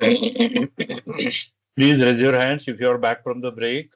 Please raise your hands if you are back from the break.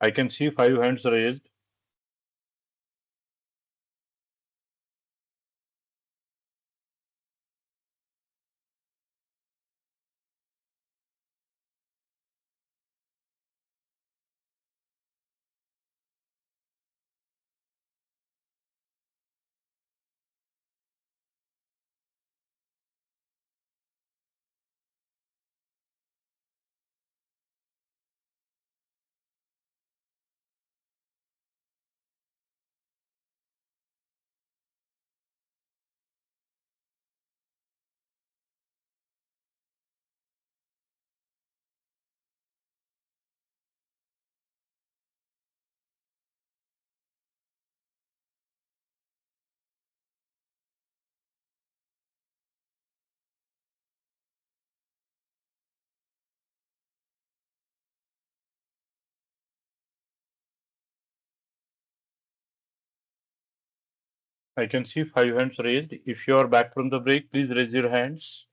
I can see 5 hands raised. I can see 5 hands raised. If you are back from the break, please raise your hands.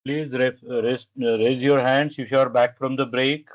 Please raise your hands if you are back from the break.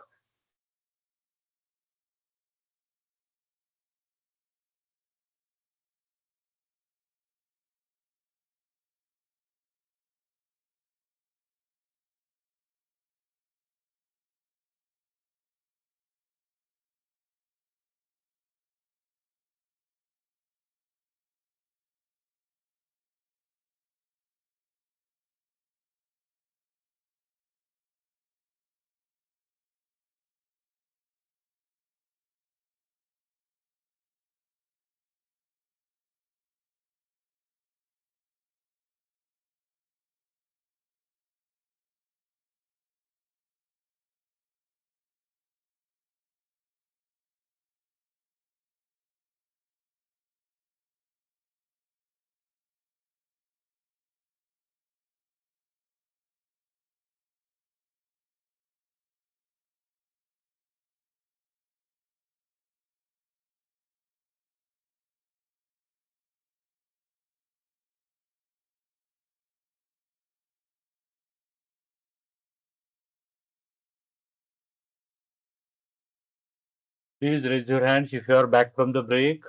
Please raise your hands if you are back from the break.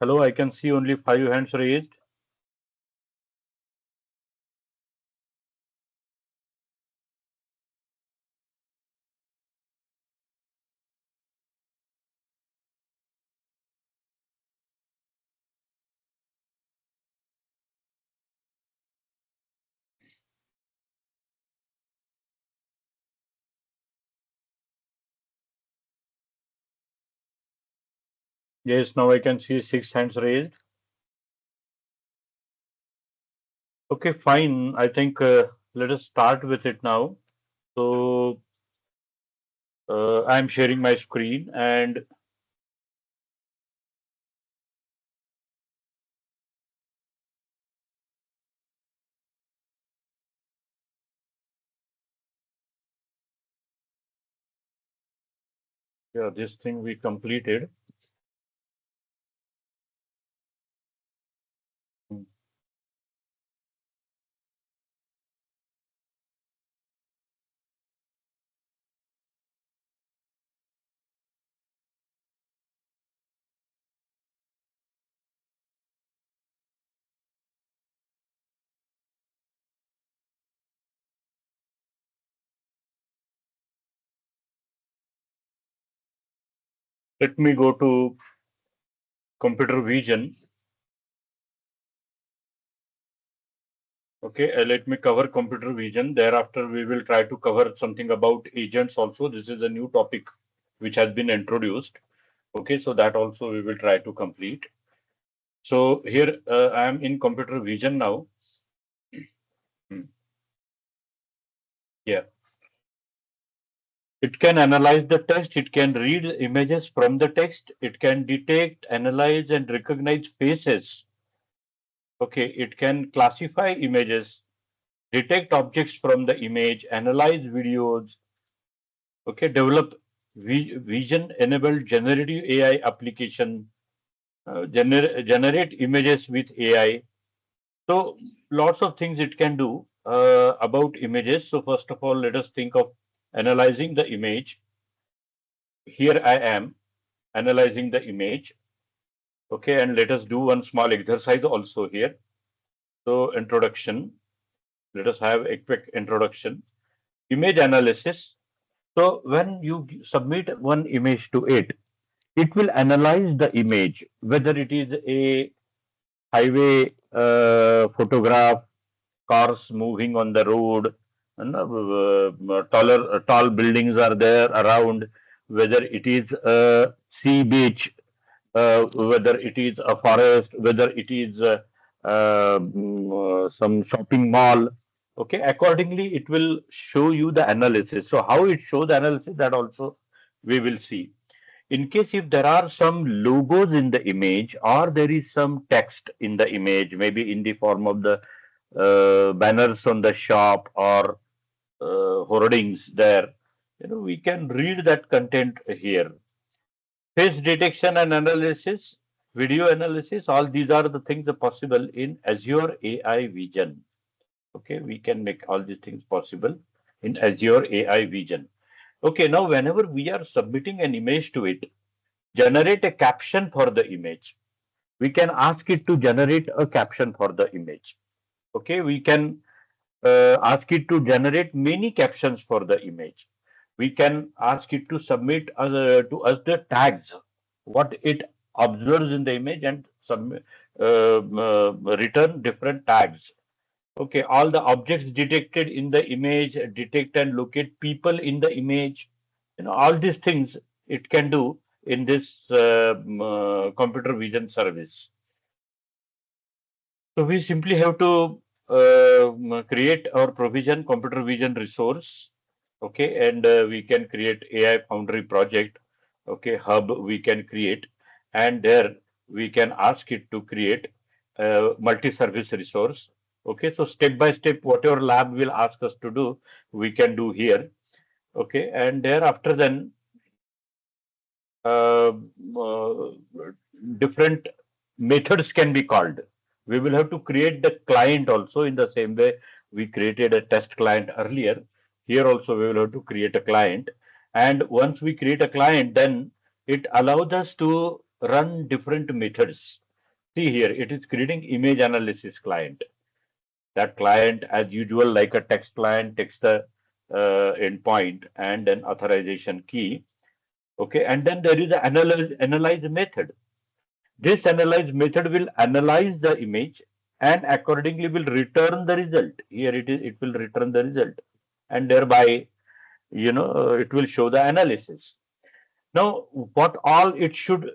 Hello, I can see only 5 hands raised. Yes, now I can see 6 hands raised. Okay, fine. I think let us start with it now. So I'm sharing my screen and yeah, this thing we completed. Hmm. Let me go to computer vision. Okay, let me cover computer vision. Thereafter, we will try to cover something about agents also. This is a new topic which has been introduced. Okay, so that also we will try to complete. So here I am in computer vision now. Hmm. Yeah, it can analyze the text. It can read images from the text. It can detect, analyze, and recognize faces. Okay, it can classify images, detect objects from the image, analyze videos. Okay, develop vision enabled generative AI application, generate images with AI. So lots of things it can do about images. So first of all, let us think of analyzing the image. Here I am analyzing the image. Okay, and let us do one small exercise also here. So introduction, let us have a quick introduction. Image analysis. So when you submit one image to it, it will analyze the image, whether it is a highway photograph, cars moving on the road, and tall buildings are there around, whether it is a sea beach, whether it is a forest, whether it is some shopping mall. Okay, accordingly, it will show you the analysis. So, how it shows the analysis, that also we will see. In case if there are some logos in the image or there is some text in the image, maybe in the form of the banners on the shop or hoardings there, we can read that content here. Face detection and analysis, video analysis, all these are the things that possible in Azure AI Vision. Okay, we can make all these things possible in Azure AI Vision. Okay, now whenever we are submitting an image to it, generate a caption for the image. We can ask it to generate a caption for the image. Okay, we can ask it to generate many captions for the image. We can ask it to submit to us the tags, what it observes in the image, and return different tags. Okay, all the objects detected in the image, detect and locate people in the image. All these things it can do in this computer vision service. So we simply have to create our provision computer vision resource. Okay, and we can create AI Foundry project. Okay, hub we can create, and there we can ask it to create multi-service resource. Okay, so step by step, whatever lab will ask us to do, we can do here. Okay, and thereafter then uh, uh, different methods can be called. we will have to create the client also in the same way we created a test client earlier. Here also we will have to create a client. And once we create a client, then it allows us to run different methods. See here, it is creating image analysis client. That client, as usual, like a text client, takes the endpoint and then authorization key. Okay, and then there is an analyze method. This analyze method will analyze the image and accordingly will return the result. Here it will return the result, and thereby, it will show the analysis. Now, what all it should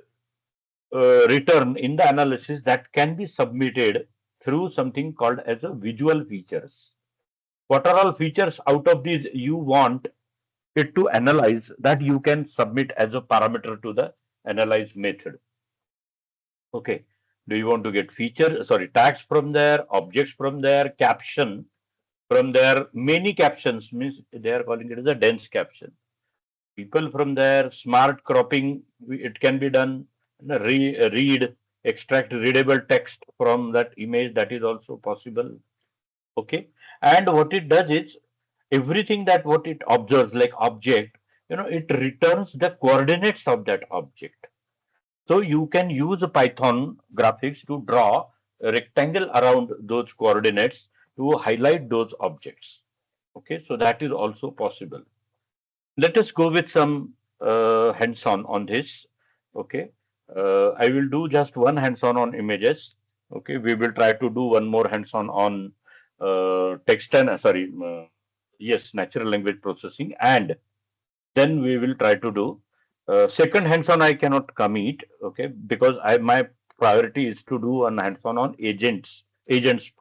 return in the analysis, that can be submitted through something called as a visual features. What are all features out of these you want it to analyze, that you can submit as a parameter to the analyze method. Okay. Do you want to get tags from there, objects from there, caption from there? Many captions means they are calling it as a dense caption. People from there, smart cropping, it can be done. Read, extract readable text from that image, that is also possible. Okay. And what it does is, everything that what it observes like object, it returns the coordinates of that object. So you can use Python graphics to draw a rectangle around those coordinates to highlight those objects. Okay, so that is also possible. Let us go with some hands-on on this. Okay, I will do just one hands-on on images. Okay, we will try to do one more hands-on on text and yes, natural language processing, and then we will try to do second hands-on. I cannot commit, okay, because my priority is to do one hands-on on agents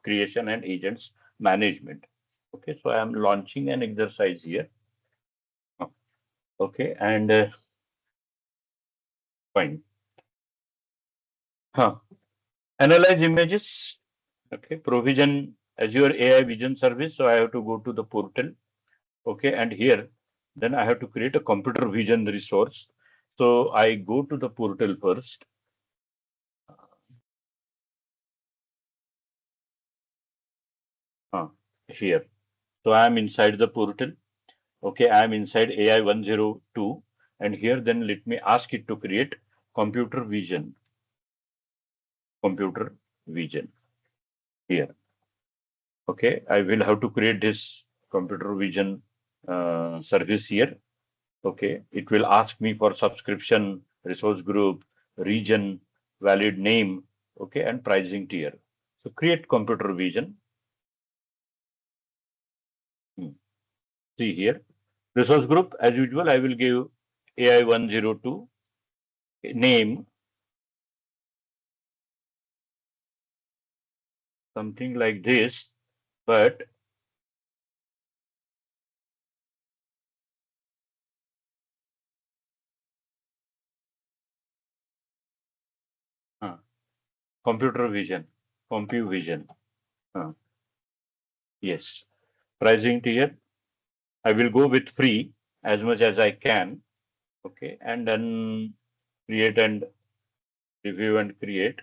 creation and agents management. Okay, so I am launching an exercise here. Okay, and fine. Analyze images. Okay, provision Azure AI Vision Service. So I have to go to the portal. Okay, and here then I have to create a computer vision resource. So I go to the portal first. Here. So I am inside the portal. Okay, I am inside AI-102, and here then let me ask it to create computer vision. Computer vision here. Okay, I will have to create this computer vision service here. Okay, it will ask me for subscription, resource group, region, valid name, okay, and pricing tier. So create computer vision. See here, resource group, as usual, I will give AI-102 name, something like this, but computer vision, compute vision. Yes, pricing tier. I will go with free as much as I can. Okay, and then create and review and create.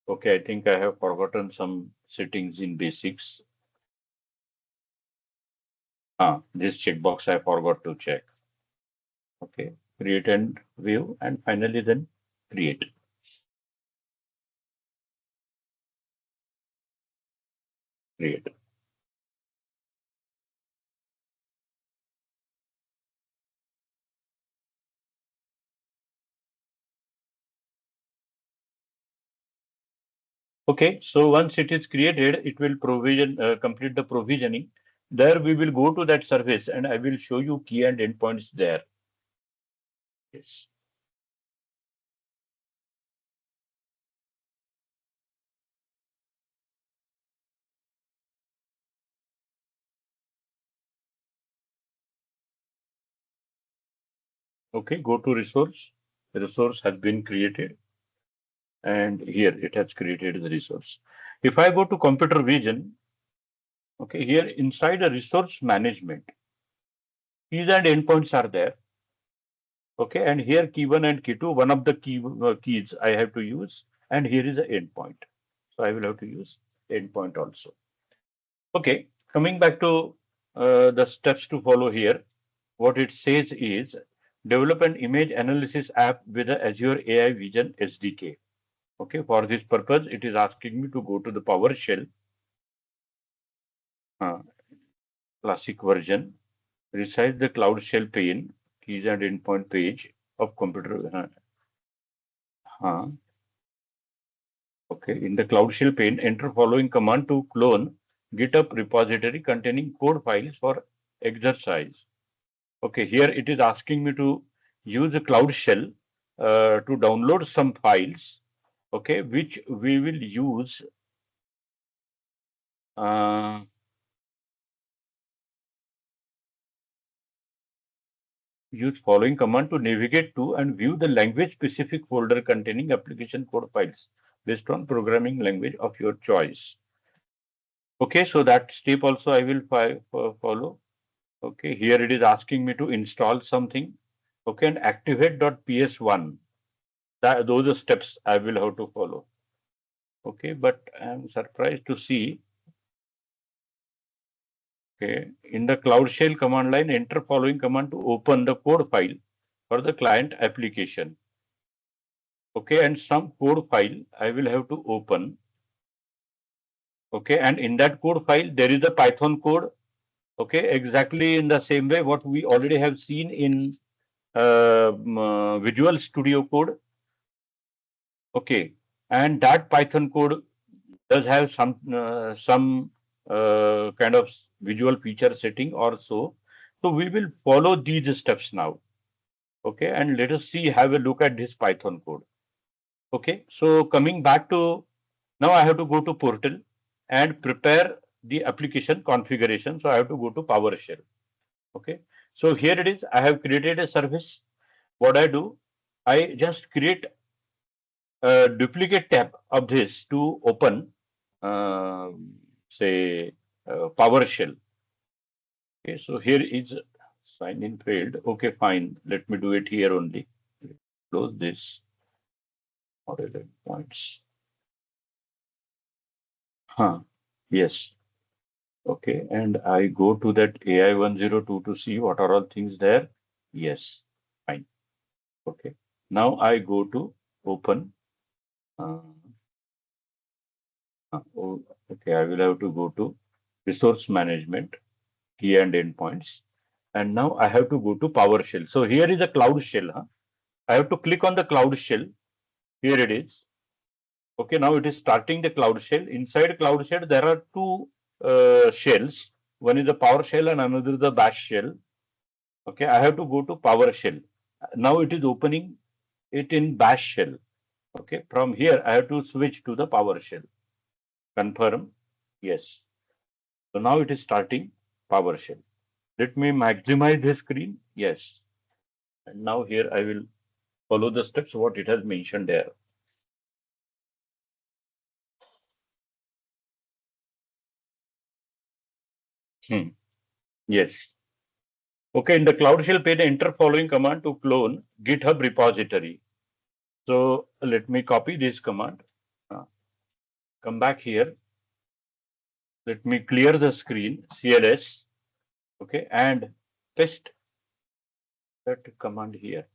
Okay, I think I have forgotten some settings in basics. This checkbox I forgot to check. Okay, create and view, and finally then create. Create. Okay, so once it is created, it will complete the provisioning. There we will go to that service and I will show you key and endpoints there. Yes. Okay, go to resource. The resource has been created, and here it has created the resource. If I go to computer vision, okay, here inside the resource management, keys and endpoints are there. Okay, and here key 1 and key 2, one of the keys I have to use, and here is the endpoint. So I will have to use endpoint also. Okay, coming back to the steps to follow here, what it says is develop an image analysis app with the Azure AI Vision SDK. Okay, for this purpose, it is asking me to go to the PowerShell classic version, resize the Cloud Shell pane, keys and endpoint page of computer. Okay, in the Cloud Shell pane, enter following command to clone GitHub repository containing code files for exercise. Okay, here it is asking me to use a Cloud Shell to download some files, okay, which we will uh, use following command to navigate to and view the language specific folder containing application code files based on programming language of your choice. Okay, so that step also I will follow. Okay, here it is asking me to install something. Okay, and activate.ps1. Those are steps I will have to follow. Okay, but I am surprised to see. Okay, in the Cloud Shell command line, enter following command to open the code file for the client application. Okay, and some code file I will have to open. Okay, and in that code file there is a Python code. Okay, exactly in the same way what we already have seen in Visual Studio Code. Okay, and that Python code does have some kind of visual feature setting or so. So we will follow these steps now. Okay, and let us see, have a look at this Python code. Okay, so coming back to now, I have to go to portal and prepare the application configuration. So I have to go to PowerShell. Okay, so here it is. I have created a service. What I do, I just create a duplicate tab of this to open, uh, say, PowerShell. Okay, so here is sign in failed. Okay, fine. Let me do it here only. Close this. Model points. Yes. Okay, and I go to that AI-102 to see what are all things there. Yes, fine. Okay, now I go to open. Uh, okay, I will have to go to resource management, key and endpoints. And now I have to go to PowerShell. So here is a Cloud Shell. I have to click on the Cloud Shell. Here it is. Okay, now it is starting the Cloud Shell. Inside Cloud Shell, there are two shells. One is the PowerShell and another is the Bash shell. Okay, I have to go to PowerShell. Now it is opening it in Bash shell. Okay, from here I have to switch to the PowerShell. Confirm. Yes. So now it is starting PowerShell. Let me maximize the screen. Yes. And now here I will follow the steps what it has mentioned there. Yes. Okay, in the Cloud Shell pane, enter following command to clone GitHub repository. So let me copy this command. Come back here. Let me clear the screen, CLS. Okay, and paste that command here.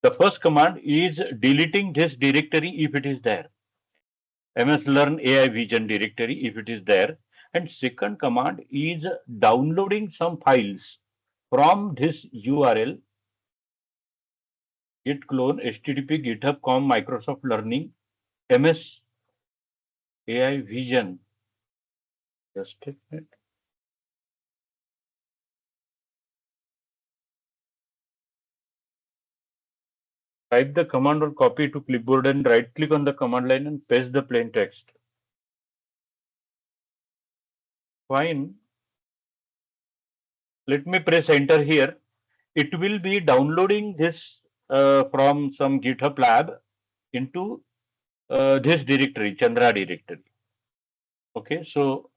The first command is deleting this directory if it is there. MS Learn AI Vision directory if it is there. And second command is downloading some files from this URL git clone http github.com Microsoft Learning MS AI Vision. Just a minute. Type the command or copy to clipboard and right click on the command line and paste the plain text. Fine. Let me press enter here. It will be downloading this from some GitHub lab into this directory, Chandra directory. Okay, so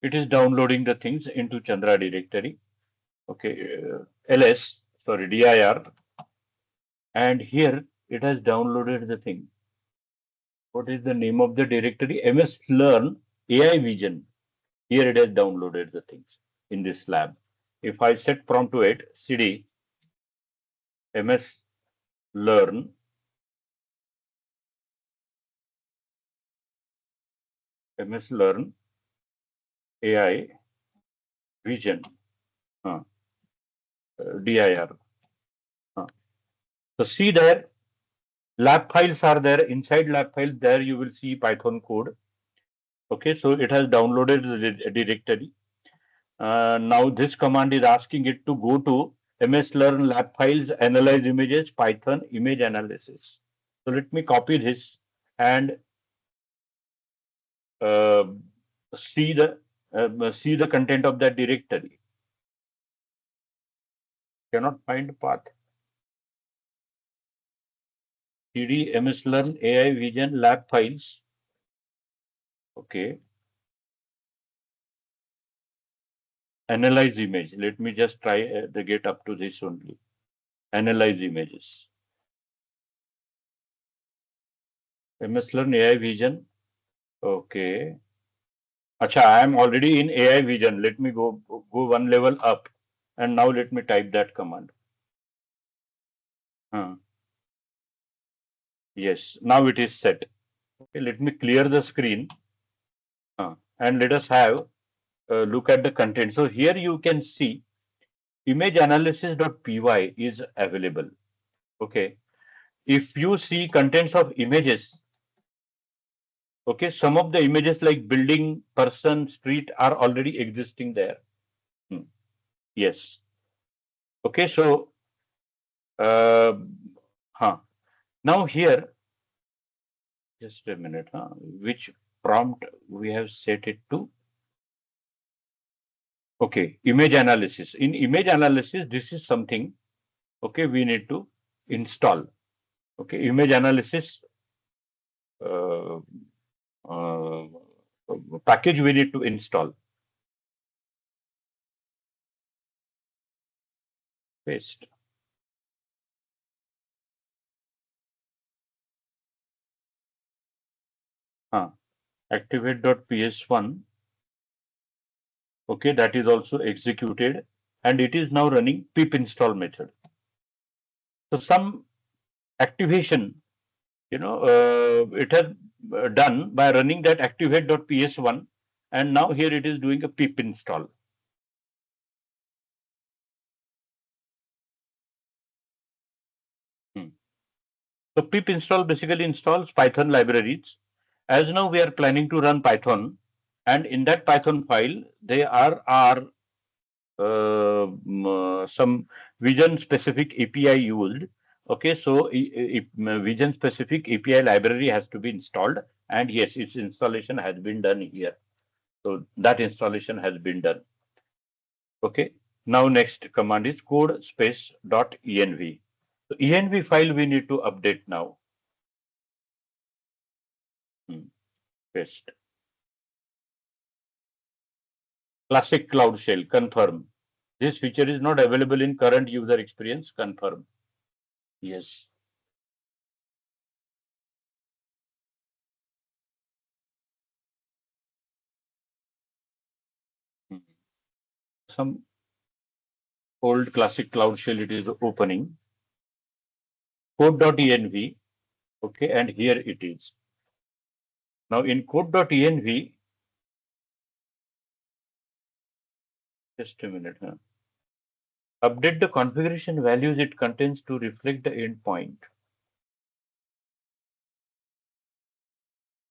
it is downloading the things into Chandra directory. Okay, ls, sorry, dir, and here it has downloaded the thing. What is the name of the directory? MS Learn AI Vision. Here it has downloaded the things in this lab. If I set prompt to it, cd MS Learn AI Vision, dir. So see there, lab files are there. Inside lab files, there you will see Python code. Okay, so it has downloaded the directory. Now this command is asking it to go to MS Learn lab files, analyze images, Python image analysis. So let me copy this and uh, see the content of that directory. Cannot find path. cd MS Learn AI Vision lab files. Okay. Analyze image. Let me just try the get up to this only. Analyze images. MS Learn AI Vision. Okay. Acha, I am already in AI Vision. Let me go one level up, and now let me type that command. Yes, now it is set. Okay, let me clear the screen, and let us have a look at the content. So here you can see image analysis.py is available. Okay, if you see contents of images, okay, some of the images like building, person, street are already existing there. Yes. Okay, so uh, huh. Now here, just a minute, which prompt we have set it to? Okay, image analysis. In image analysis, this is something, okay, we need to install. Okay, image analysis uh, uh, package we need to install. Paste. Activate.ps1. Okay, that is also executed, and it is now running pip install method. So some activation, it has done by running that activate.ps1, and now here it is doing a pip install. So pip install basically installs Python libraries. As now we are planning to run Python, and in that Python file there are some vision specific API used. Okay, so vision specific API library has to be installed, and yes, its installation has been done here. So that installation has been done. Okay. Now next command is code space dot env. So env file we need to update now. Paste. Classic Cloud Shell, confirm. This feature is not available in current user experience, confirm. Yes. Some old classic Cloud Shell it is opening. Code.env. Okay, and here it is. Now in code.env, just a minute. Update the configuration values it contains to reflect the endpoint.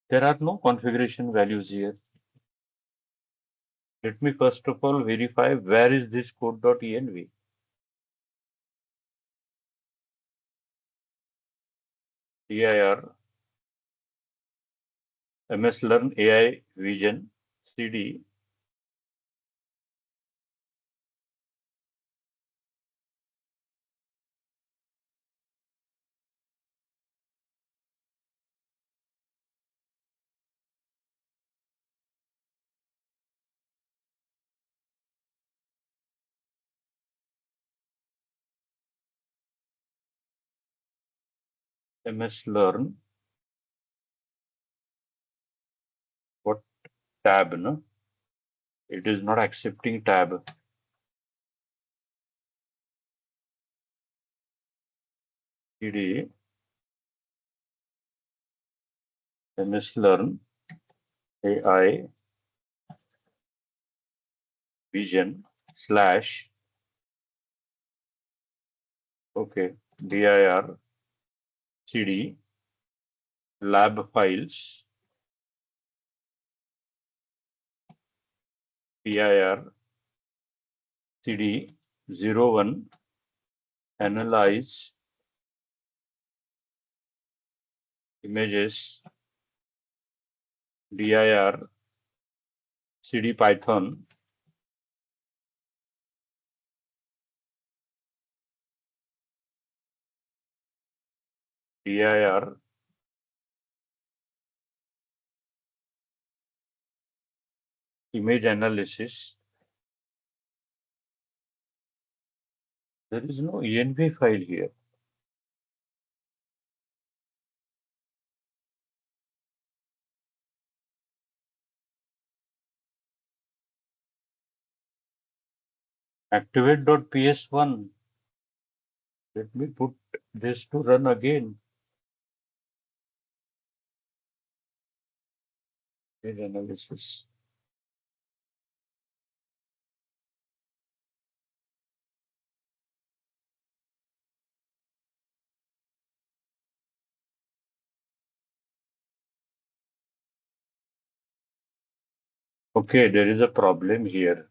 There are no configuration values here. Let me first of all verify where is this code.env. dir ms learn AI vision cd ms learn tab, no? It is not accepting tab. CD MS Learn AI Vision slash okay dir cd lab files dir cd 01 analyze images dir cd python dir image analysis. There is no env file here. Activate.ps1. Let me put this to run again. Image analysis. Okay, there is a problem here.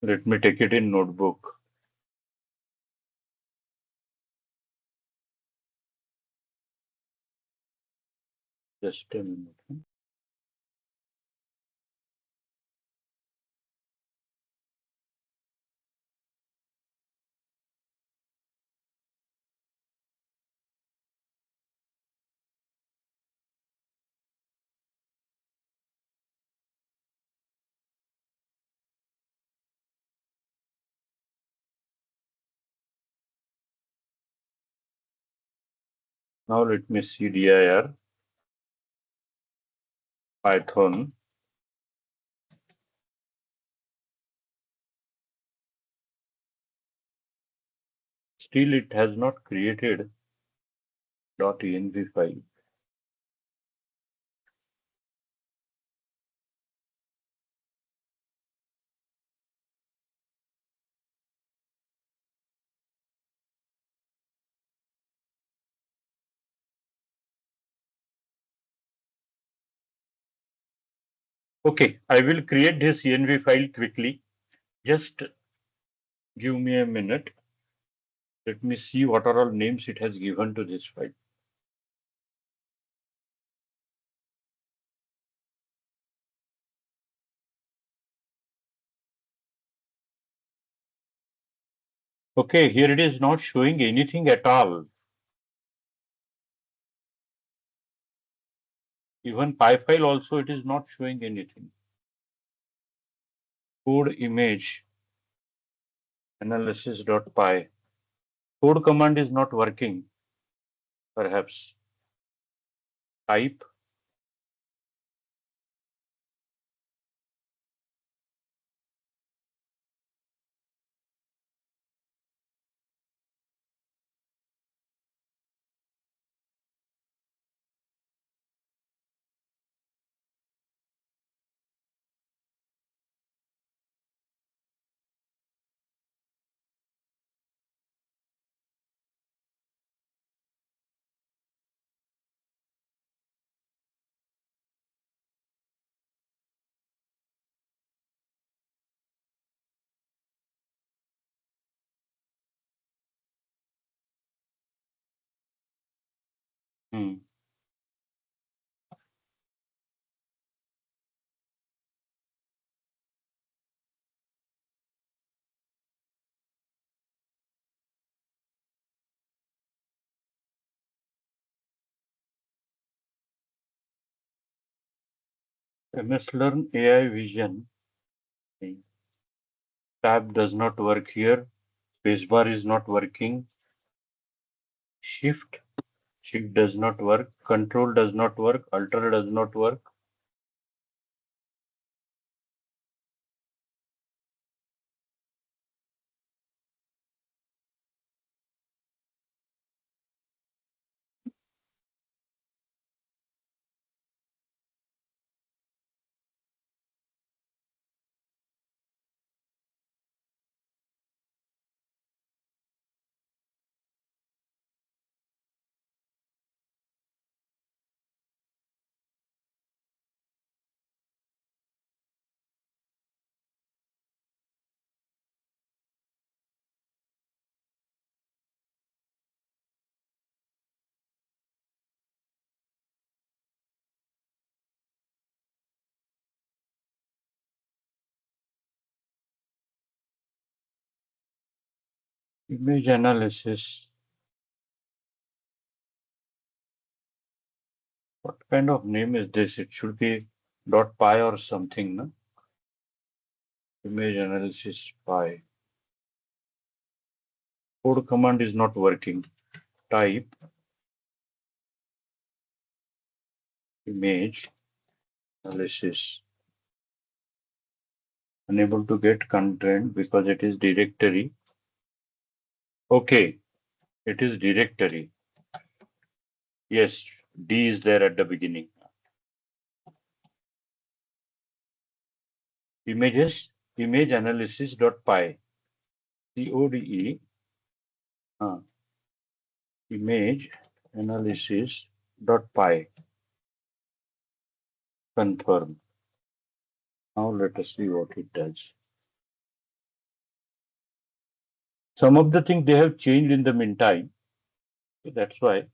Let me take it in notebook. Just a minute. Now let me see dir Python. Still, it has not created .env file. Okay, I will create this env file quickly. Just give me a minute. Let me see what are all names it has given to this file. Okay, here it is not showing anything at all. Even py file also it is not showing anything. Code image analysis.py. Code command is not working. Perhaps type MS Learn AI Vision. Tab does not work here. Spacebar is not working. Shift Shift does not work. Control does not work. Alter does not work. Image analysis. What kind of name is this? It should be .py or something, no? Image analysis py. Code command is not working. Type image analysis. Unable to get content because it is directory. Okay, it is directory. Yes, D is there at the beginning. Images, image analysis.py. CODE, image analysis.py. Confirm. Now let us see what it does. Some of the things they have changed in the meantime. So that's why.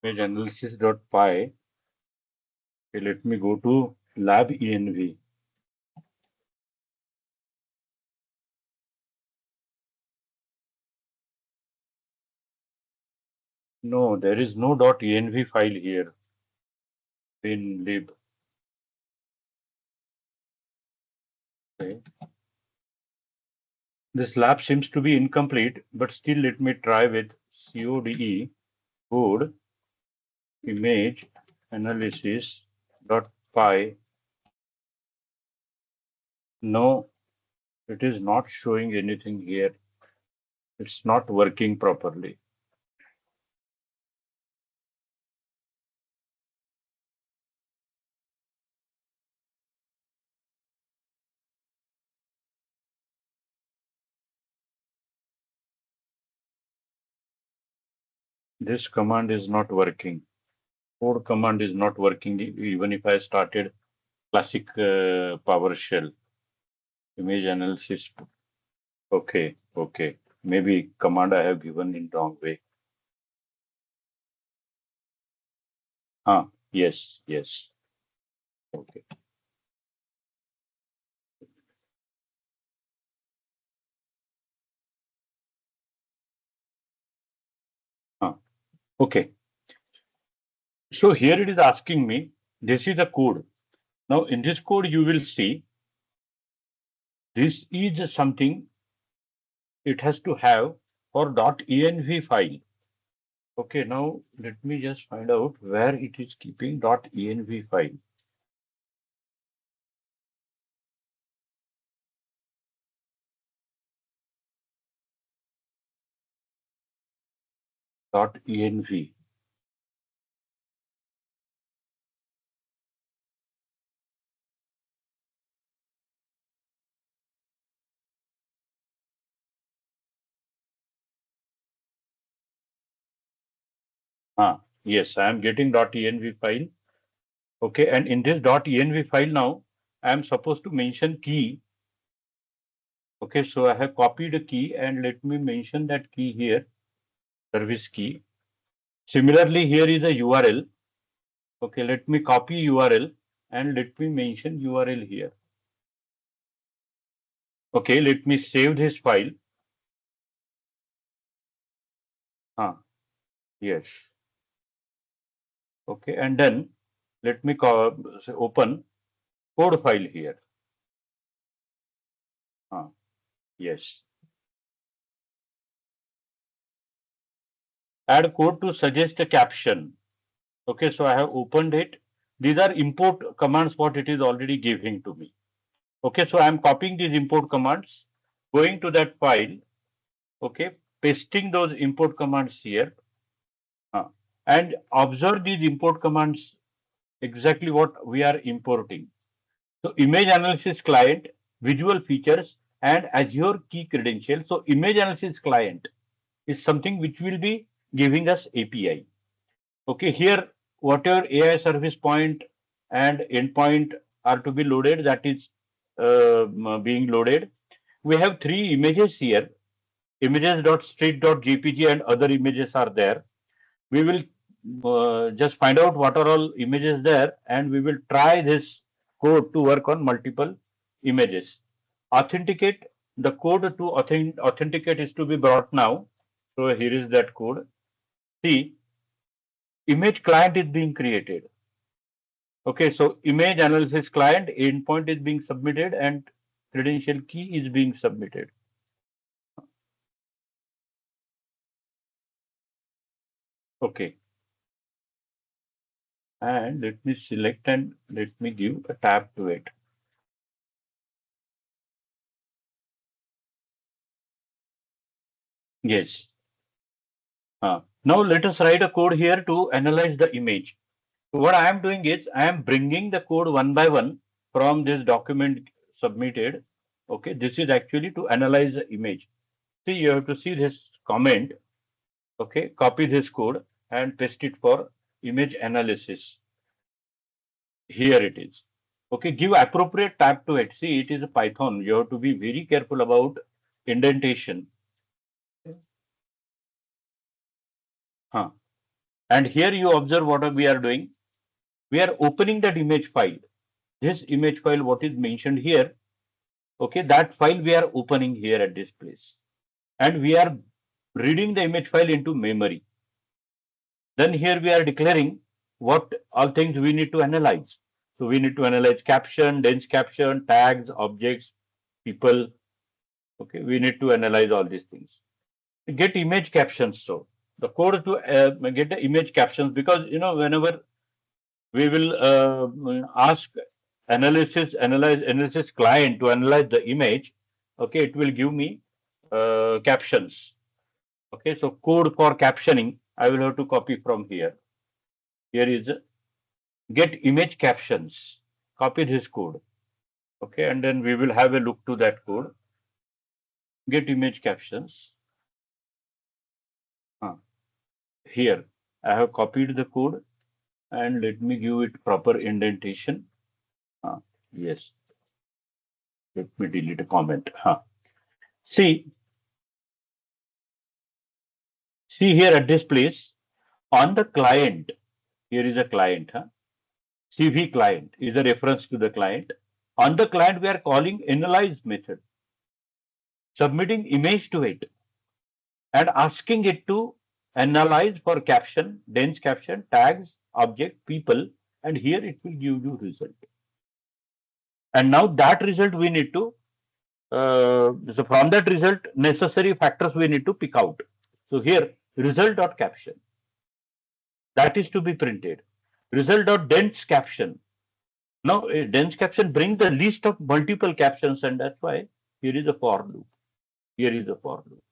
Image analysis.py. Okay, let me go to lab env. No, there is no .env file here in lib. Okay. This lab seems to be incomplete, but still let me try with CODE code image analysis.py. No, it is not showing anything here. It's not working properly. This command is not working. Code command is not working even if I started classic PowerShell image analysis. Okay, okay. Maybe command I have given in wrong way. Yes, yes. Okay. Okay. So here it is asking me, this is the code. Now in this code, you will see this is something it has to have for .env file. Okay, now let me just find out where it is keeping .env file. .env. Yes, I am getting .env file. Okay, and in this .env file now, I am supposed to mention key. Okay, so I have copied a key and let me mention that key here, service key. Similarly, here is a URL. Okay, let me copy URL and let me mention URL here. Okay, let me save this file. Yes. Okay, and then let me open code file here. Yes. Add code to suggest a caption. Okay, so I have opened it. These are import commands what it is already giving to me. Okay, so I am copying these import commands, going to that file, okay, pasting those import commands here, and observe these import commands exactly what we are importing. So image analysis client, visual features, and Azure key credentials. So image analysis client is something which will be giving us API. Okay, here whatever AI service point and endpoint are to be loaded, that is being loaded. We have three images here, images.street.jpg and other images are there. We will just find out what are all images there and we will try this code to work on multiple images. Authenticate, the code to authenticate is to be brought now. So here is that code. See, image client is being created. Okay, so image analysis client endpoint is being submitted and credential key is being submitted. Okay, and let me select and let me give a tab to it. Yes. Now let us write a code here to analyze the image. So what I am doing is I am bringing the code one by one from this document submitted. Okay, this is actually to analyze the image. See, you have to see this comment. Okay, copy this code and paste it for image analysis. Here it is. Okay, give appropriate tab to it. See, it is a Python. You have to be very careful about indentation. And here you observe what we are doing. We are opening that image file. This image file, what is mentioned here, okay, that file we are opening here at this place. And we are reading the image file into memory. Then here we are declaring what all things we need to analyze. So we need to analyze caption, dense caption, tags, objects, people. Okay, we need to analyze all these things. Get image captions. So the code to get the image captions, because whenever we will ask analysis client to analyze the image, okay, it will give me captions. Okay, so code for captioning I will have to copy from here. Here is get image captions. Copy this code. Okay, and then we will have a look to that code. Get image captions. Here I have copied the code and let me give it proper indentation. Yes, let me delete a comment. See, see here at this place on the client. Here is a client. CV client is a reference to the client. On the client, we are calling analyze method, submitting image to it and asking it to analyze for caption, dense caption, tags, object, people, and here it will give you result. And now that result we need to, so from that result, necessary factors we need to pick out. So here, result.caption, that is to be printed. Result.dense caption. Now, a dense caption brings the list of multiple captions, and that's why here is a for loop. Here is a for loop.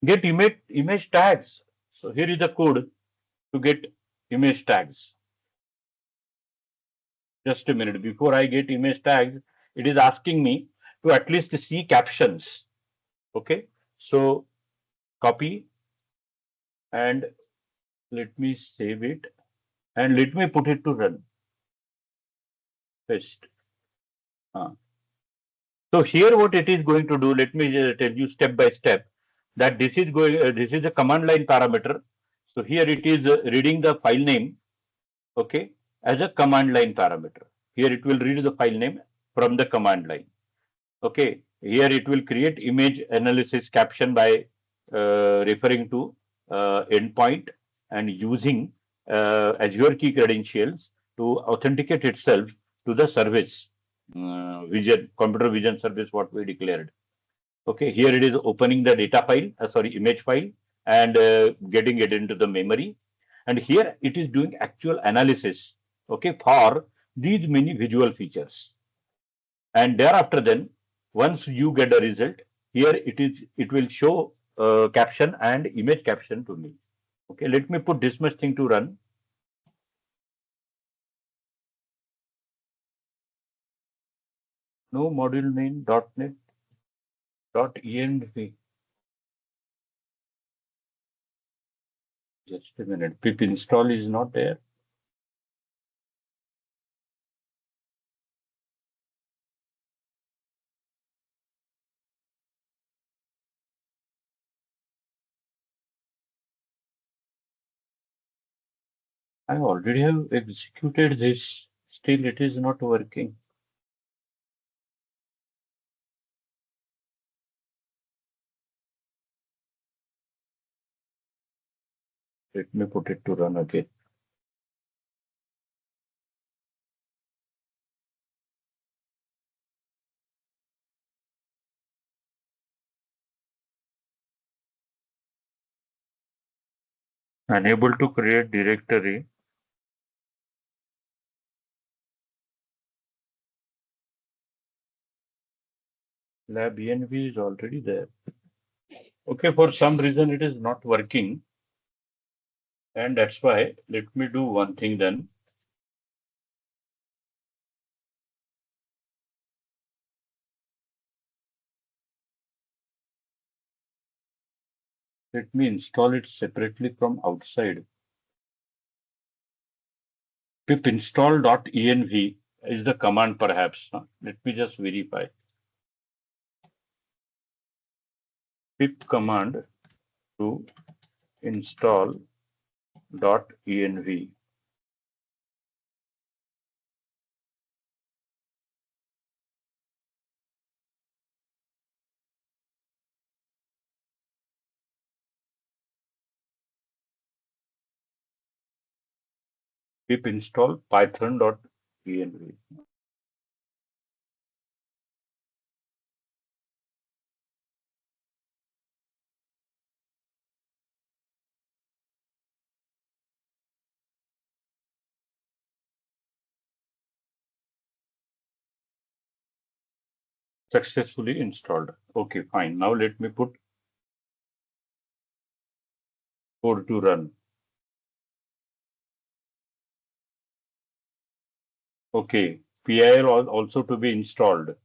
Get image tags. So here is the code to get image tags. Just a minute. Before I get image tags, it is asking me to at least see captions. Okay. So copy and let me save it and let me put it to run. Paste. So here what it is going to do, let me tell you step by step that this is a command line parameter. So here it is reading the file name, okay, as a command line parameter. Here it will read the file name from the command line. Okay, here it will create image analysis caption by referring to endpoint and using Azure key credentials to authenticate itself to the service vision, computer vision service what we declared. Okay, here it is opening the data file, sorry, image file and getting it into the memory. And here it is doing actual analysis, okay, for these many visual features. And thereafter then, once you get the result, here it will show caption and image caption to me. Okay, let me put this much thing to run. No module name .NET .env. Just a minute. Pip install is not there. I already have executed this. Still, it is not working. Let me put it to run again. Unable to create directory. Lab env is already there. Okay, for some reason it is not working. And that's why let me do one thing then. Let me install it separately from outside. Pip install.env is the command perhaps. Let me just verify. Pip command to install.env. Pip install python.env. Successfully installed. Okay, fine. Now let me put code to run. Okay, PIL also to be installed.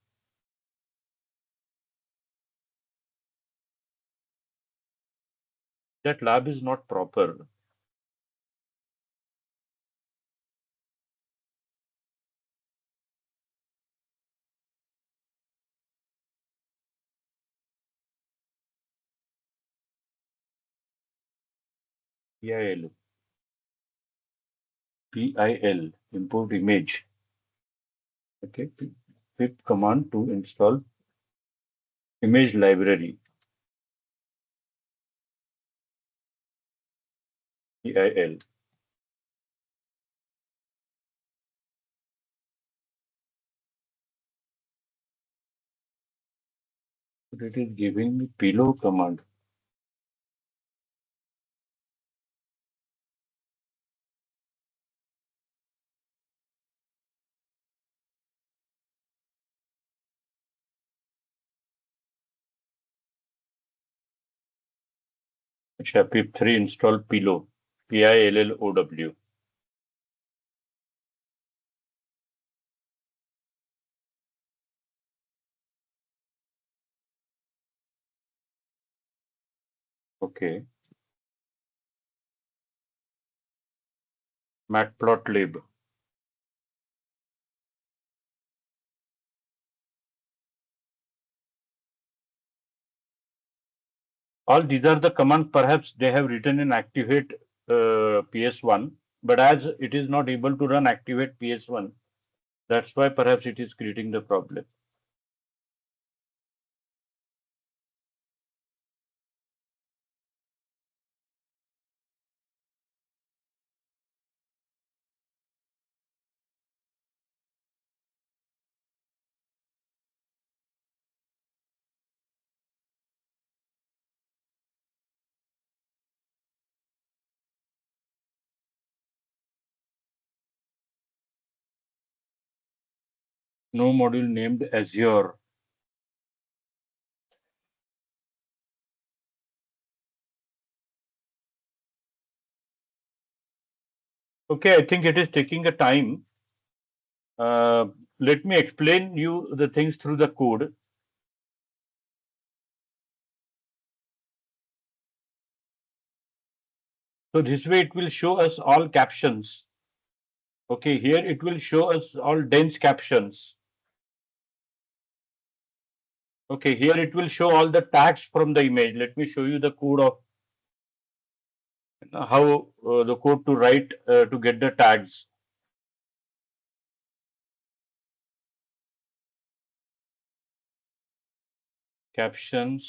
That lab is not proper. PIL. PIL, import image. Okay, pip command to install image library. PIL. It is giving me pillow command. pip3 install pillow, PILLOW. Okay, matplotlib. All these are the commands perhaps they have written in activate PS1, but as it is not able to run activate PS1, that's why perhaps it is creating the problem. No module named Azure. Okay, I think it is taking a time. Uh, Let me explain you the things through the code. So this way it will show us all captions. Okay, here it will show us all dense captions. Okay, here it will show all the tags from the image. Let me show you the code of how the code to write to get the tags. Captions,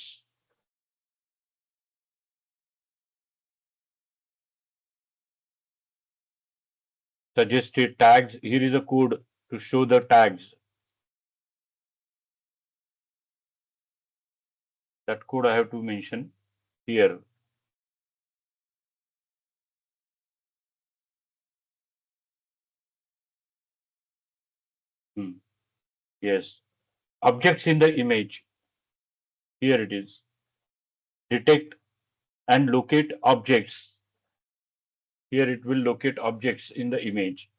suggested tags. Here is a code to show the tags. That code I have to mention here. Hmm. Yes. Objects in the image. Here it is. Detect and locate objects. Here it will locate objects in the image.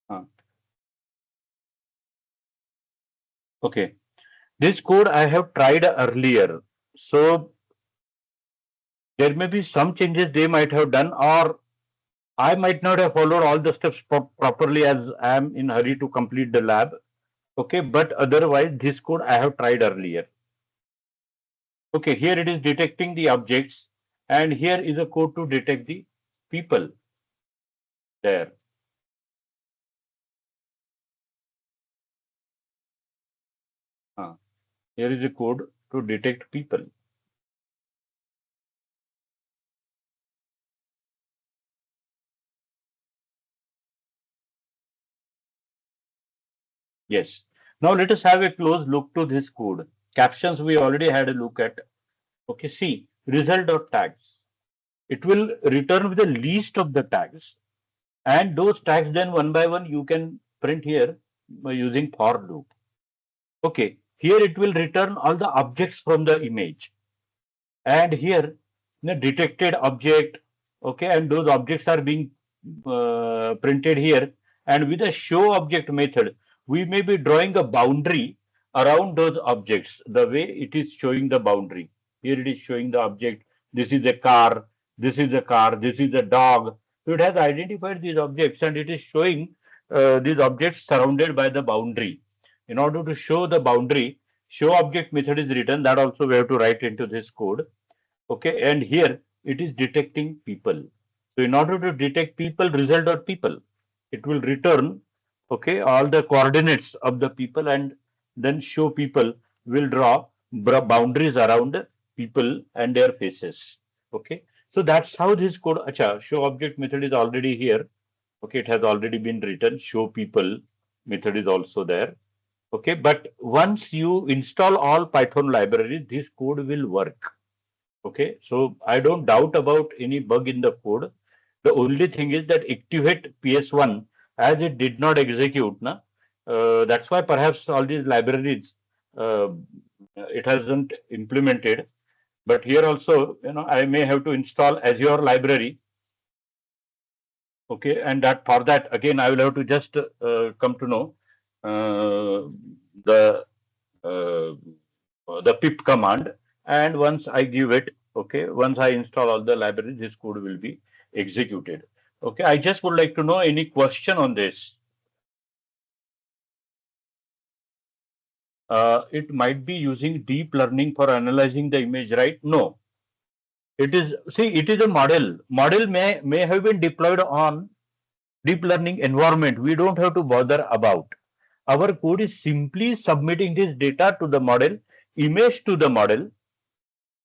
Huh. Okay. This code I have tried earlier. So there may be some changes they might have done, or I might not have followed all the steps properly as I am in hurry to complete the lab. Okay, but otherwise this code I have tried earlier. Okay, here it is detecting the objects, and here is a code to detect the people there. Here is a code to detect people. Yes. Now let us have a close look to this code. Captions we already had a look at. Okay, see result of tags. It will return with the least of the tags, and those tags then one by one you can print here by using for loop. Okay, here it will return all the objects from the image, and here the detected object. Okay, and those objects are being printed here, and with a show object method we may be drawing a boundary around those objects the way it is showing the boundary. Here it is showing the object, this is a car, this is a car, this is a dog. So it has identified these objects, and it is showing these objects surrounded by the boundary. In order to show the boundary, show object method is written, that also we have to write into this code. Okay, and here it is detecting people. So in order to detect people, result or people, it will return, okay, all the coordinates of the people, and then show people will draw boundaries around people and their faces. Okay, so that's how this code. Acha, show object method is already here. Okay, it has already been written. Show people method is also there. Okay, but once you install all Python libraries, this code will work. Okay, so I don't doubt about any bug in the code. The only thing is that activate PS1 as it did not execute. That's why perhaps all these libraries uh, it hasn't implemented. But here also, I may have to install Azure library. Okay, and that for that again I will have to just come to know uh, the uh, the pip command, and once I give it, okay, once I install all the libraries, this code will be executed. Okay, I just would like to know any question on this. It might be using deep learning for analyzing the image, right? No, it is, see, it is a model. Model may have been deployed on deep learning environment. We don't have to bother about. Our code is simply submitting this data to the model, image to the model,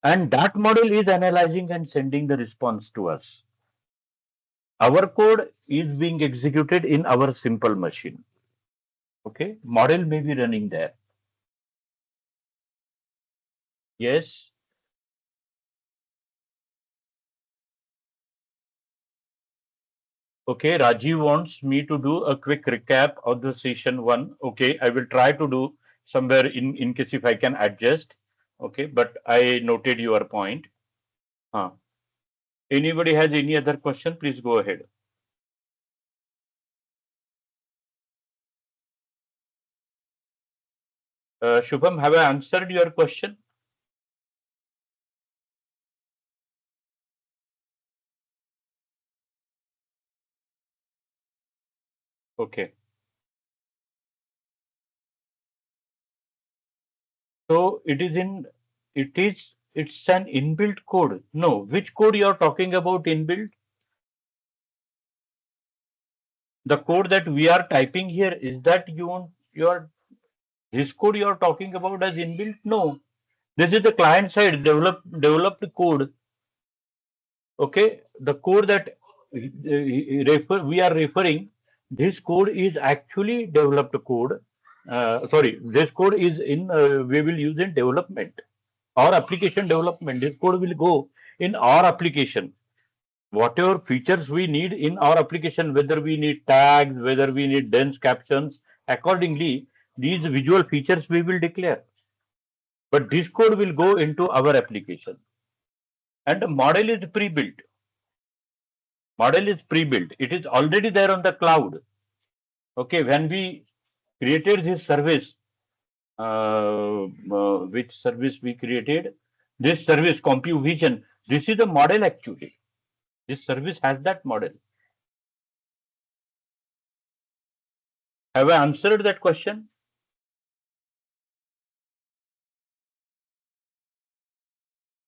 and that model is analyzing and sending the response to us. Our code is being executed in our simple machine. Okay, model may be running there. Yes. Okay, Rajiv wants me to do a quick recap of the session one. Okay, I will try to do somewhere in case if I can adjust. Okay, but I noted your point. Anybody has any other question? Please go ahead. Shubham, have I answered your question? Okay. So it's an inbuilt code. No, which code you are talking about inbuilt? The code that we are typing here, is that your this code you are talking about as inbuilt? No. This is the client side developed code. Okay. The code that we are referring, this code is actually developed code. Sorry, this code is in we will use in development or application development. This code will go in our application. Whatever features we need in our application, whether we need tags, whether we need dense captions, accordingly, these visual features we will declare. But this code will go into our application. And the model is pre-built. Model is pre-built. It is already there on the cloud. Okay, when we created this service, which service we created? This service, CompuVision. This is a model actually. This service has that model. Have I answered that question?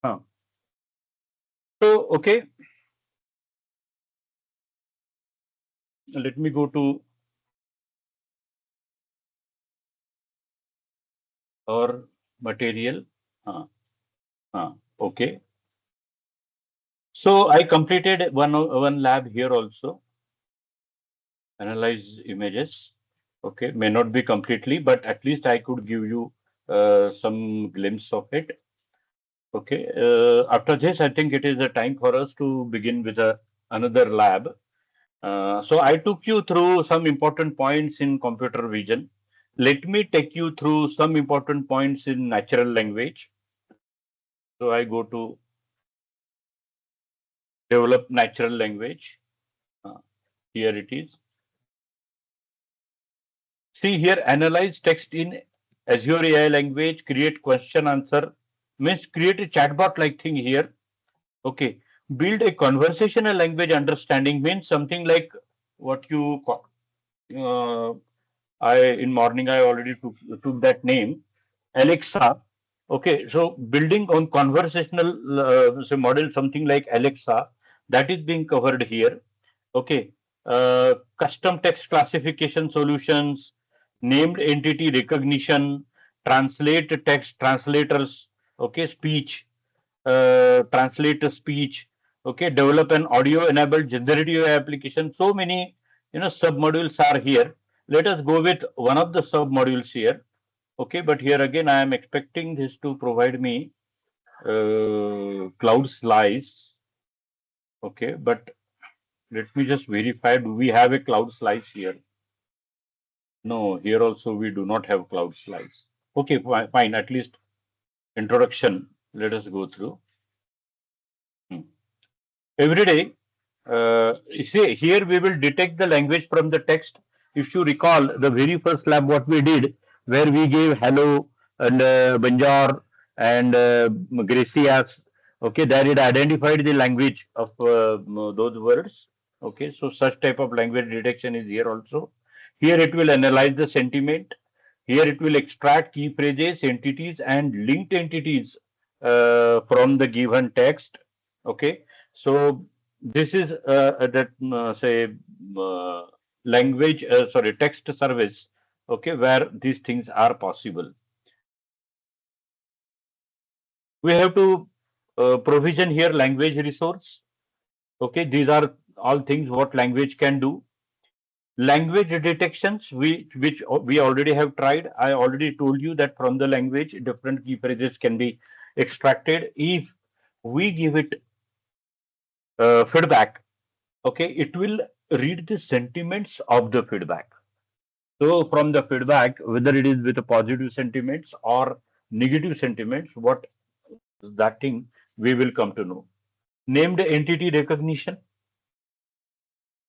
Huh. So, okay, let me go to our material. Uh, okay. So I completed one lab here also. Analyze images. Okay, may not be completely, but at least I could give you some glimpse of it. Okay. After this, I think it is a time for us to begin with another lab. So I took you through some important points in computer vision. Let me take you through some important points in natural language. So I go to develop natural language. Uh, Here it is. See here, analyze text in Azure AI language, create question answer, means create a chatbot like thing here. Okay. Build a conversational language understanding means something like what you call, uh, I in morning I already took that name, Alexa. Okay, so building on conversational say model, something like Alexa, that is being covered here. Okay, custom text classification solutions, named entity recognition, translate text translators. Okay, speech, translate a speech. Okay, develop an audio enabled generative application. So many sub modules are here. Let us go with one of the sub modules here. Okay, but here again I am expecting this to provide me cloud slice. Okay, but Let me just verify. Do we have a cloud slice here? No, here also we do not have cloud slice. Okay, fine. At least introduction. Let us go through. Hmm. Every day, you see, here we will detect the language from the text. If you recall the very first lab, what we did, where we gave hello and bonjour and gracias, okay, there it identified the language of those words. Okay, so such type of language detection is here also. Here it will analyze the sentiment. Here it will extract key phrases, entities, and linked entities from the given text. Okay, so this is that say language, sorry, text service. Okay, where these things are possible. We have to provision here language resource. Okay, these are all things what language can do. Language detections, which we already have tried. I already told you that from the language, different key phrases can be extracted. If we give it feedback, okay, it will read the sentiments of the feedback. So from the feedback, whether it is with a positive sentiments or negative sentiments, what that thing we will come to know. Named entity recognition.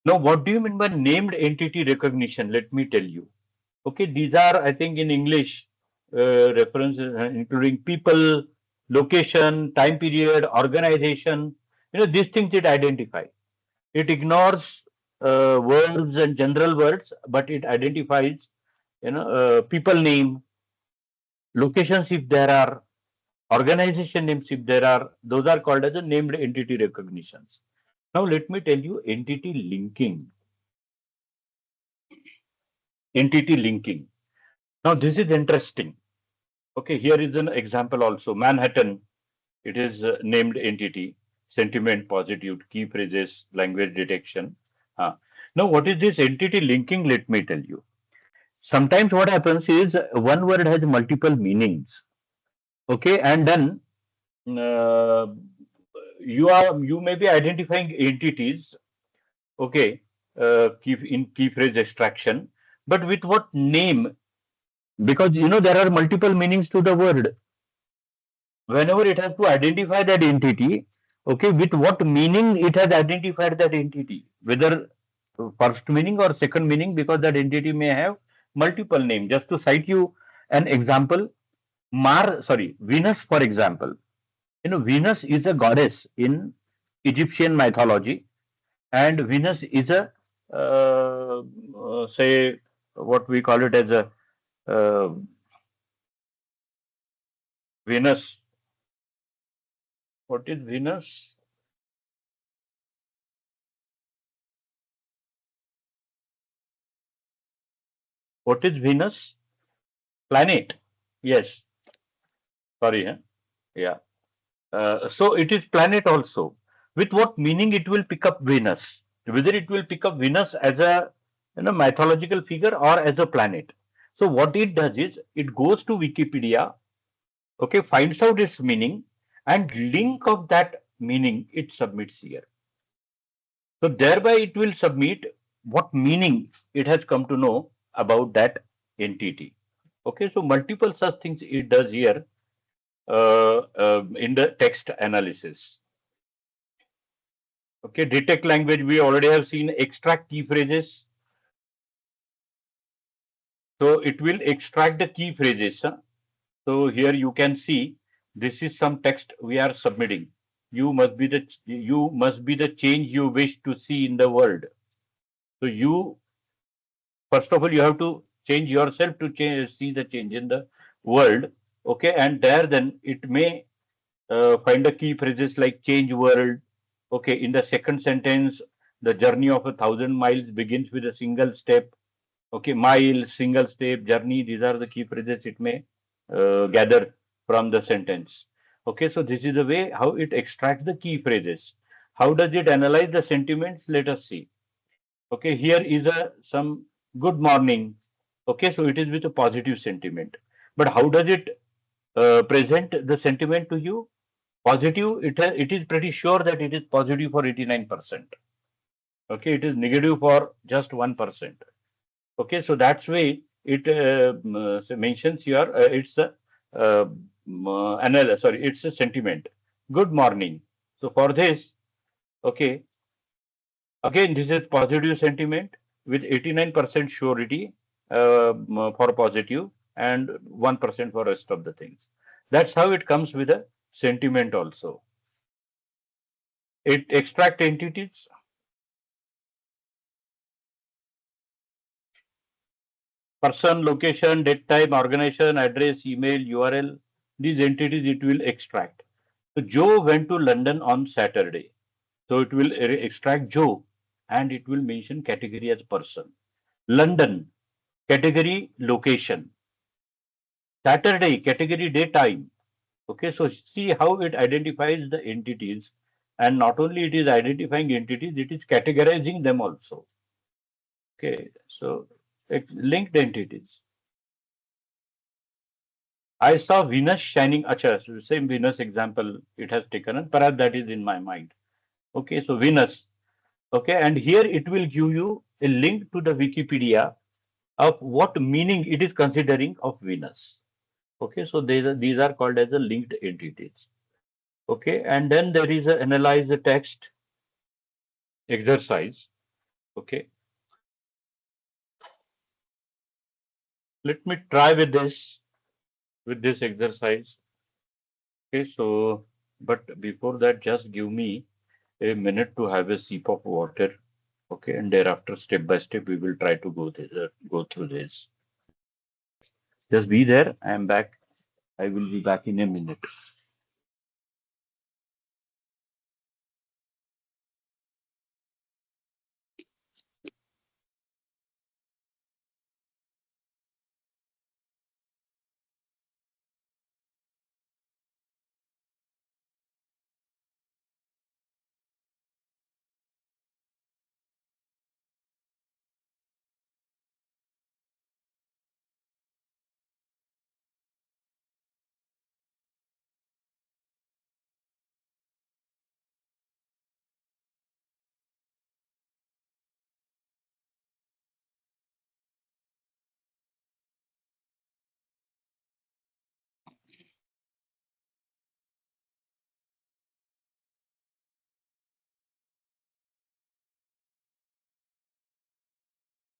Now, what do you mean by named entity recognition? Let me tell you. Okay, these are, I think, in English references, including people, location, time period, organization. These things it identify. It ignores words and general words, but it identifies, people name, locations if there are, organization names if there are. Those are called as a named entity recognitions. Now, let me tell you entity linking. Entity linking. Now, this is interesting. Okay, here is an example also. Manhattan, it is named entity, sentiment, positive, key phrases, language detection. Now, what is this entity linking? Let me tell you. Sometimes what happens is one word has multiple meanings. Okay, and then uh, you may be identifying entities. Okay, in key phrase extraction, but with what name? Because there are multiple meanings to the word. Whenever it has to identify that entity, okay, with what meaning it has identified that entity, whether first meaning or second meaning, because that entity may have multiple names. Just to cite you an example, Venus, for example. Venus is a goddess in Egyptian mythology, and Venus is a say what we call it as a uh, Venus. What is Venus? What is Venus? Planet. Yes. Sorry. Huh? Yeah. So it is planet also. With what meaning it will pick up Venus? Whether it will pick up Venus as a mythological figure or as a planet. So what it does is it goes to Wikipedia, okay, finds out its meaning, and link of that meaning it submits here. So thereby it will submit what meaning it has come to know about that entity. Okay, so multiple such things it does here in the text analysis. Okay, detect language, we already have seen. Extract key phrases. So it will extract the key phrases. Huh? So here you can see this is some text we are submitting. You must be the change you wish to see in the world. So you first of all you have to change yourself to see the change in the world. Okay, and there then it may find the key phrases like change world. Okay, in the second sentence, the journey of 1,000 miles begins with a single step. Okay, mile, single step, journey, these are the key phrases it may gather from the sentence. Okay, so this is the way how it extracts the key phrases. How does it analyze the sentiments? Let us see. Okay, here is a some good morning. Okay, so it is with a positive sentiment. But how does it present the sentiment to you? Positive, it is pretty sure that it is positive for 89%. Okay, it is negative for just 1%. Okay, so that's way it mentions here. It's a sorry, it's a sentiment. Good morning. So for this, okay, again this is positive sentiment with 89% surety for positive and 1% for rest of the things. That's how it comes with a sentiment also. It extract entities, person, location, date time, organization, address, email, URL. These entities it will extract. So Joe went to London on Saturday. So it will extract Joe and it will mention category as person. London, category location. Saturday, category daytime. Okay, so see how it identifies the entities, and not only it is identifying entities, it is categorizing them also. Okay, so linked entities. I saw Venus shining. Acha, so same Venus example it has taken, and perhaps that is in my mind. Okay, so Venus. Okay, and here it will give you a link to the Wikipedia of what meaning it is considering of Venus. Okay, so these are called as the linked entities. Okay, and then there is a analyze the text exercise. Okay, let me try with this exercise. Okay, so but before that, just give me a minute to have a sip of water. Okay, and thereafter, step by step, we will try to go through this. Just be there. I am back. I will be back in a minute.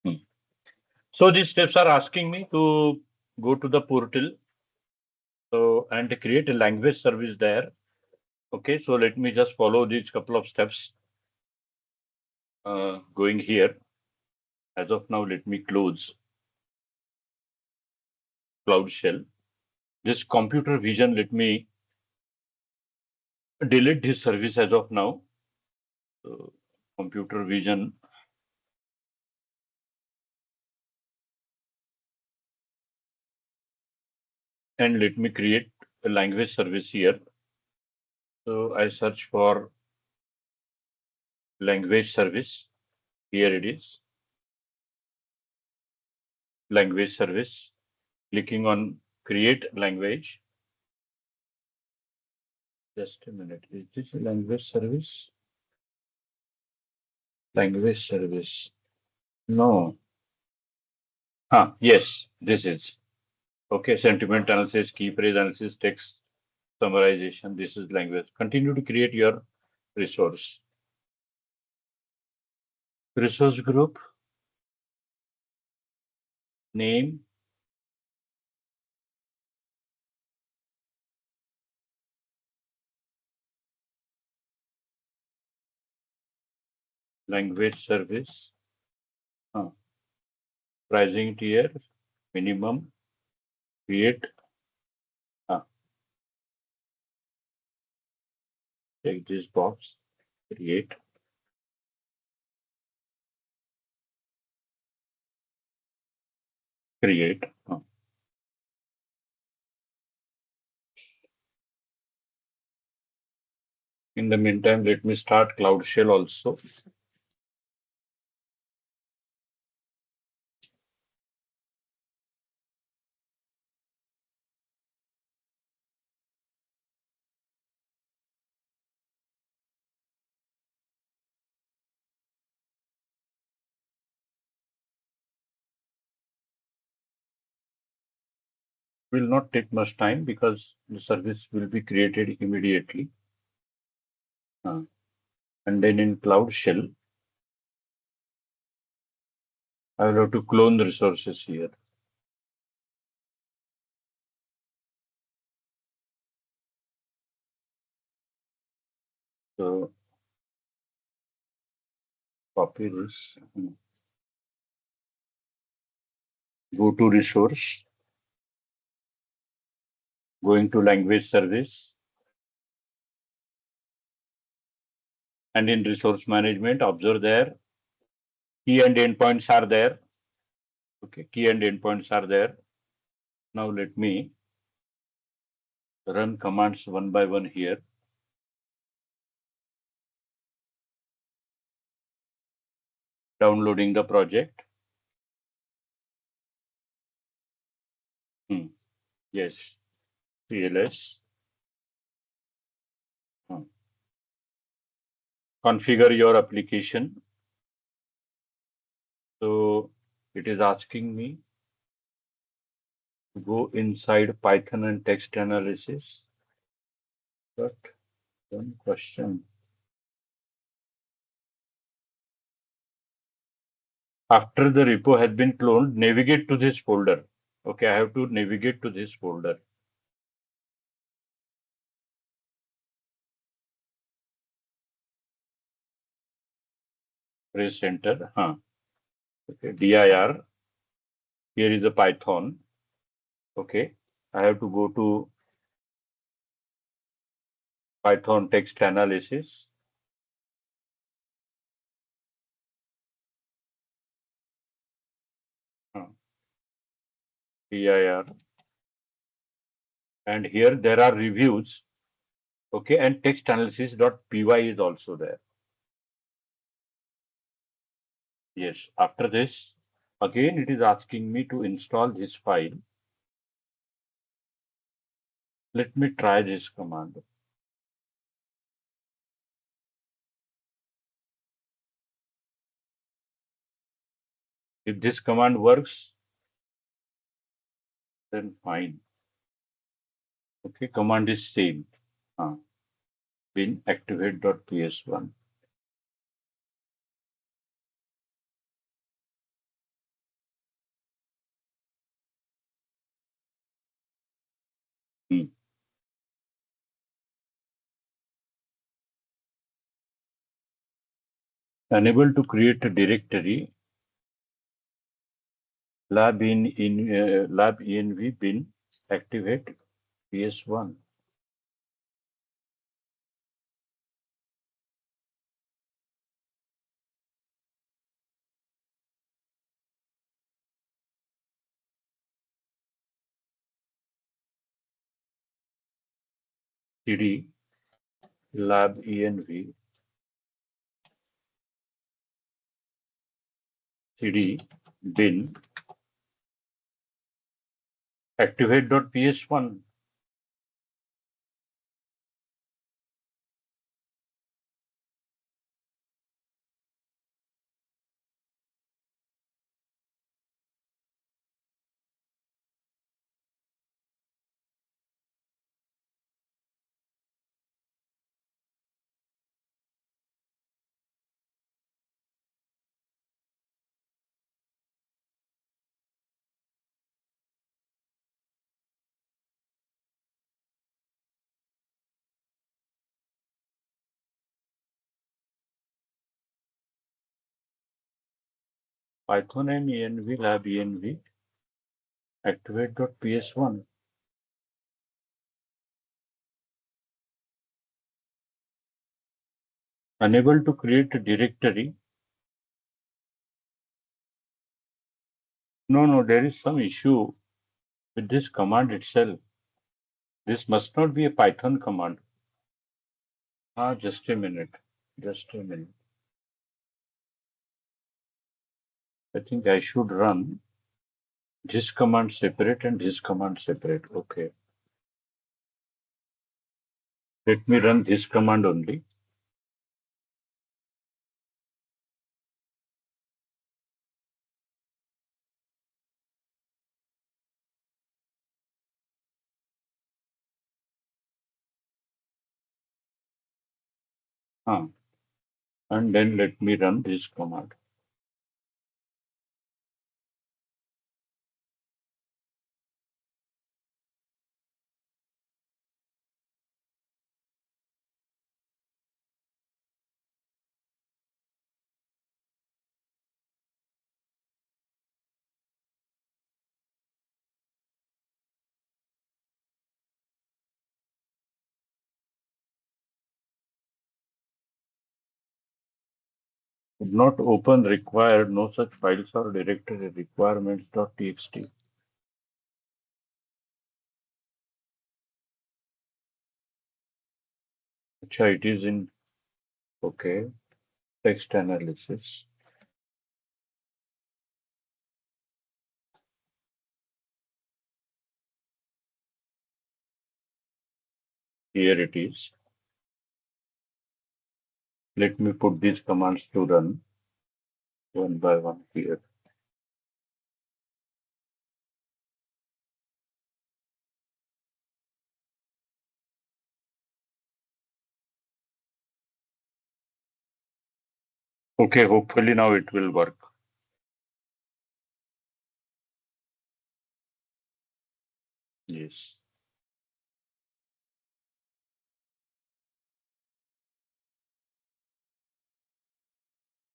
Hmm. So these steps are asking me to go to the portal and create a language service there. Okay, so let me just follow these couple of steps going here. As of now, let me close Cloud Shell. This computer vision, let me delete this service as of now. So, computer vision, and let me create a language service here. So I search for language service. Here it is, language service. Clicking on create language. Just a minute. Is this a language service? Language service. No. Yes, this is. Okay, sentiment analysis, key phrase analysis, text summarization. This is language. Continue to create your resource. Resource group, name, language service, pricing tier, minimum, create, check this box, create, create. In the meantime, let me start Cloud Shell also. Will not take much time because the service will be created immediately. And then in Cloud Shell, I will have to clone the resources here. So copy this, go to resource, going to language service, and in resource management, observe there, key and endpoints are there. Okay, key and endpoints are there. Now let me run commands one by one here. Downloading the project. Yes, CLS. Configure your application. So it is asking me to go inside Python and text analysis. But one question. After the repo has been cloned, navigate to this folder. Okay, I have to navigate to this folder. Press enter. Okay, dir. Here is a Python. Okay, I have to go to Python text analysis. dir. And here there are reviews. Okay, and text analysis.py is also there. Yes, after this, again it is asking me to install this file. Let me try this command. If this command works, then fine. Okay, command is same. Bin activate.ps1. Unable to create a directory. Lab env bin activate ps1. cd lab env cd bin activate.ps1. Python and env lab env activate.ps1. Unable to create a directory. No, there is some issue with this command itself. This must not be a Python command. Just a minute. Just a minute. I think I should run this command separate and this command separate. Okay. Let me run this command only. And then let me run this command. Would not open required, no such files or directory requirements.txt. Acha, it is in, okay, text analysis. Here it is. Let me put these commands to run one by one here. Okay, hopefully now it will work. Yes.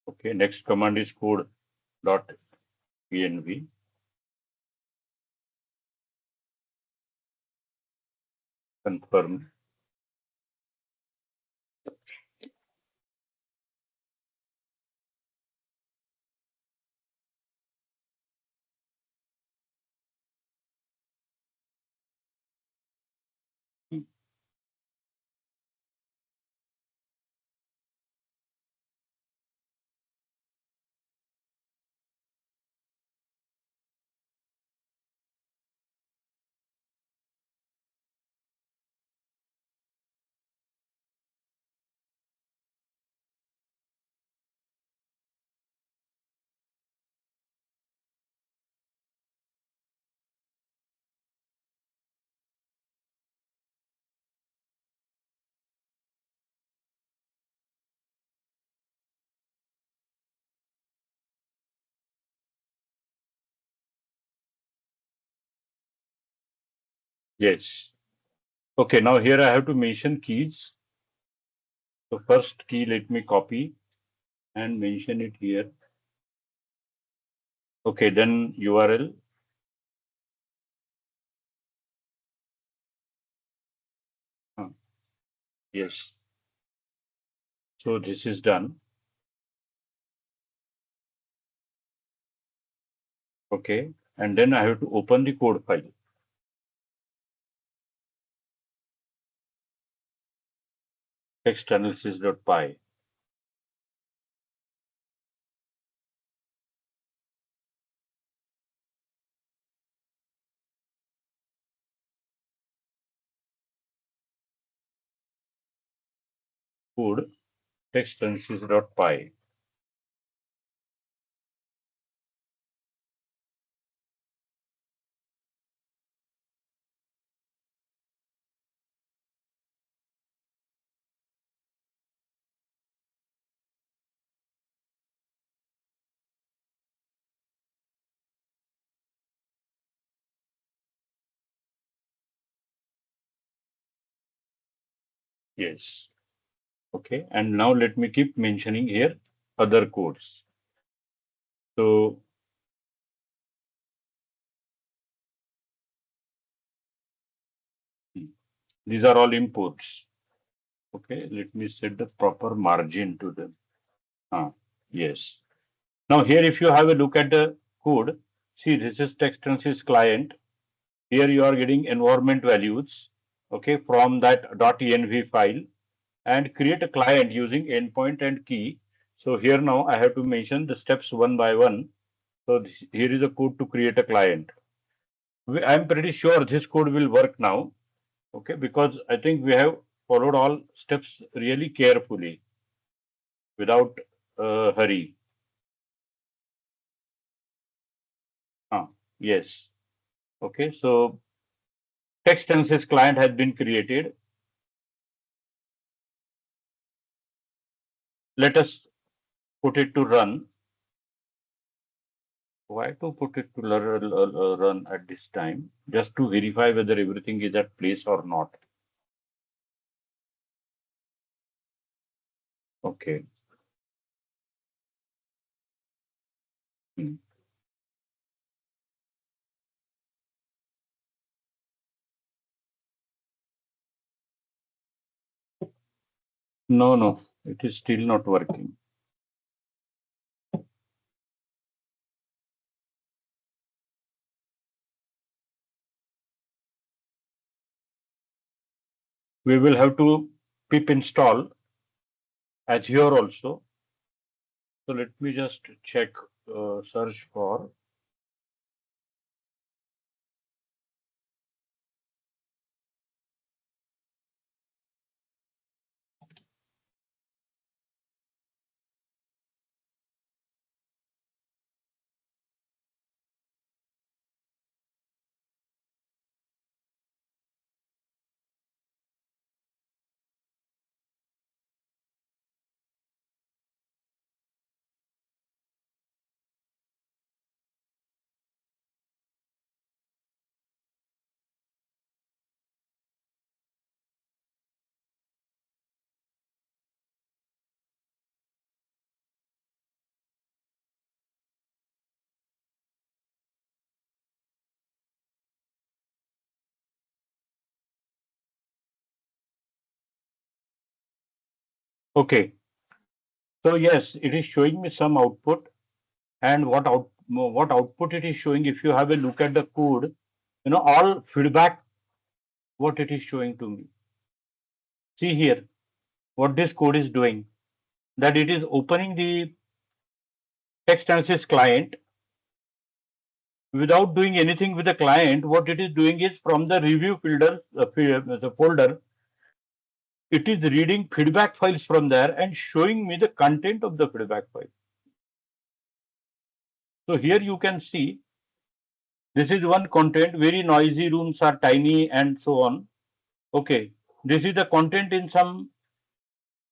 Okay, next command is code.env. Confirm. Yes. Okay, now here I have to mention keys. So first key, let me copy and mention it here. Okay, then URL. Yes. So this is done. Okay. And then I have to open the code file. Text analysis.py. Code text analysis.py. Yes. Okay. And now let me keep mentioning here other codes. So these are all imports. Okay. Let me set the proper margin to them. Yes. Now here, if you have a look at the code, see this is text analysis client. Here you are getting environment values, okay, from that .env file, and create a client using endpoint and key. So here now I have to mention the steps one by one. So here is a code to create a client. I'm pretty sure this code will work now, okay, because I think we have followed all steps really carefully without hurry. Yes. Okay, so text analysis client has been created. Let us put it to run. Why to put it to run at this time? Just to verify whether everything is at place or not. Okay. Hmm. No, no, it is still not working. We will have to pip install Azure also. So let me just check, search for. Okay. So yes, it is showing me some output, and what output it is showing. If you have a look at the code, all feedback what it is showing to me. See here what this code is doing. That it is opening the text analysis client without doing anything with the client. What it is doing is from the review folder, the folder, it is reading feedback files from there and showing me the content of the feedback file. So here you can see this is one content, very noisy rooms are tiny and so on. Okay, this is the content in some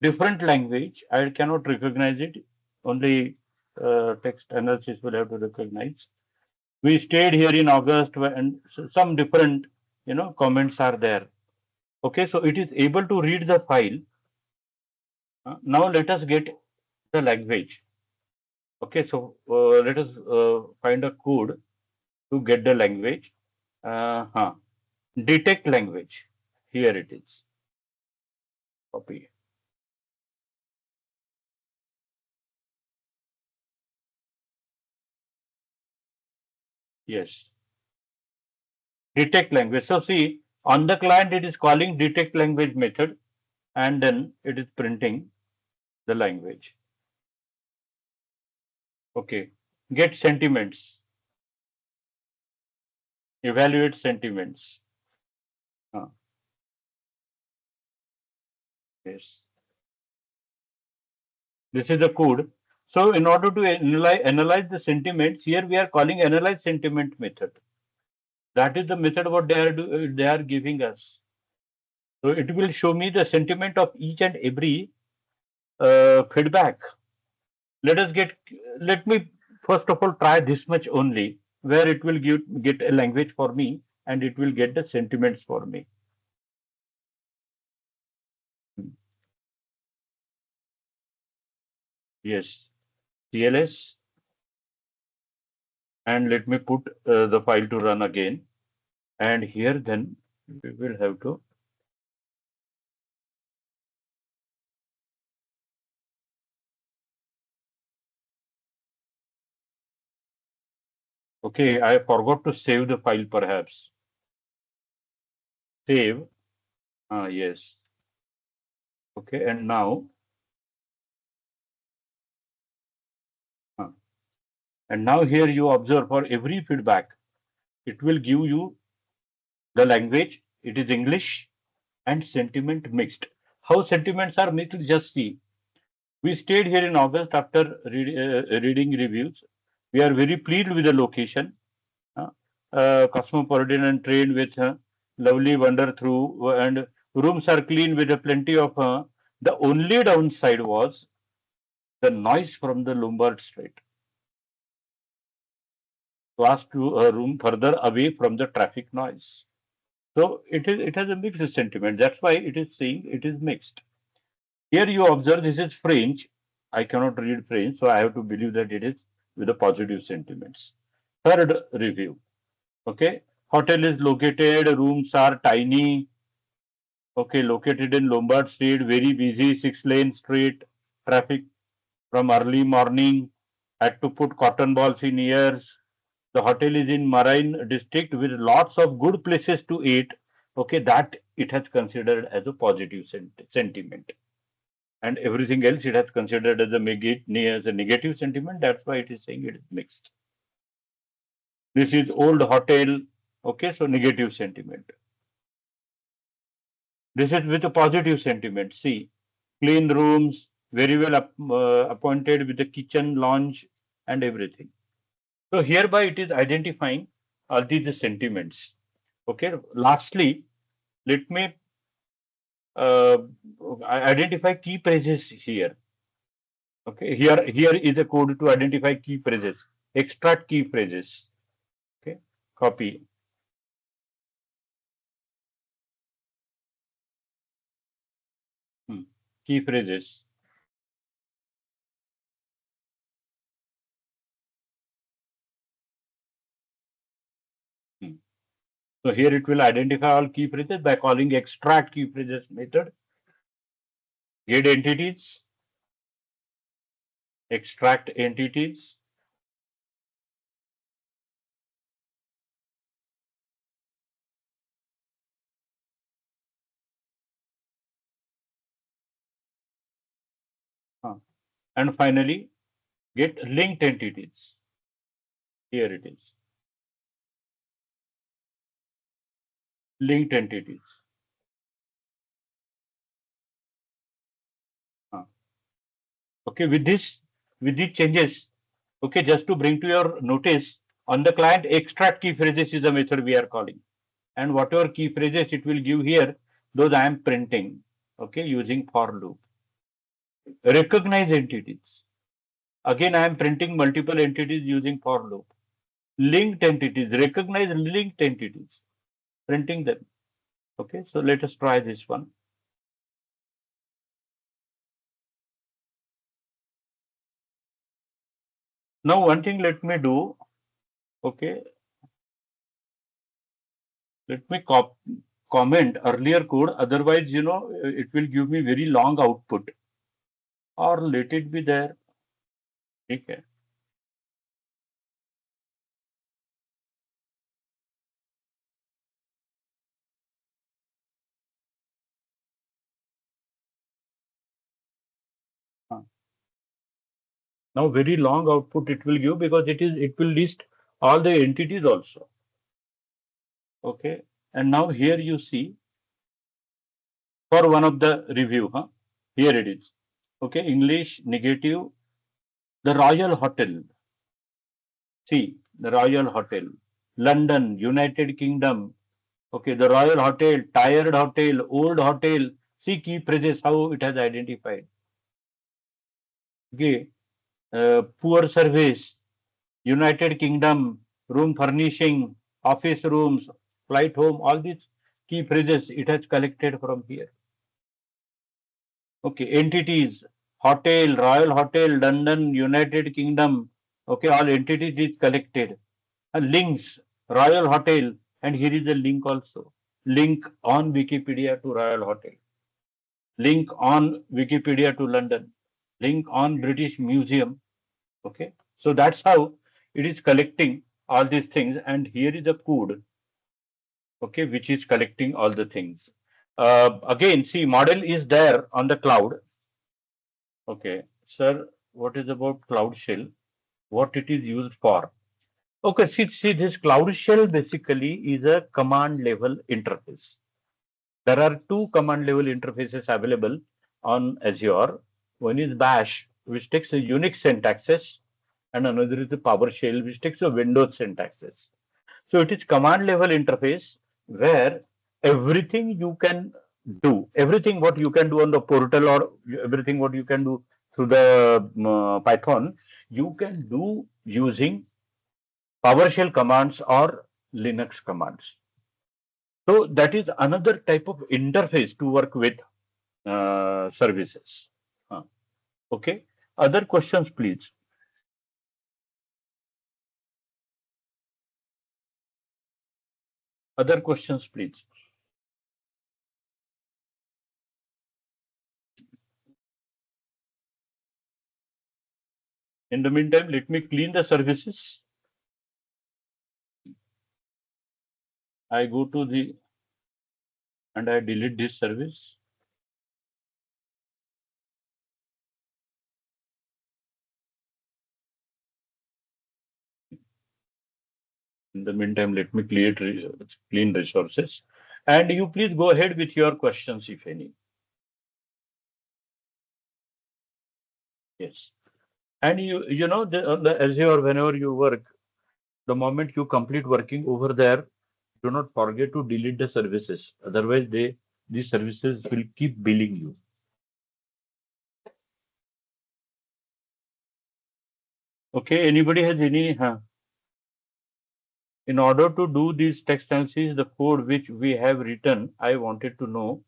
different language. I cannot recognize it. Only text analysis will have to recognize. We stayed here in August and some different, comments are there. Okay, so it is able to read the file. Now let us get the language. Okay, so let us find a code to get the language. Detect language. Here it is. Copy. Yes. Detect language. So see, on the client, it is calling detect language method, and then it is printing the language. Okay. Get sentiments. Evaluate sentiments. Uh, yes. This is the code. So in order to analyze the sentiments, here we are calling analyze sentiment method. That is the method what they are giving us. So it will show me the sentiment of each and every feedback. Let us let me first of all try this much only, where it will get a language for me and it will get the sentiments for me. Yes, CLS, and let me put the file to run again. And here then we will have to. Okay, I forgot to save the file perhaps. Save. Yes. Okay, and now. Uh, and now here you observe for every feedback, it will give you the language. It is English and sentiment mixed. How sentiments are mixed, just see. We stayed here in August after reading reviews. We are very pleased with the location. Uh, Cosmopolitan and train with lovely wander through, and rooms are clean with plenty of. The only downside was the noise from the Lombard Street was to a room further away from the traffic noise. So it has a mixed sentiment. That's why it is saying it is mixed. Here you observe this is French. I cannot read French, so I have to believe that it is with the positive sentiments. Third review. Okay. Hotel is located, rooms are tiny. Okay, located in Lombard Street, very busy, 6-lane street, traffic from early morning. Had to put cotton balls in ears. The hotel is in Marine district with lots of good places to eat. Okay, that it has considered as a positive sentiment. And everything else it has considered as a negative sentiment. That's why it is saying it is mixed. This is old hotel. Okay, so negative sentiment. This is with a positive sentiment. See, clean rooms, very well appointed with the kitchen, lounge, and everything. So hereby it is identifying all these sentiments. Okay. Lastly, let me uh, identify key phrases here. Okay. Here is a code to identify key phrases. Extract key phrases. Okay. Copy. Hmm. Key phrases. Hmm. So here it will identify all key phrases by calling extract key phrases method. Get entities, extract entities. And finally, get linked entities. Here it is. Linked entities. Uh, Okay, with these changes, okay, just to bring to your notice, on the client, extract key phrases is the method we are calling. And whatever key phrases it will give here, those I am printing, okay, using for loop. Recognize entities. Again, I am printing multiple entities using for loop. Linked entities, recognize linked entities, printing them. Okay, so let us try this one. Now, one thing let me do, okay, let me comment earlier code. Otherwise, it will give me very long output. Or let it be there. Okay. Now, very long output it will give because it will list all the entities also. Okay. And now here you see for one of the review, huh? Here it is. Okay. English negative. The Royal Hotel. See, the Royal Hotel. London, United Kingdom. Okay, the Royal Hotel, Tired Hotel, Old Hotel. See key phrases how it has identified. Okay, poor service, United Kingdom, room furnishing, office rooms, flight home. All these key phrases it has collected from here. Okay, entities, hotel, Royal Hotel, London, United Kingdom. Okay, all entities is collected. Links, Royal Hotel, and here is a link also. Link on Wikipedia to Royal Hotel. Link on Wikipedia to London, link on British Museum. Okay, so that's how it is collecting all these things, and here is a code, okay, which is collecting all the things. Again, see, model is there on the cloud. Okay, sir, what is about Cloud Shell? What it is used for? Okay, see, this Cloud Shell basically is a command level interface. There are two command level interfaces available on Azure. One is Bash, which takes a Unix syntaxes, and another is the PowerShell, which takes a Windows syntaxes. So it is command level interface where everything you can do, everything what you can do on the portal or everything what you can do through the Python, you can do using PowerShell commands or Linux commands. So that is another type of interface to work with services. Okay. Other questions, please. Other questions, please. In the meantime, let me clean the services. I go to the and I delete this service. In the meantime, let me clean resources. And you please go ahead with your questions, if any. Yes. And you know the Azure, whenever you work, the moment you complete working over there, do not forget to delete the services. Otherwise, these services will keep billing you. Okay. Anybody has any? In order to do these text analysis, the code which we have written, I wanted to know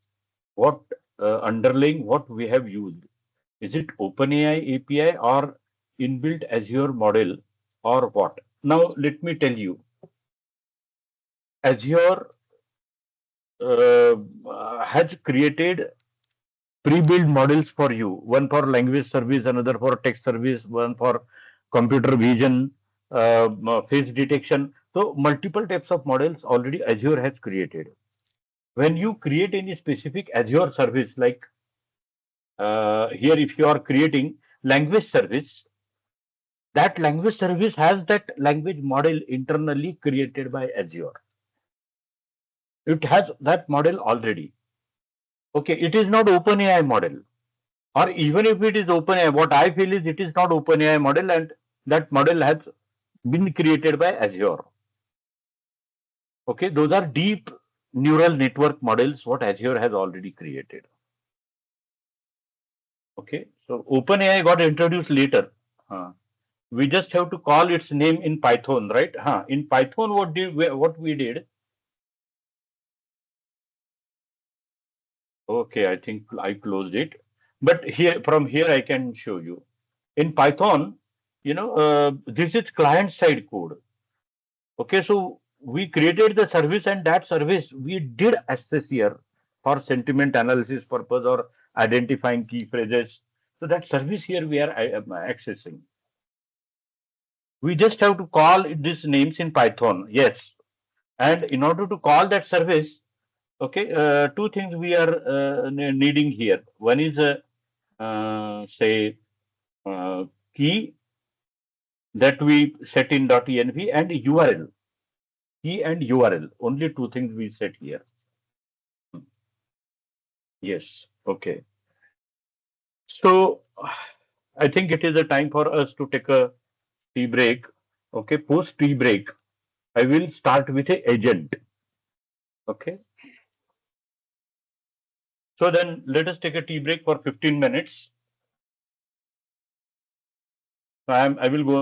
what underlying what we have used. Is it OpenAI API or inbuilt Azure model or what? Now, let me tell you, Azure uh, has created pre-built models for you. One for language service, another for text service, one for computer vision, face detection. So, multiple types of models already Azure has created. When you create any specific Azure service, like here, if you are creating language service, that language service has that language model internally created by Azure. It has that model already. Okay, it is not OpenAI model. Or even if it is OpenAI, what I feel is it is not OpenAI model and that model has been created by Azure. Okay, those are deep neural network models what Azure has already created. Okay, so OpenAI got introduced later. We just have to call its name in Python, right? In Python, what we did? Okay, I think I closed it. But here, from here, I can show you. In Python, this is client-side code. Okay, so we created the service, and that service we did access here for sentiment analysis purpose or identifying key phrases. So that service here we are accessing. We just have to call these names in Python. Yes, and in order to call that service, okay, two things we are needing here. One is say key that we set in .env and URL. Key and URL. Only two things we set here. Yes. Okay. So I think it is a time for us to take a tea break. Okay. Post tea break, I will start with a agent. Okay. So then let us take a tea break for 15 minutes. I will go.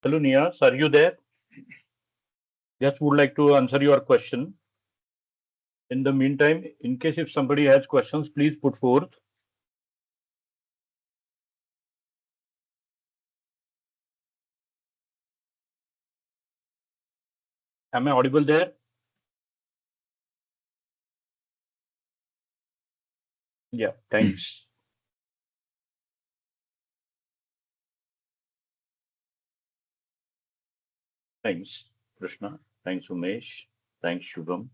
Hello, Niyas, are you there? Just would like to answer your question. In the meantime, in case if somebody has questions, please put forth. Am I audible there? Yeah, thanks. Thanks, Krishna. Thanks, Umesh. Thanks, Shubham.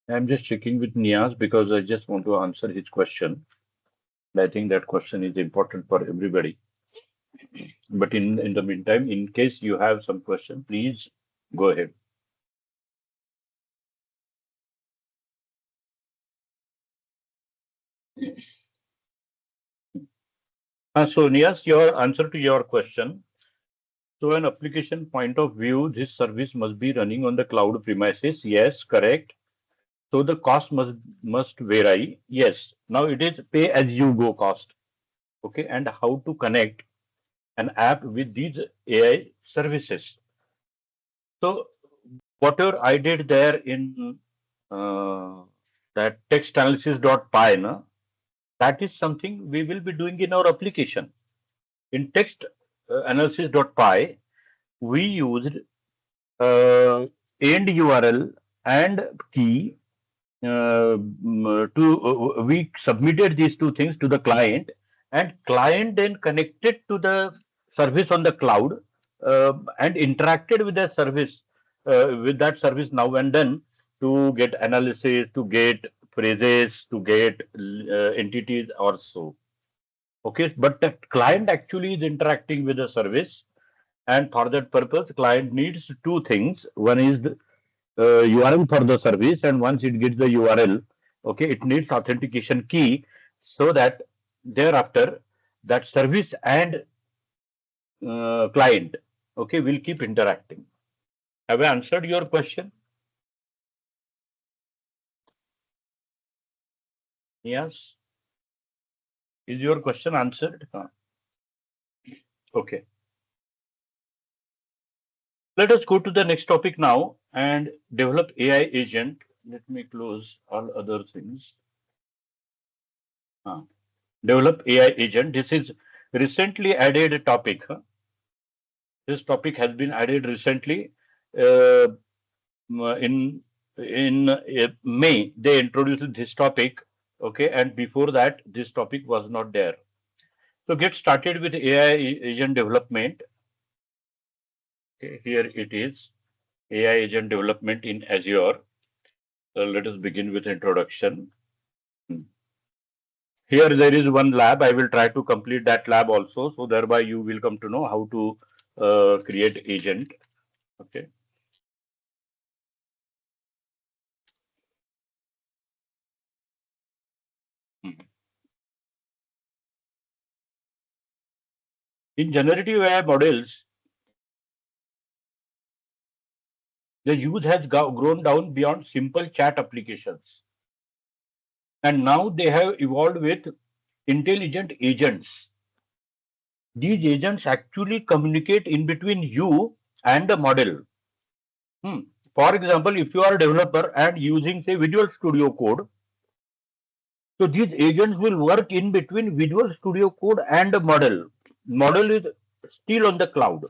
I'm just checking with Niyaz because I just want to answer his question. I think that question is important for everybody. But in the meantime, in case you have some question, please go ahead. So Niyaz, your answer to your question. So an application point of view, this service must be running on the cloud premises. Yes, correct. So the cost must vary. Yes. Now it is pay as you go cost. Okay. And how to connect an app with these AI services. So whatever I did there in uh, that text analysis.py, no? That is something we will be doing in our application. In text analysis.py, we used end URL and key we submitted these two things to the client, and client then connected to the service on the cloud and interacted with the service with that service now and then to get analysis, to get phrases, to get entities or so. Okay, but the client actually is interacting with the service, and for that purpose client needs two things. One is the URL for the service, and once it gets the URL, okay, it needs authentication key, so that thereafter that service and client, okay, will keep interacting. Have I answered your question? Yes. Is your question answered? Okay. Let us go to the next topic now and develop AI agent. Let me close all other things. Develop AI agent. This is recently added topic. This topic has been added recently. Uh, in May, they introduced this topic. Okay, and before that, this topic was not there. So get started with AI agent development. Okay, here it is, AI agent development in Azure. So let us begin with introduction. Here there is one lab. I will try to complete that lab also. So thereby you will come to know how to create agent. Okay. Hmm. In generative AI models, the use has grown down beyond simple chat applications. And now they have evolved with intelligent agents. These agents actually communicate in between you and the model. Hmm. For example, if you are a developer and using, say, Visual Studio Code, so these agents will work in between Visual Studio Code and the model. Model is still on the cloud.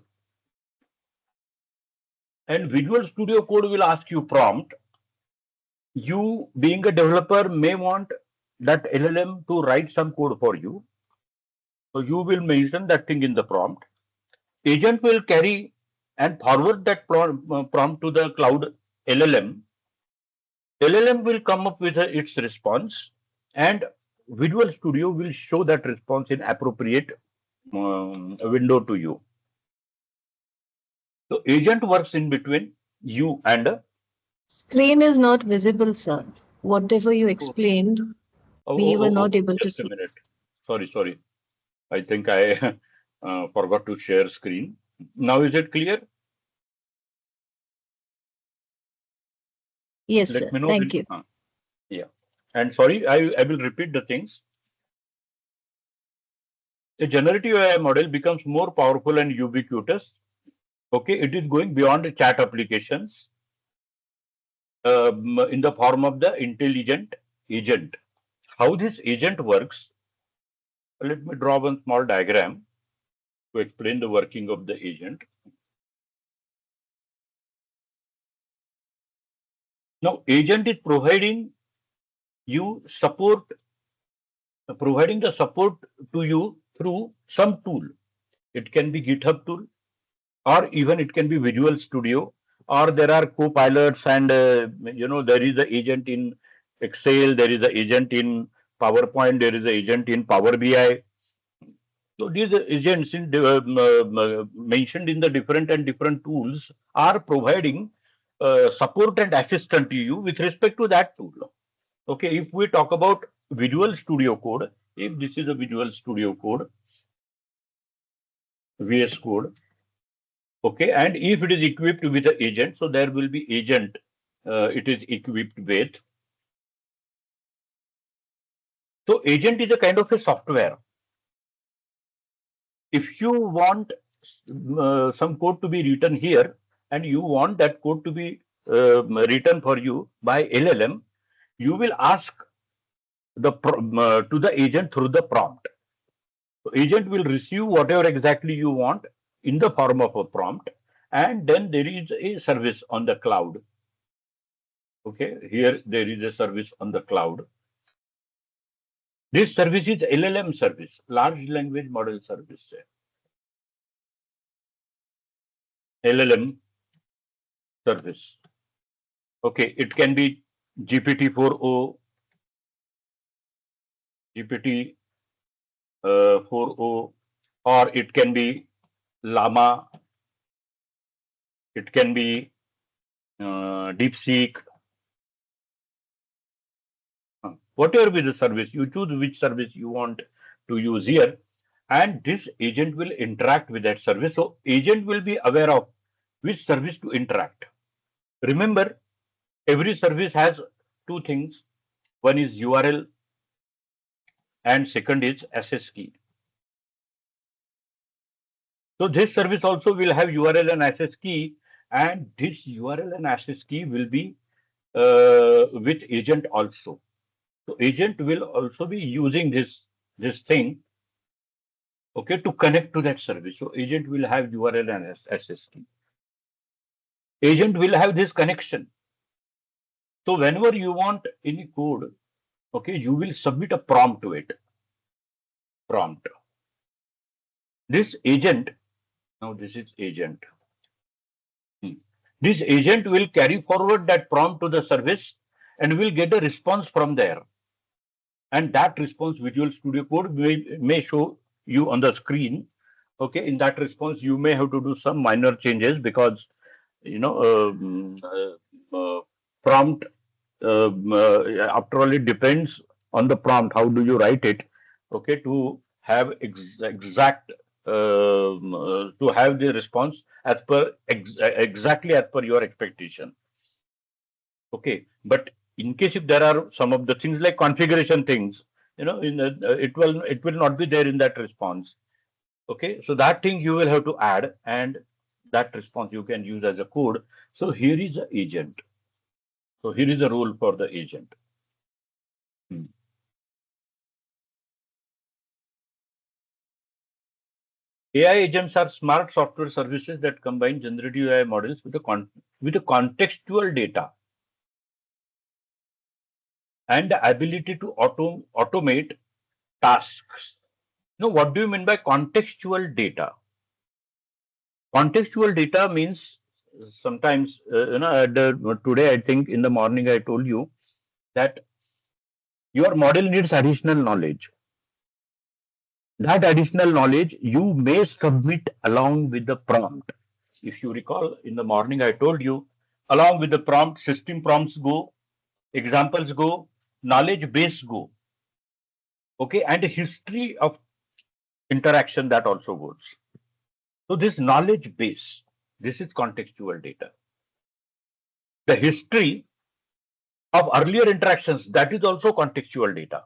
And Visual Studio Code will ask you prompt. You, being a developer, may want that LLM to write some code for you. So you will mention that thing in the prompt. Agent will carry and forward that prompt to the cloud LLM. LLM will come up with its response, and Visual Studio will show that response in appropriate window to you. So agent works in between you and Screen is not visible, sir. Whatever you oh, explained, oh, we oh, were oh, not oh, able to just a see. minute. Sorry. I think I forgot to share screen. Now is it clear? Yes, Let sir. me know Thank when. you. Yeah. And sorry, I will repeat the things. A generative AI model becomes more powerful and ubiquitous. Okay, it is going beyond chat applications in the form of the intelligent agent. How this agent works, let me draw one small diagram to explain the working of the agent. Now, agent is you support, providing the support to you through some tool. It can be GitHub tool, or even it can be Visual Studio, or there are co-pilots, and there is an agent in Excel, there is an agent in PowerPoint, there is an agent in Power BI. So these agents mentioned in the different tools are providing support and assistance to you with respect to that tool. Okay, if we talk about Visual Studio Code, if this is a Visual Studio Code, VS Code, okay, and if it is equipped with the agent, so there will be agent it is equipped with. So agent is a kind of a software. If you want some code to be written here, and you want that code to be written for you by LLM, you will ask to the agent through the prompt. So agent will receive whatever exactly you want in the form of a prompt, and then there is a service on the cloud. Okay, here there is a service on the cloud. This service is LLM service, large language model service. LLM service. Okay, it can be GPT-4o, GPT 4o, or it can be Llama, it can be DeepSeek. Whatever be the service, you choose which service you want to use here, and this agent will interact with that service. So agent will be aware of which service to interact. Remember, every service has two things. One is URL and second is access key. So this service also will have URL and access key, and this URL and access key will be with agent also. So agent will also be using this thing, okay, to connect to that service. So agent will have URL and access key. Agent will have this connection. So whenever you want any code, okay, you will submit a prompt to it. Prompt. This agent, now this is agent. This agent will carry forward that prompt to the service and will get a response from there. And that response Visual Studio Code may show you on the screen. Okay, in that response, you may have to do some minor changes because prompt after all, it depends on the prompt. How do you write it? Okay, to have exact to have the response as per exactly as per your expectation. Okay, but in case if there are some of the things like configuration things, it will not be there in that response. Okay, so that thing you will have to add, and that response you can use as a code. So here is the agent. So here is a role for the agent. AI agents are smart software services that combine generative AI models with a contextual data and the ability to automate tasks. Now, what do you mean by contextual data? Contextual data means sometimes, today I think in the morning I told you that your model needs additional knowledge. That additional knowledge you may submit along with the prompt. If you recall, in the morning I told you, along with the prompt, system prompts go, examples go, knowledge base go. Okay, and a history of interaction that also goes. So this knowledge base, this is contextual data. The history of earlier interactions, that is also contextual data.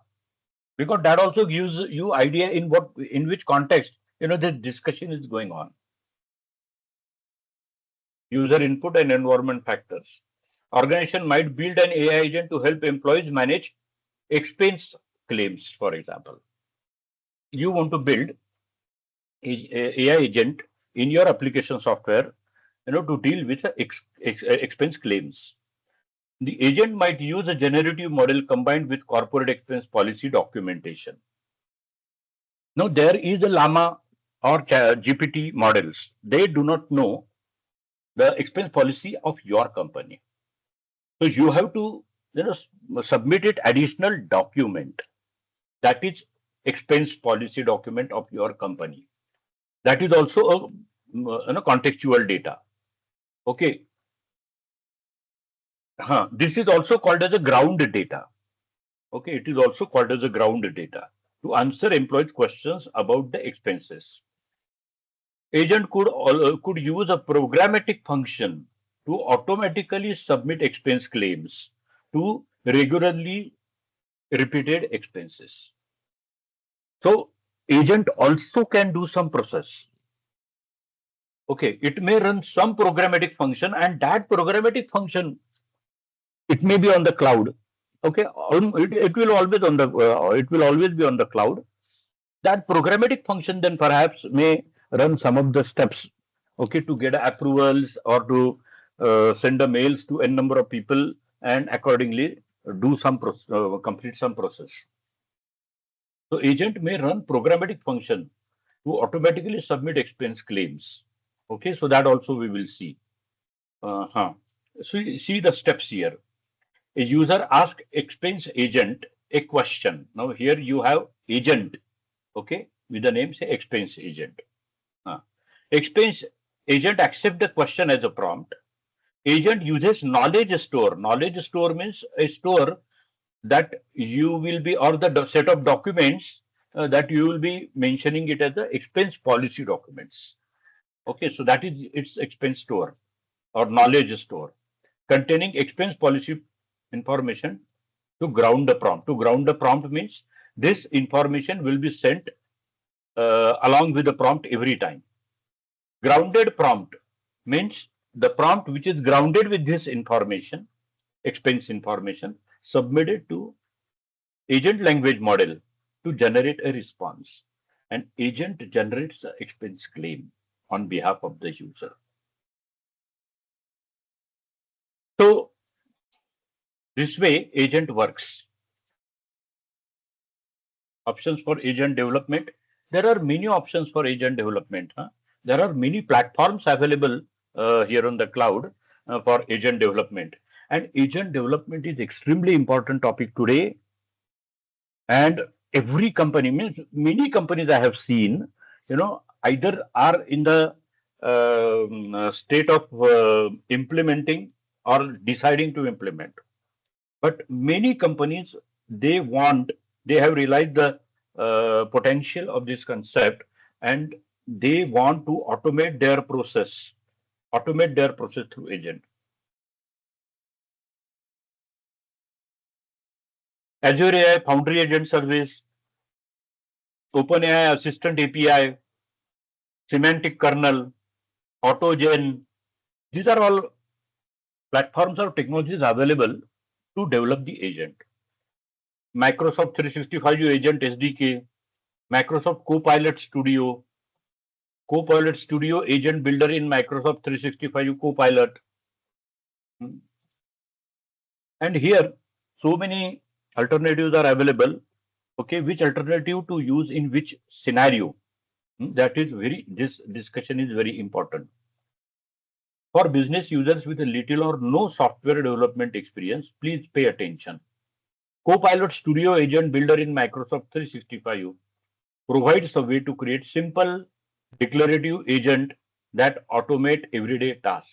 because that also gives you idea in which context this discussion is going on. User input and environment factors. Organization might build an AI agent to help employees manage expense claims, for example. You want to build a AI agent in your application software, to deal with the expense claims. The agent might use a generative model combined with corporate expense policy documentation. Now, there is a Llama or GPT models. They do not know the expense policy of your company. So you have to submit it additional document, that is expense policy document of your company. That is also a contextual data. Okay. This is also called as a ground data. Okay, it is also called as a ground data to answer employees' questions about the expenses. Agent could use a programmatic function to automatically submit expense claims to regularly repeated expenses. So agent also can do some process. Okay, it may run some programmatic function, and that programmatic function, it may be on the cloud. Okay, it will always it will always be on the cloud. That programmatic function then perhaps may run some of the steps, okay, to get approvals or to send the mails to n number of people and accordingly do some complete some process. So agent may run programmatic function to automatically submit expense claims. Okay, so that also we will see. So you see the steps here. A user asks expense agent a question. Now here you have agent, okay, with the name say expense agent. Expense agent accept the question as a prompt. Agent uses knowledge store. Knowledge store means a store that you will be, or the set of documents that you will be mentioning it as the expense policy documents. Okay, so that is its expense store or knowledge store containing expense policy information to ground the prompt. To ground the prompt means this information will be sent along with the prompt every time. Grounded prompt means the prompt which is grounded with this information, expense information, submitted to agent language model to generate a response. And agent generates the expense claim on behalf of the user. So this way agent works. Options for agent development. There are many options for agent development. There are many platforms available here on the cloud for agent development. And agent development is extremely important topic today. And every company, means many companies I have seen, either are in the state of implementing or deciding to implement. But many companies, they have realized the potential of this concept, and they want to automate their process through agent. Azure AI Foundry Agent Service, OpenAI Assistant API, Semantic Kernel, AutoGen. These are all platforms or technologies available to develop the agent. Microsoft 365 Agent SDK, Microsoft Copilot Studio Agent Builder in Microsoft 365 Copilot. And here, so many alternatives are available. Okay, which alternative to use in which scenario? That is this discussion is very important. For business users with a little or no software development experience, please pay attention. Copilot Studio Agent Builder in Microsoft 365 provides a way to create simple declarative agent that automate everyday tasks.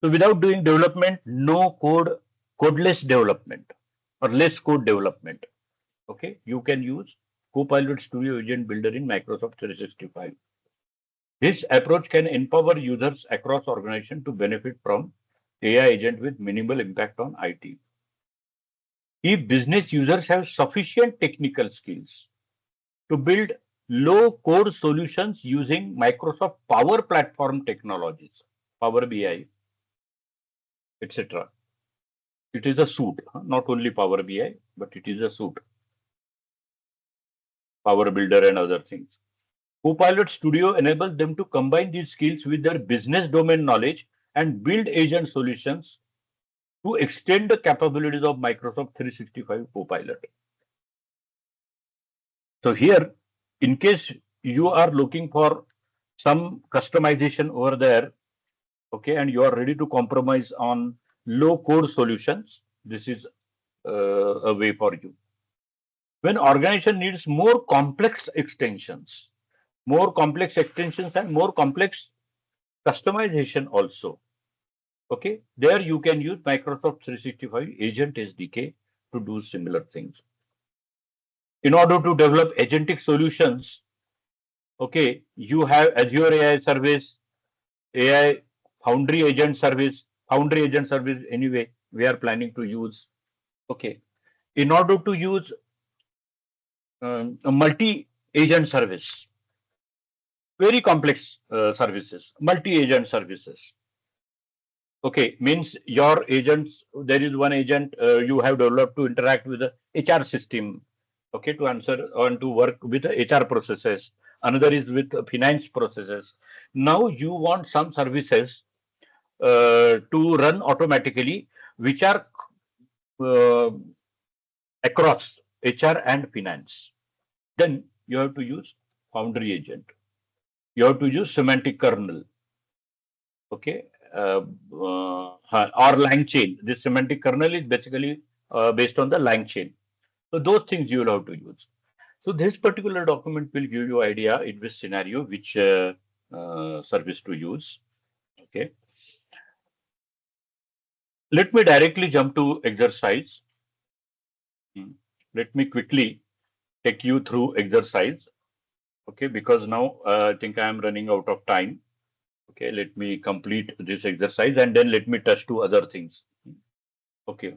So without doing development, no codeless development or less code development. Okay, you can use Copilot Studio Agent Builder in Microsoft 365. This approach can empower users across organizations to benefit from AI agent with minimal impact on IT. if business users have sufficient technical skills to build low code solutions using Microsoft Power Platform technologies, Power BI, etc. It is a suite, not only Power BI, but it is a suite, Power Builder and other things. Copilot Studio enables them to combine these skills with their business domain knowledge and build agent solutions to extend the capabilities of Microsoft 365 Copilot. So here, in case you are looking for some customization over there, okay, and you are ready to compromise on low code solutions, this is a way for you. When organization needs more complex extensions and more complex customization also, okay, there you can use Microsoft 365 Agent SDK to do similar things. In order to develop agentic solutions, okay, you have Azure AI service, AI Foundry agent service anyway, we are planning to use. Okay. In order to use a multi-agent service, very complex services, multi-agent services. Okay, means your agents, there is one agent you have developed to interact with the HR system, okay, to answer and to work with the HR processes. Another is with finance processes. Now you want some services to run automatically, which are uh, across HR and finance. Then you have to use Foundry agent. You have to use semantic kernel, okay, or LangChain. This semantic kernel is basically based on the LangChain. So those things you will have to use. So this particular document will give you idea in which scenario, which service to use. Okay. Let me directly jump to exercise. Let me quickly take you through exercise. Okay, because now I think I am running out of time. Okay, let me complete this exercise and then let me touch to other things. Okay.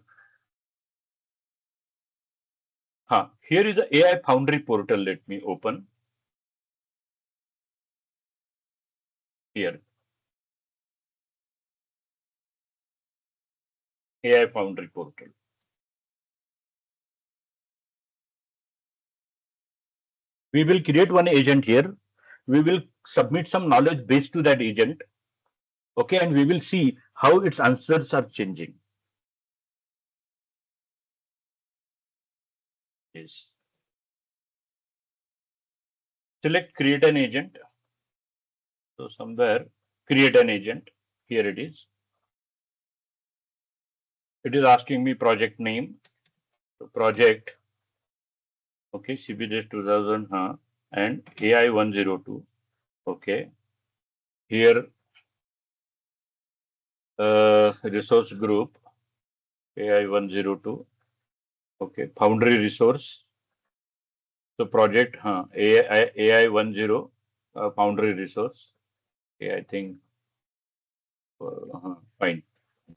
Here is the AI Foundry portal. Let me open here. AI Foundry portal. We will create one agent here. We will submit some knowledge base to that agent. Okay, and we will see how its answers are changing. Yes. Select create an agent. So somewhere create an agent. Here it is. It is asking me project name. So project. Okay, CBDS 2000 and AI-102. Okay. Here resource group AI-102. Okay, Foundry resource. So project AI-10 Foundry resource. Okay, I think fine.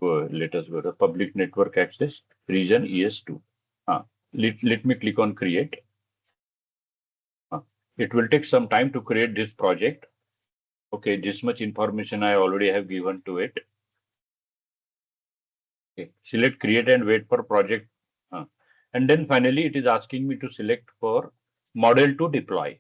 Let us go to public network access region ES2. Let me click on create. It will take some time to create this project. Okay, this much information I already have given to it. Okay, select create and wait for project. And then finally it is asking me to select for model to deploy.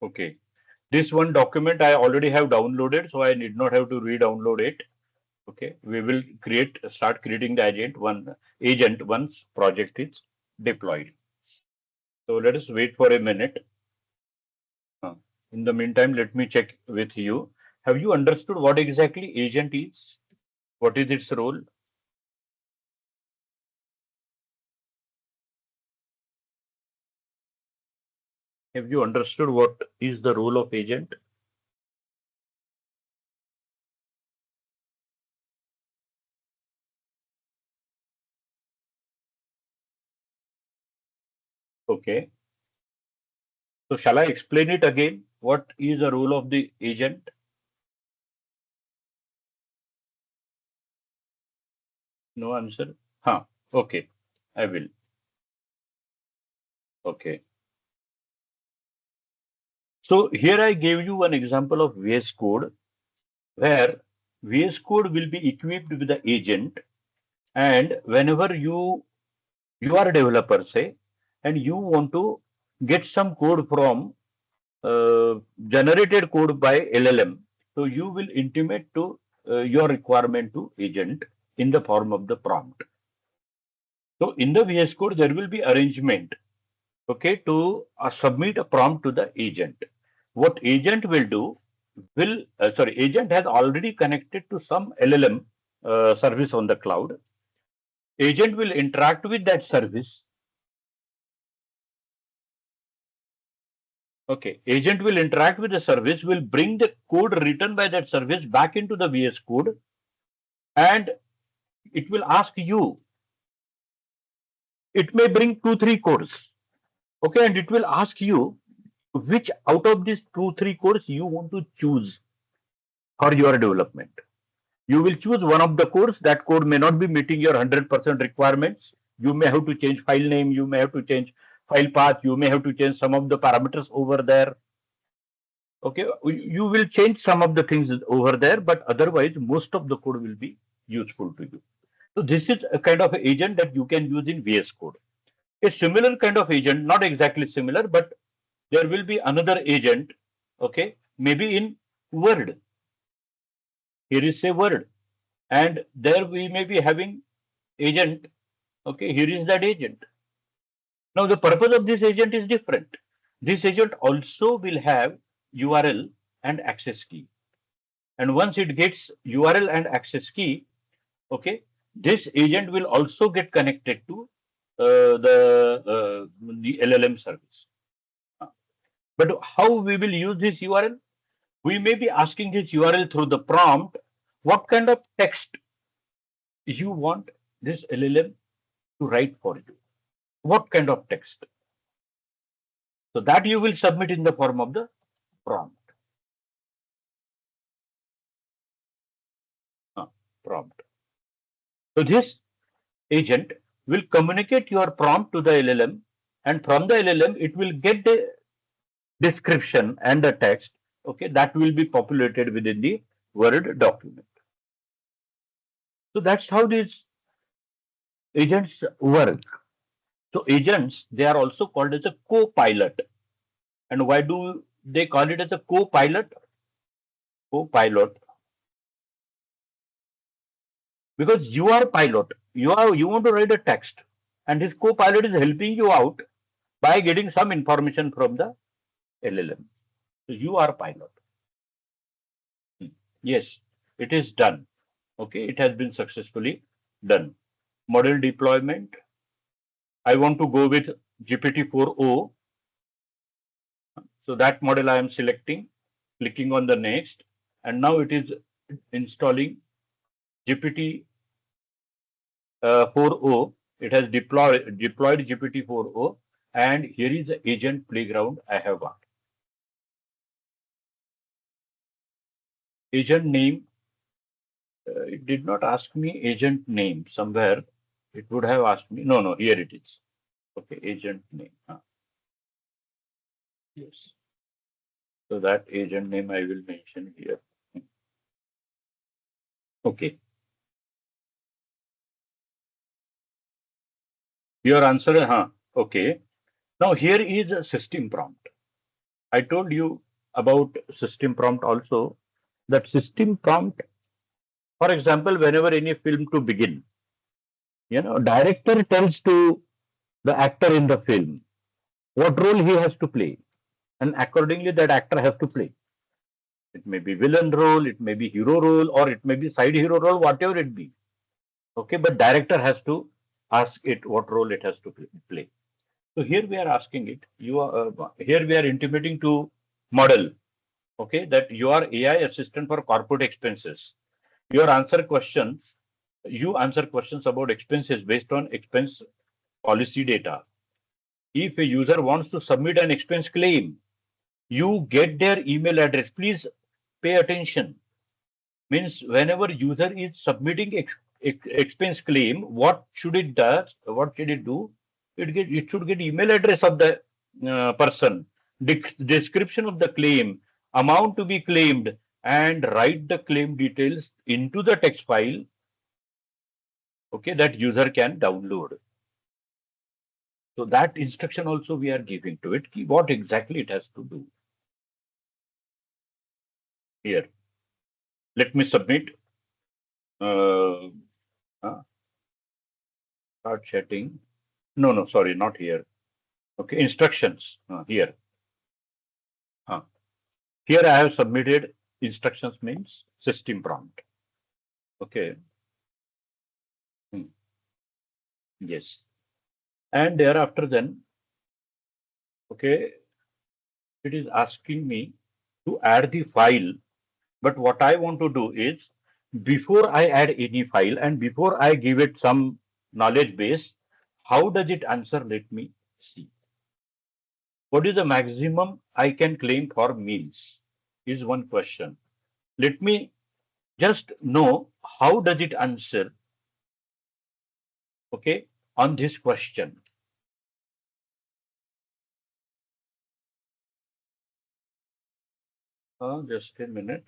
Okay, this one document I already have downloaded, so I need not have to re-download it. Okay, we will start creating the agent once project is deployed. So let us wait for a minute. In the meantime, let me check with you. Have you understood what exactly agent is? What is its role? Have you understood what is the role of agent? Okay. So shall I explain it again? what is the role of the agent? No answer? Huh. Okay. I will. Okay. So here I gave you one example of VS Code where VS Code will be equipped with the agent, and whenever you are a developer, say, and you want to get some code from generated code by LLM, so you will intimate to your requirement to agent in the form of the prompt. So in the VS Code, there will be arrangement, okay, to submit a prompt to the agent. What agent will do will, agent has already connected to some LLM service on the cloud. Agent will interact with that service. Okay, agent will interact with the service, will bring the code written by that service back into the VS Code, and it will ask you. It may bring two, three codes. Okay, and it will ask you which out of these two, three codes you want to choose for your development. You will choose one of the codes. That code may not be meeting your 100% requirements. You may have to change file name. You may have to change file path. You may have to change some of the parameters over there. Okay, you will change some of the things over there, but otherwise most of the code will be useful to you. So this is a kind of agent that you can use in VS Code. A similar kind of agent, not exactly similar, but there will be another agent, okay, maybe in Word. Here is a Word, and there we may be having agent, okay, here is that agent. Now the purpose of this agent is different. This agent also will have URL and access key. And once it gets URL and access key, okay, this agent will also get connected to the LLM service. But how we will use this URL? We may be asking this URL through the prompt, what kind of text you want this LLM to write for you. What kind of text? So that you will submit in the form of the prompt. Prompt. So this agent will communicate your prompt to the LLM, and from the LLM it will get the description and the text, okay, that will be populated within the Word document. So that's how these agents work. So agents, they are also called as a co-pilot. And why do they call it as a co-pilot? Co-pilot, because you are pilot. You want to write a text, and this co-pilot is helping you out by getting some information from the LLM. So you are pilot. Yes, it is done. Okay, it has been successfully done. Model deployment. I want to go with GPT-4o. So that model I am selecting, clicking on the next, and now it is installing GPT-4o. It has deployed GPT-4o, and here is the agent playground I have got. Agent name. It did not ask me agent name. Somewhere it would have asked me. No, here it is. Okay, agent name. Yes. So that agent name I will mention here. Okay. Your answer, okay. Now here is a system prompt. I told you about system prompt also. That system prompt, for example, whenever any film to begin, director tells to the actor in the film what role he has to play, and accordingly that actor has to play. It may be villain role, it may be hero role, or it may be side hero role, whatever it be. Okay, but director has to ask it what role it has to play. So here we are asking it. Here we are intimating to model, okay, that you are AI assistant for corporate expenses. You answer questions about expenses based on expense policy data. If a user wants to submit an expense claim, You get their email address. Please pay attention. Means whenever user is submitting expense claim, what should it does? What should it do? It should get email address of the person, description of the claim, amount to be claimed, and write the claim details into the text file. Okay, that user can download. So that instruction also we are giving to it. What exactly it has to do here. Let me submit. Uh, Start chatting. No, no, sorry, not here. Okay, instructions here. Here I have submitted instructions means system prompt. Okay. Hmm. Yes. And thereafter then, okay, it is asking me to add the file. But what I want to do is before I add any file and before I give it some knowledge base, how does it answer? Let me see. What is the maximum I can claim for meals? Is one question. Let me just know how does it answer, okay, on this question. Just a minute.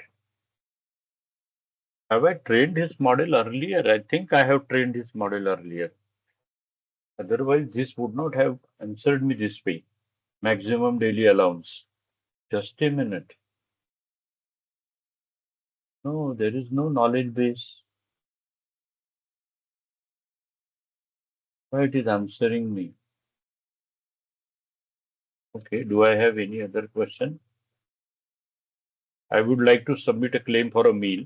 Have I trained this model earlier? I think I have trained this model earlier. Otherwise, this would not have answered me this way. Maximum daily allowance. Just a minute. No, there is no knowledge base. Why it is answering me? Okay, do I have any other question? I would like to submit a claim for a meal.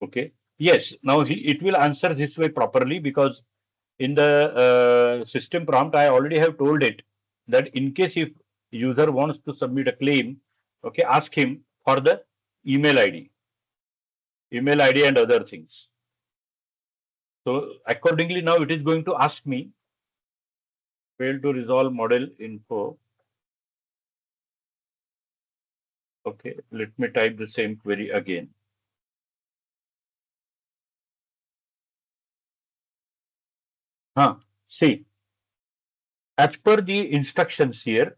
Okay. Yes, now it will answer this way properly because in the system prompt, I already have told it that in case if user wants to submit a claim, okay, ask him for the email ID, and other things. So accordingly, now it is going to ask me fail to resolve model info. Okay, let me type the same query again. See, as per the instructions here,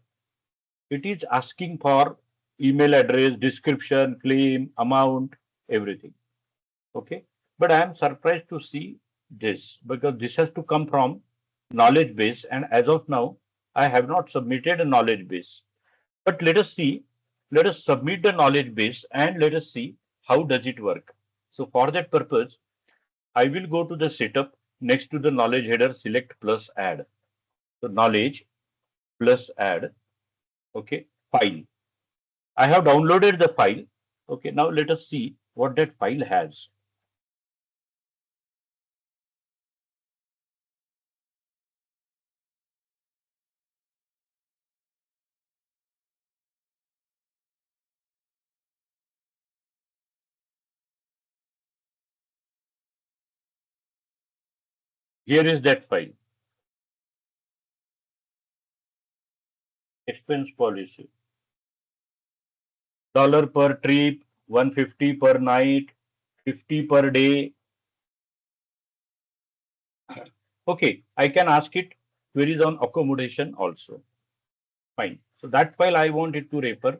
it is asking for email address, description, claim, amount, everything. Okay, but I am surprised to see this because this has to come from knowledge base, and as of now I have not submitted a knowledge base. But let us see, let us submit the knowledge base and let us see how does it work. So for that purpose I will go to the setup, next to the knowledge header select plus add. So knowledge plus add. Okay, file. I have downloaded the file. Okay, now let us see what that file has. Here is that file. Expense policy. Dollar per trip, 150 per night, 50 per day. Okay, I can ask it queries on accommodation also. Fine. So that file I want it to refer.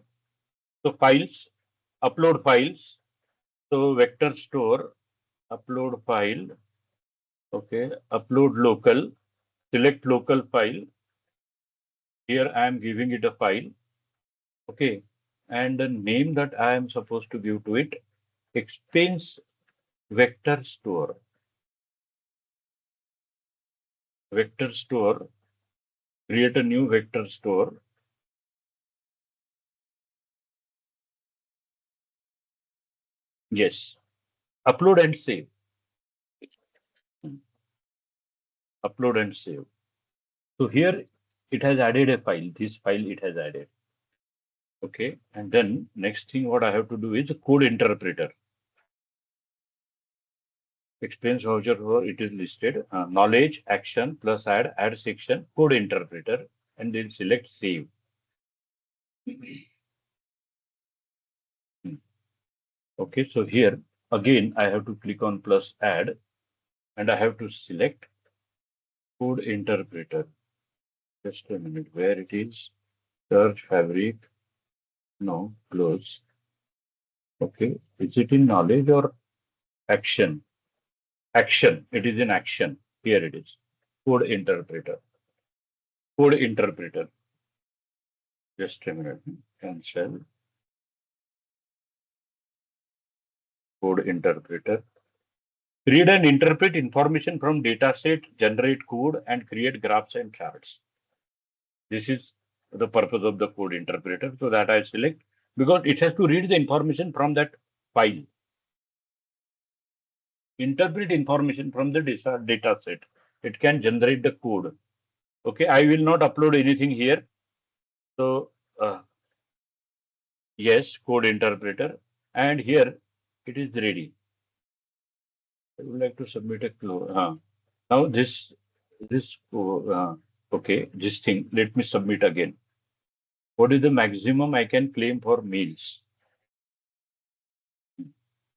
So files, upload files. So vector store, upload file. Okay, upload local, select local file. Here I am giving it a file. Okay, and the name that I am supposed to give to it, expense vector store. Vector store, create a new vector store. Yes, upload and save. Upload and save. So here it has added a file. This file it has added. Okay, and then next thing what I have to do is a code interpreter. Expense voucher for it is listed. Knowledge action plus add section code interpreter, and then select save. Okay, so here again I have to click on plus add and I have to select code interpreter. Just a minute, where it is? Search fabric. No, close. Okay, is it in knowledge or action? Action. It is in action. Here it is. Code interpreter. Code interpreter. Just a minute. Cancel. Code interpreter. Read and interpret information from dataset, generate code, and create graphs and charts. This is the purpose of the code interpreter. So that I select because it has to read the information from that file. Interpret information from the data set. It can generate the code. Okay, I will not upload anything here. So yes, code interpreter, and here it is ready. I would like to submit a clue. Now okay, this thing. Let me submit again. What is the maximum I can claim for meals?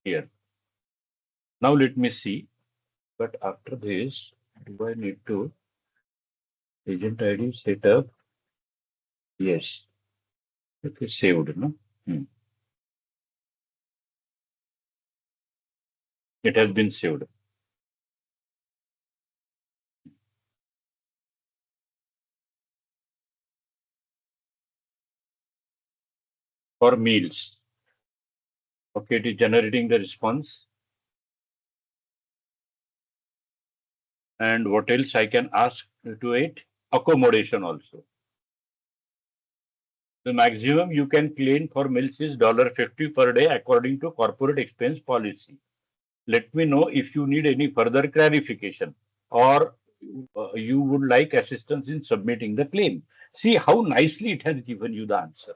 Here. Now let me see. But after this, do I need to agent ID setup? Yes. Okay, saved. No. It has been saved for meals. Okay, it is generating the response. And what else I can ask to it? Accommodation also. The maximum you can claim for meals is $50 per day according to corporate expense policy. Let me know if you need any further clarification or you would like assistance in submitting the claim. See how nicely it has given you the answer.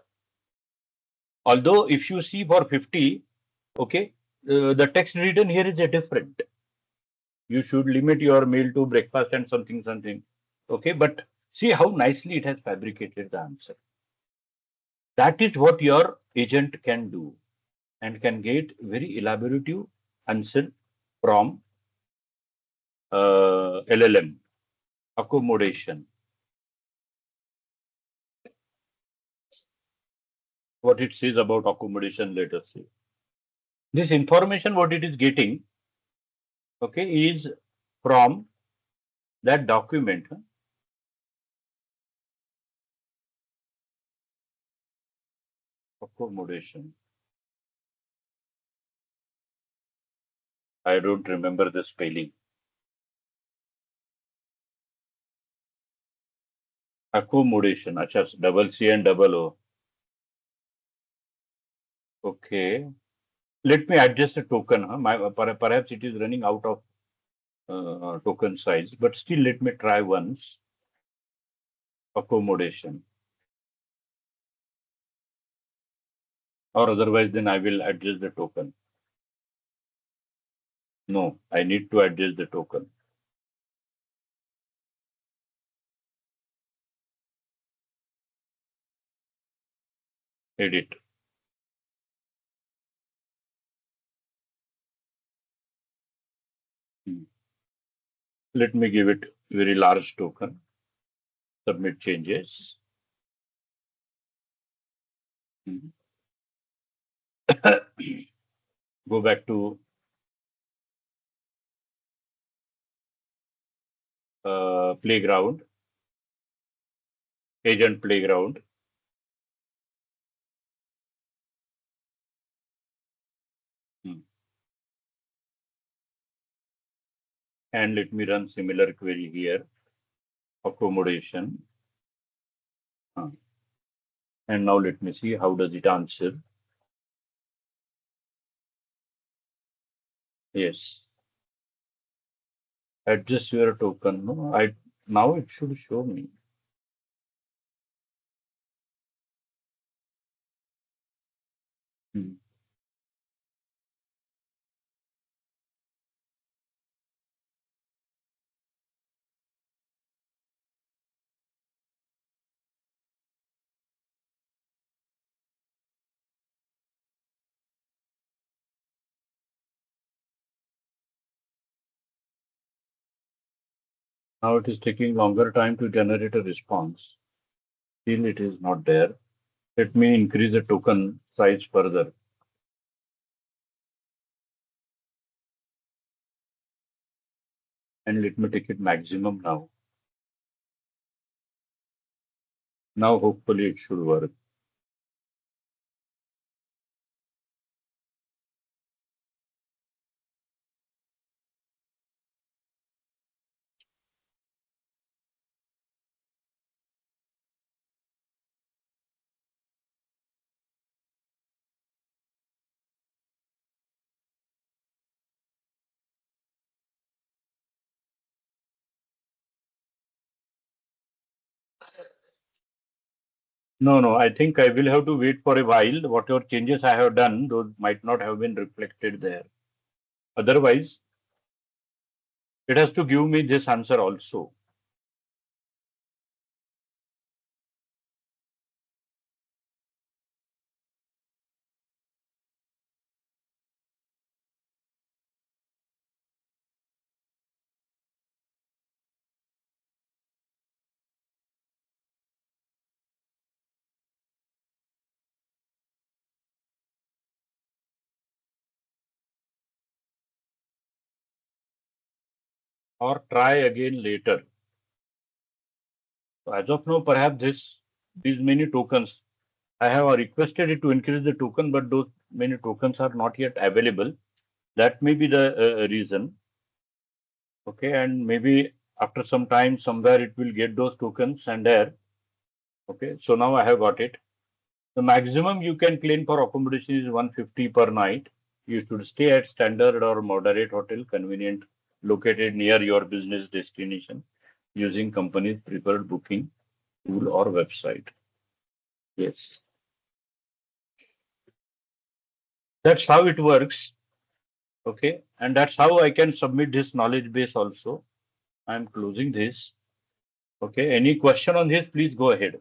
Although if you see for 50, okay, the text written here is a different. You should limit your meal to breakfast and something. Okay, but see how nicely it has fabricated the answer. That is what your agent can do and can get very elaborative answer from LLM accommodation. What it says about accommodation, let us see. This information, what it is getting, okay, is from that document. Accommodation. I don't remember the spelling. Accommodation. Acha, double C and double O. Okay. Let me adjust the token. Perhaps it is running out of token size, but still let me try once. Accommodation. Or otherwise, then I will adjust the token. No, I need to adjust the token. Edit. Let me give it very large token. Submit changes. Go back to playground, agent playground. And let me run similar query here. Accommodation. And now let me see how does it answer. Yes. Adjust your token. No, now it should show me. Hmm. Now it is taking longer time to generate a response. Still it is not there. Let me increase the token size further. And let me take it maximum now. Now hopefully it should work. No, no, I think I will have to wait for a while. Whatever changes I have done, those might not have been reflected there. Otherwise, it has to give me this answer also. Or try again later. So as of now, perhaps these many tokens, I have requested it to increase the token, but those many tokens are not yet available. That may be the reason. Okay, and maybe after some time, somewhere it will get those tokens and there. Okay, so now I have got it. The maximum you can claim for accommodation is 150 per night. You should stay at standard or moderate hotel convenient located near your business destination using company's preferred booking tool or website. Yes, that's how it works. Okay, and that's how I can submit this knowledge base also. I'm closing this. Okay, any question on this, please go ahead.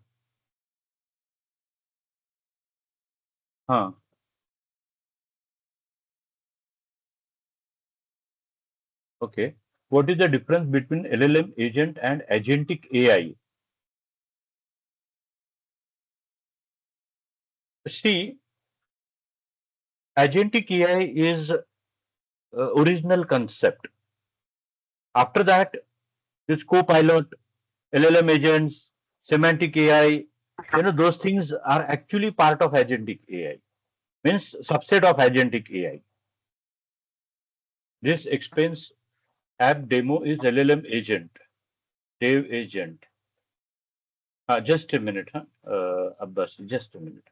Huh. Okay. What is the difference between LLM agent and agentic AI? See, agentic AI is original concept. After that, this co-pilot, LLM agents, semantic AI, those things are actually part of agentic AI, means subset of agentic AI. This expense app demo is LLM agent, Dev agent. Just a minute, huh? Abbas, just a minute.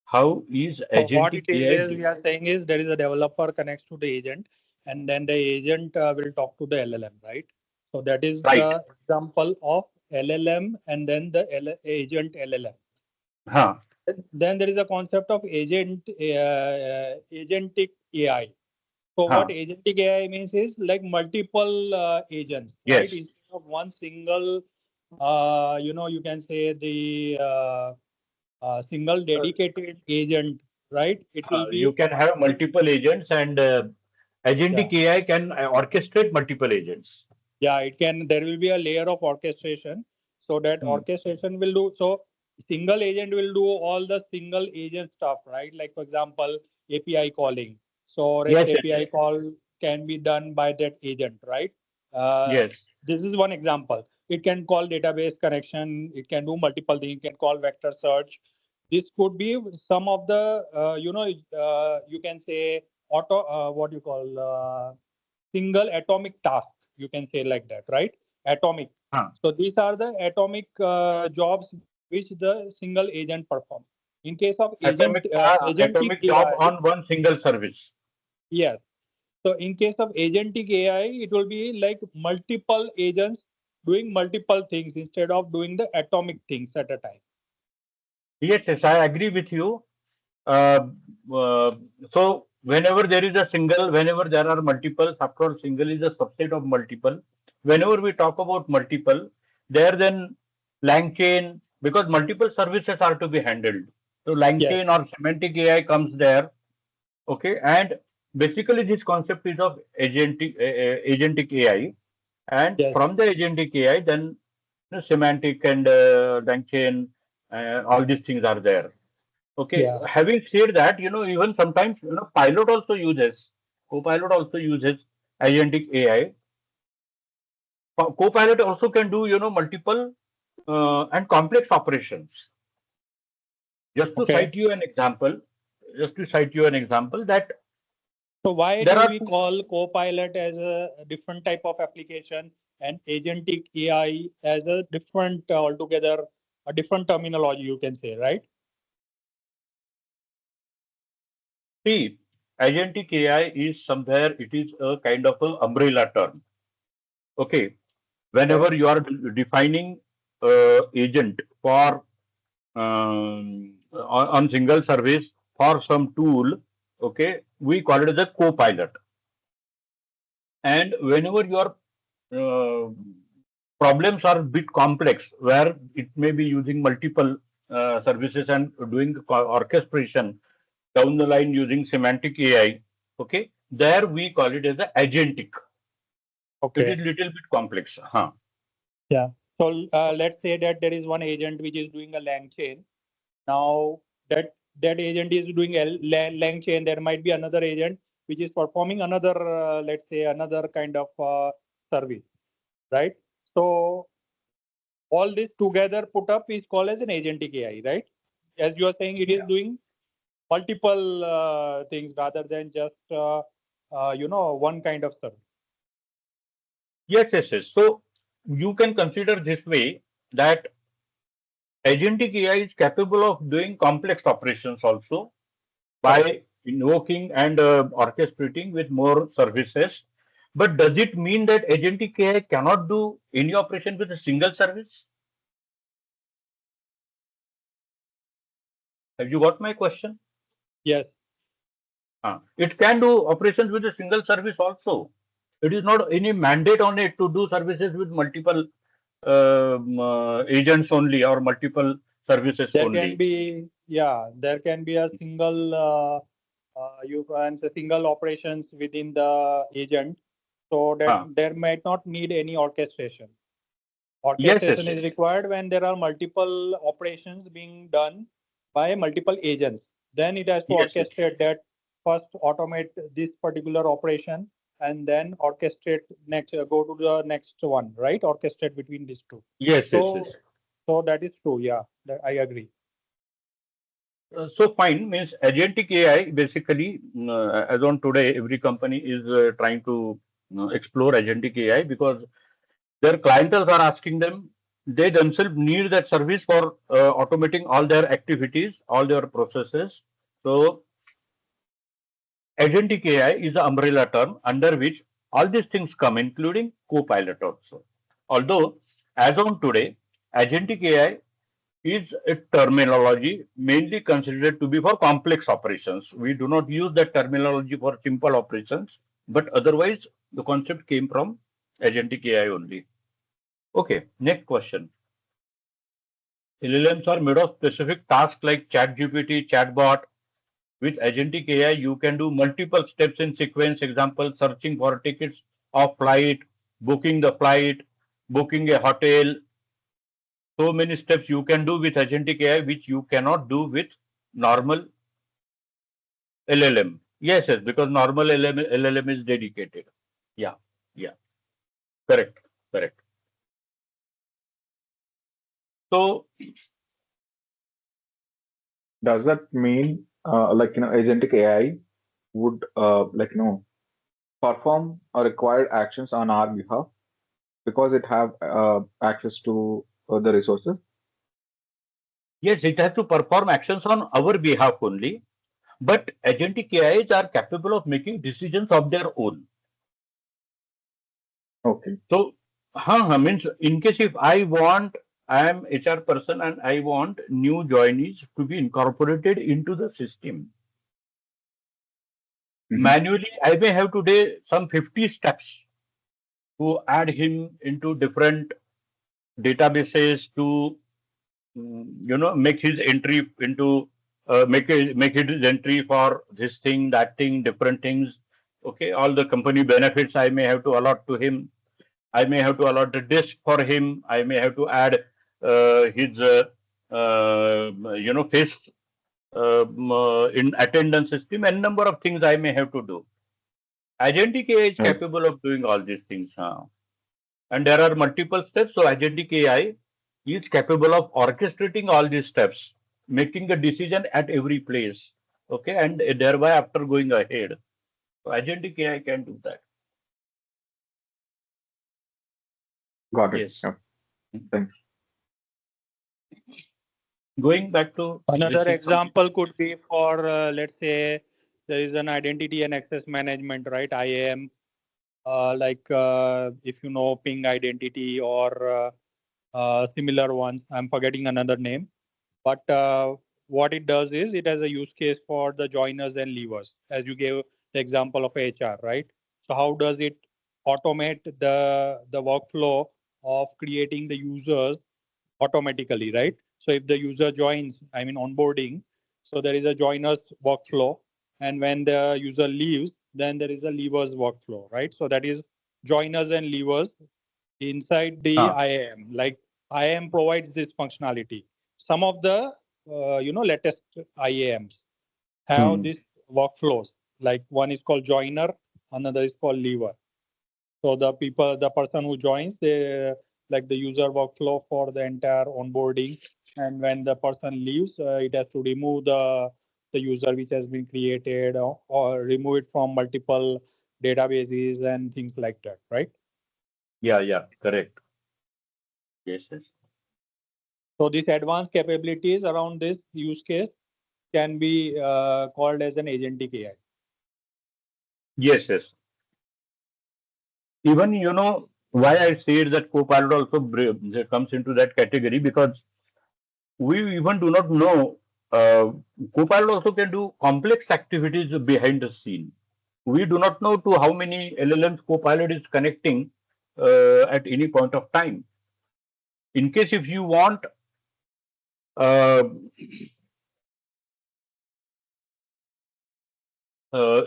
How is So what agentic it is AI? we are saying is there is a developer connects to the agent, and then the agent will talk to the LLM, right? So that is Right. the example of LLM and then the agent LLM. Huh. Then there is a concept of agentic AI. So what Huh. agentic AI means is like multiple agents, right? Yes. Instead of one single, you can say the single Uh, dedicated agent, right? It will you be can have multiple agents, and yeah, agentic AI can orchestrate multiple agents. yeah. It can. There will be a layer of orchestration, so that Hmm. orchestration will do. So single agent will do all the single agent stuff, right? Like for example, API calling. So REST Yes, yes, API yes. call can be done by that agent, right? Uh, Yes. this is one example. It can call database connection. It can do multiple things. It can call vector search. This could be some of the, you can say auto, what you call, single atomic task. You can say like that, right? Atomic. Huh. So these are the atomic jobs which the single agent perform. In case of agentic Atomic job AI, on one single service. yes. So in case of agentic AI, it will be like multiple agents doing multiple things instead of doing the atomic things at a time. Yes, yes, I agree with you. Uh, uh, so whenever there is a single, whenever there are multiples, after all, single is a subset of multiple. Whenever we talk about multiple, there then LangChain, because multiple services are to be handled. So Yes. LangChain or semantic AI comes there. Okay, and basically this concept is of agentic AI, And Yes. from the agentic AI, then semantic and LangChain, all these things are there. Okay. Yeah. Having said that, even sometimes Pilot also uses Copilot also uses agentic AI. Copilot also can do multiple and complex operations. Just to Okay. cite you an example, that So why there do are we two. call Copilot as a different type of application and agentic AI as a different altogether, a different terminology you can say, right? See, agentic AI is somewhere it is a kind of a umbrella term. Okay, Okay. whenever you are defining agent for on single service for some tool, okay, we call it as a co-pilot. And whenever your problems are a bit complex, where it may be using multiple services and doing orchestration down the line using semantic AI, okay, there we call it as a agentic. It is Okay. little bit complex. Huh. Yeah. So let's say that there is one agent which is doing a lang chain. Now that agent is doing a lang chain. There might be another agent which is performing another, let's say another kind of service, right? So all this together put up is called as an agentic AI, right? As you are saying, it is Yeah. doing multiple things rather than just one kind of service. Yes, yes, yes. So you can consider this way that agentic AI is capable of doing complex operations also Correct. by invoking and orchestrating with more services. But does it mean that agentic AI cannot do any operation with a single service? Have you got my question? Yes. It can do operations with a single service also. It is not any mandate on it to do services with multiple agents only or multiple services There can only. be, yeah, there can be a single, you can say single operations within the agent, so that Uh, there might not need any orchestration. yes, Orchestration yes, is yes. required when there are multiple operations being done by multiple agents. Then it has to Yes, yes. orchestrate that, first automate this particular operation and then orchestrate next, go to the next one, right? Orchestrate between these two. Yes, yes, yes. So, so that is true. Yeah, I agree. So fine means agentic AI basically as on today every company is trying to explore agentic AI because their clientele are asking them, they themselves need that service for automating all their activities, all their processes. So agentic AI is an umbrella term under which all these things come, including co-pilot also. Although as on today, agentic AI is a terminology mainly considered to be for complex operations. We do not use that terminology for simple operations, but otherwise the concept came from agentic AI only. Okay, next question. LLMs are made of specific tasks like ChatGPT, chatbot. With agentic AI, you can do multiple steps in sequence. Example, searching for tickets of flight, booking the flight, booking a hotel. So many steps you can do with agentic AI, which you cannot do with normal LLM. Yes, yes, because normal LLM is dedicated. Yeah, yeah, correct, correct. So Does that mean agentic AI would perform required actions on our behalf because it have access to the resources? yes, it has to perform actions on our behalf only. But agentic AIs are capable of making decisions of their own. Okay. So, means in case if I am HR person and I want new joinees to be incorporated into the system. Mhm. Manually, I may have to do some 50 steps to add him into different databases to make his entry into make his entry for this thing, that thing, different things. Okay, all the company benefits I may have to allot to him. I may have to allot a disk for him. I may have to add his face in attendance system, and number of things I may have to do. Agentic AI is Right. capable of doing all these things. And there are multiple steps. So agentic AI is capable of orchestrating all these steps, making a decision at every place. Okay, and thereby after going ahead. So agentic AI can do that. Got it. Yes. Yep. Thanks. Going back to Another basic. example could be for, let's say, there is an identity and access management, right? IAM, if you know ping identity or similar ones. I'm forgetting another name. But what it does is it has a use case for the joiners and leavers, as you gave the example of HR, right? So how does it automate the workflow of creating the users automatically, right? So if the user joins, I mean onboarding, so there is a joiners workflow, and when the user leaves, then there is a leavers workflow, right? So that is joiners and leavers inside the Huh. IAM. Like IAM provides this functionality. Some of the latest IAMs have Hmm. these workflows. Like one is called joiner, another is called leaver. So the person who joins, they like the user workflow for the entire onboarding. And when the person leaves, it has to remove the user which has been created, or remove it from multiple databases and things like that, right? Yeah, correct. Yes, yes. So these advanced capabilities around this use case can be called as an agentic AI. Yes. Even why I say that Copilot also comes into that category, because we even do not know. Copilot also can do complex activities behind the scene. We do not know to how many LLMs Copilot is connecting at any point of time. In case if you want, uh,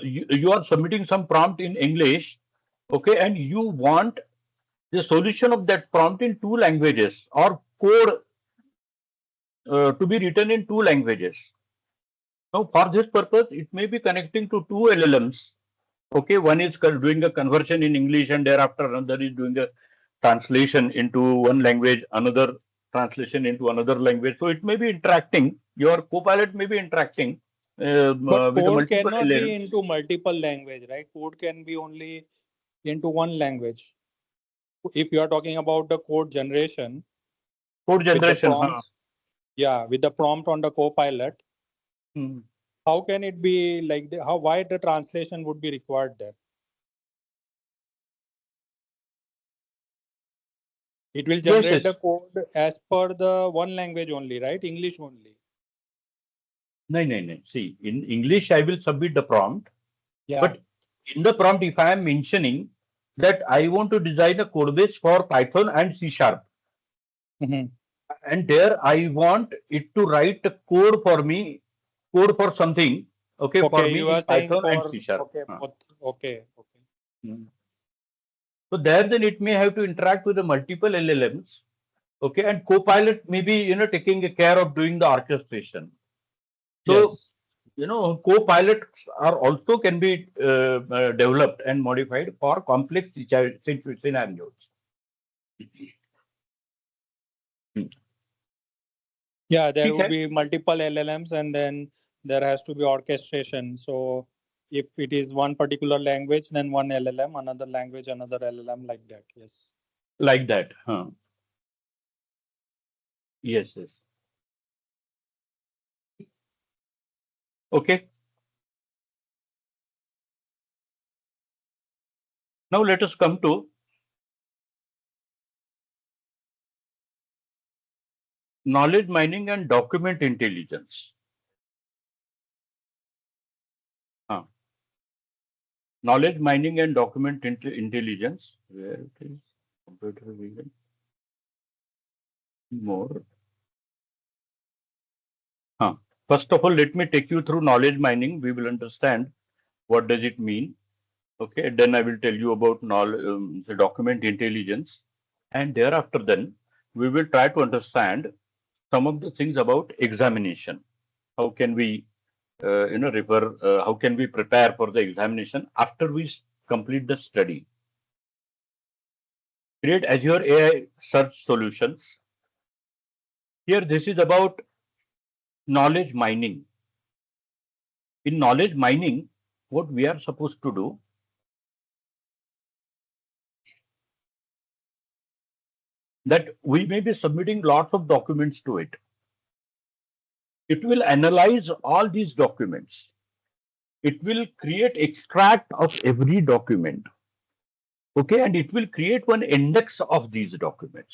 you are submitting some prompt in English, okay, and you want the solution of that prompt in two languages, or code to be written in two languages. Now, for this purpose, it may be connecting to two LLMs. Okay, one is doing a conversion in English, and thereafter another is doing a translation into one language, another translation into another language. So it may be interacting. Your Copilot may be interacting But with the code multiple cannot be LLMs. into multiple language, right? Code can be only into one language. If you are talking about the code generation Code with the generation. Huh? prompts, yeah, with the prompt on the Copilot, Hmm. how can it be like why the translation would be required there? It will Yes. generate the code as per the one language only, right? English only. No. See, in English, I will submit the prompt, Yeah. but in the prompt, if I am mentioning that I want to design a code base for Python and C Sharp, Mm-hmm. and there I want it to write a code for me, code for something, okay, for Okay, me you are in saying Python and for C Sharp. okay, both. Okay. Hmm. So there, then it may have to interact with the multiple LLMs, okay, and Copilot may be taking care of doing the orchestration. So Yes. co-pilots are also can be developed and modified for complex scenarios. Hmm. Yeah, there ठीक would है? be multiple LLMs and then there has to be orchestration. So if it is one particular language, then one LLM, another language, another LLM, like that. Yes. Like that. Huh. Yes. Okay. Now let us come to knowledge mining and document intelligence. Huh. Knowledge mining and document intelligence. Where it is? Computer vision. More. Huh. First of all, let me take you through knowledge mining. We will understand what does it mean. Okay, then I will tell you about the document intelligence, and thereafter then we will try to understand some of the things about examination. How can we, how can we prepare for the examination after we complete the study? Create Azure AI search solutions. Here, this is about knowledge mining. In knowledge mining, what we are supposed to do, that we may be submitting lots of documents to it. It will analyze all these documents. It will create extract of every document. Okay, and it will create one index of these documents.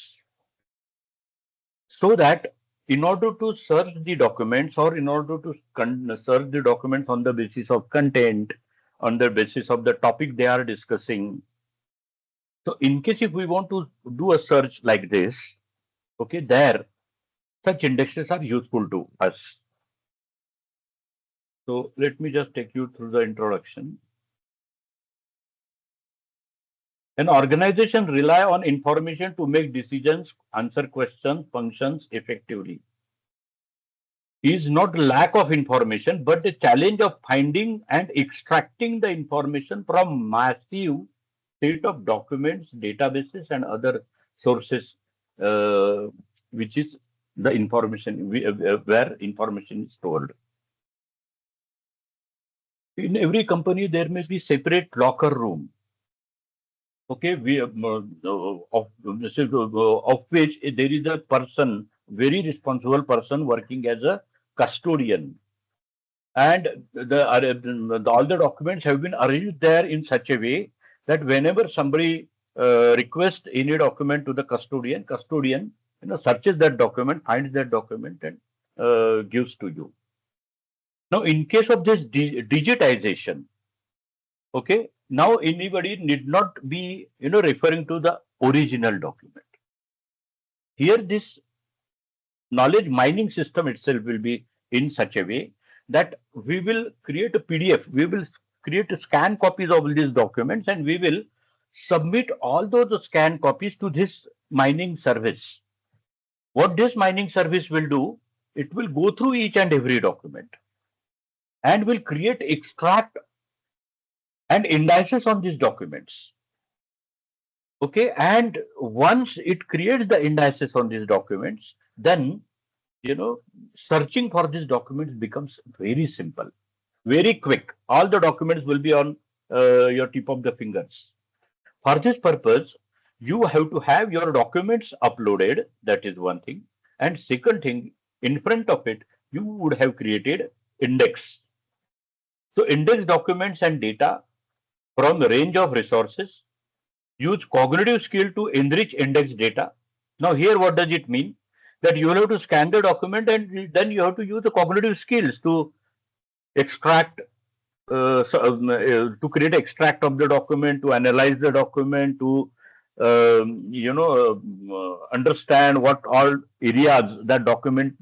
So that in order to search the documents, or in order to search the documents on the basis of content, on the basis of the topic they are discussing. So in case if we want to do a search like this, okay, there such indexes are useful to us. So let me just take you through the introduction. An organization rely on information to make decisions, answer questions, functions effectively. Is not lack of information, but the challenge of finding and extracting the information from massive set of documents, databases, and other sources, uh, which is the information where information is stored. In every company, there may be separate locker room. Okay, of which there is a person, very responsible person working as a custodian, and all the documents have been arranged there in such a way that whenever somebody requests any document to the custodian, searches that document, finds that document, and gives to you. Now, in case of this digitization, okay, now anybody need not be referring to the original document. Here, this knowledge mining system itself will be in such a way that we will create a PDF, we will create scan copies of these documents, and we will submit all those scan copies to this mining service. What this mining service will do, it will go through each and every document and will create extract and indices on these documents. Okay, and once it creates the indices on these documents, then searching for these documents becomes very simple, very quick. All the documents will be on your tip of the fingers. For this purpose, you have to have your documents uploaded. That is one thing. And second thing, in front of it, you would have created index. So index documents and data from a range of resources. Use cognitive skill to enrich index data. Now here, what does it mean? That you will have to scan the document, and then you have to use the cognitive skills to extract, to create extract of the document, to analyze the document, to understand what all areas that document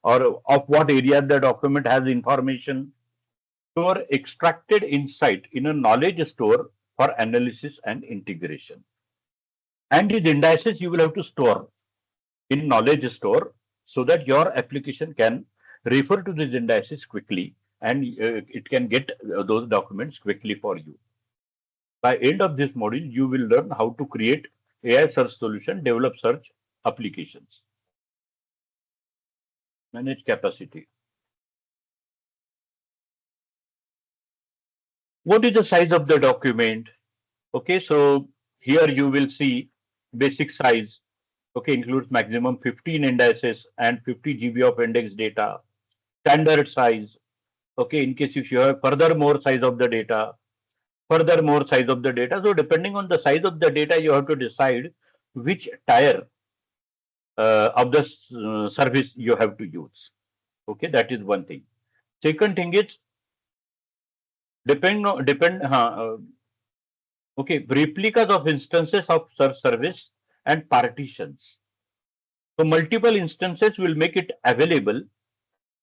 or of what area the document has information. Store extracted insight in a knowledge store for analysis and integration. And these indices you will have to store in knowledge store so that your application can refer to these indices quickly, and it can get those documents quickly for you. By end of this module, you will learn how to create AI search solution, develop search applications, manage capacity. What is the size of the document? Okay, so here you will see basic size. Okay, includes maximum 15 indices and 50 GB of index data. Standard size. Okay, in case if you have further more size of the data, further more size of the data. So depending on the size of the data, you have to decide which tier of the service you have to use. Okay, that is one thing. Second thing is okay, replicas of instances of search service and partitions. So multiple instances will make it available,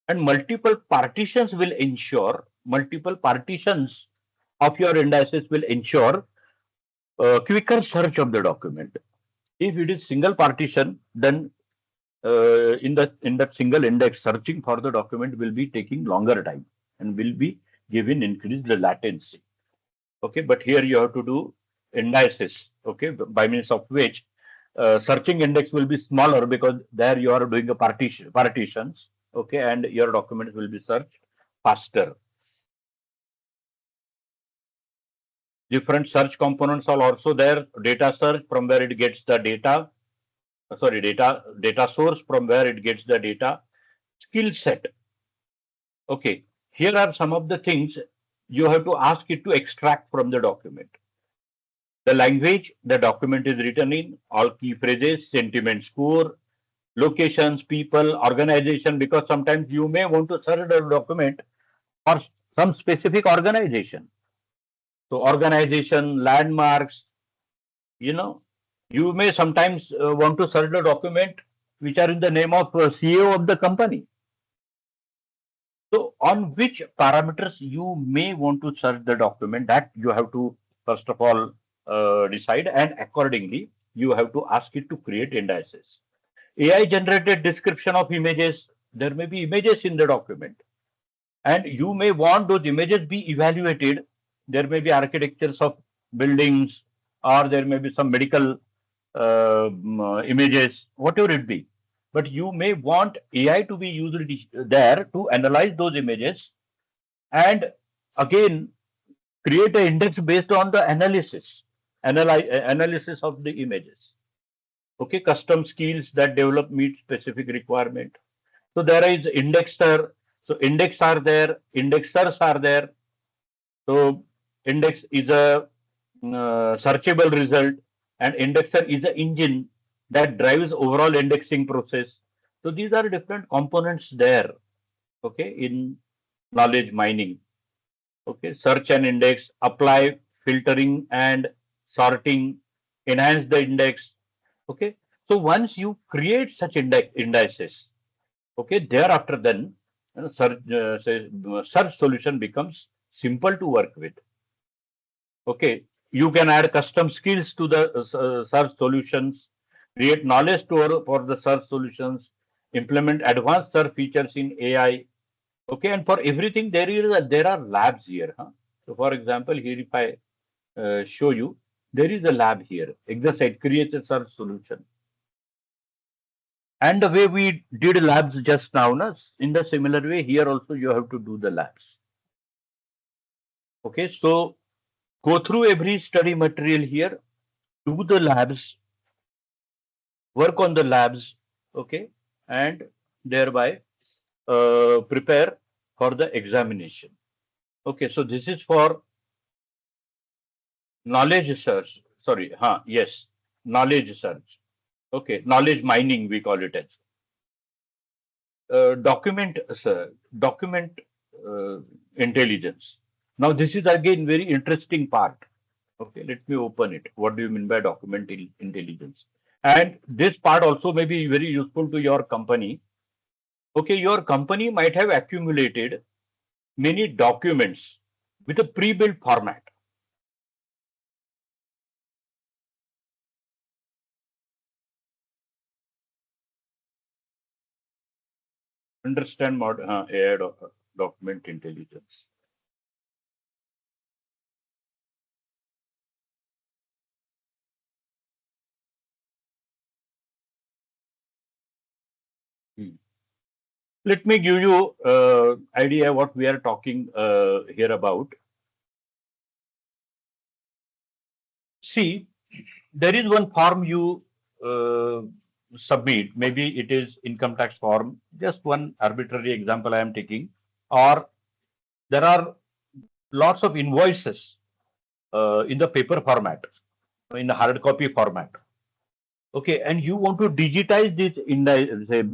and multiple partitions will ensure multiple partitions of your indices will ensure quicker search of the document. If it is single partition, then in that single index, searching for the document will be taking longer time and will be given increased latency. Okay, but here you have to do indices. Okay, by means of which searching index will be smaller because there you are doing a partitions. Okay, and your documents will be searched faster. Different search components are also there. Data search, from where it gets the data. Sorry, data source, from where it gets the data. Skill set. Okay, here are some of the things you have to ask it to extract from the document. The language the document is written in, all key phrases, sentiment score, locations, people, organization, because sometimes you may want to search a document for some specific organization. So organization, landmarks, you know, you may sometimes want to search a document which are in the name of CEO of the company. So on which parameters you may want to search the document, that you have to first of all decide, and accordingly you have to ask it to create indices. AI generated description of images. There may be images in the document, and you may want those images be evaluated. There may be architectures of buildings, or there may be some medical images, whatever it be. But you may want AI to be used there to analyze those images and again create an index based on the analysis of the images. Okay, custom skills that develop meet specific requirement. So there is indexer. So index are there, indexers are there. So index is a searchable result, and indexer is an engine that drives overall indexing process. So these are different components there. Okay, in knowledge mining. Okay, search and index, apply filtering and sorting, enhance the index. Okay, so once you create such indices, okay, thereafter then search solution becomes simple to work with. Okay, you can add custom skills to the search solutions, create knowledge store for the search solutions, implement advanced search features in AI. Okay, and for everything there are labs here. Huh? So, for example, here if I show you, there is a lab here. Exercise, create a search solution. And the way we did labs just now, in the similar way, here also you have to do the labs. Okay, so go through every study material here, do the labs, work on the labs, okay, and thereby prepare for the examination. Okay, so this is for knowledge search. Sorry, yes, knowledge search. Okay, knowledge mining we call it as. Document uh, intelligence. Now this is again very interesting part. Okay, let me open it. What do you mean by document intelligence? And this part also may be very useful to your company. Okay, your company might have accumulated many documents with a pre-built format. Understand AI document intelligence. Hmm. Let me give you idea what we are talking here about. See, there is one form you uh, submit. Maybe it is income tax form. Just one arbitrary example I am taking. Or there are lots of invoices in the paper format, in the hard copy format. Okay, and you want to digitize these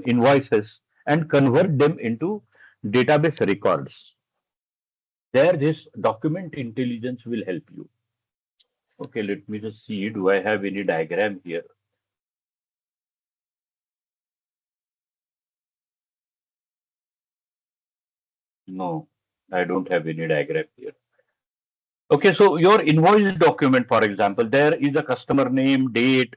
invoices and convert them into database records. There, this document intelligence will help you. Okay, let me just see. Do I have any diagram here? No, I don't have any diagram here. Okay, so your invoice document, for example, there is a customer name, date,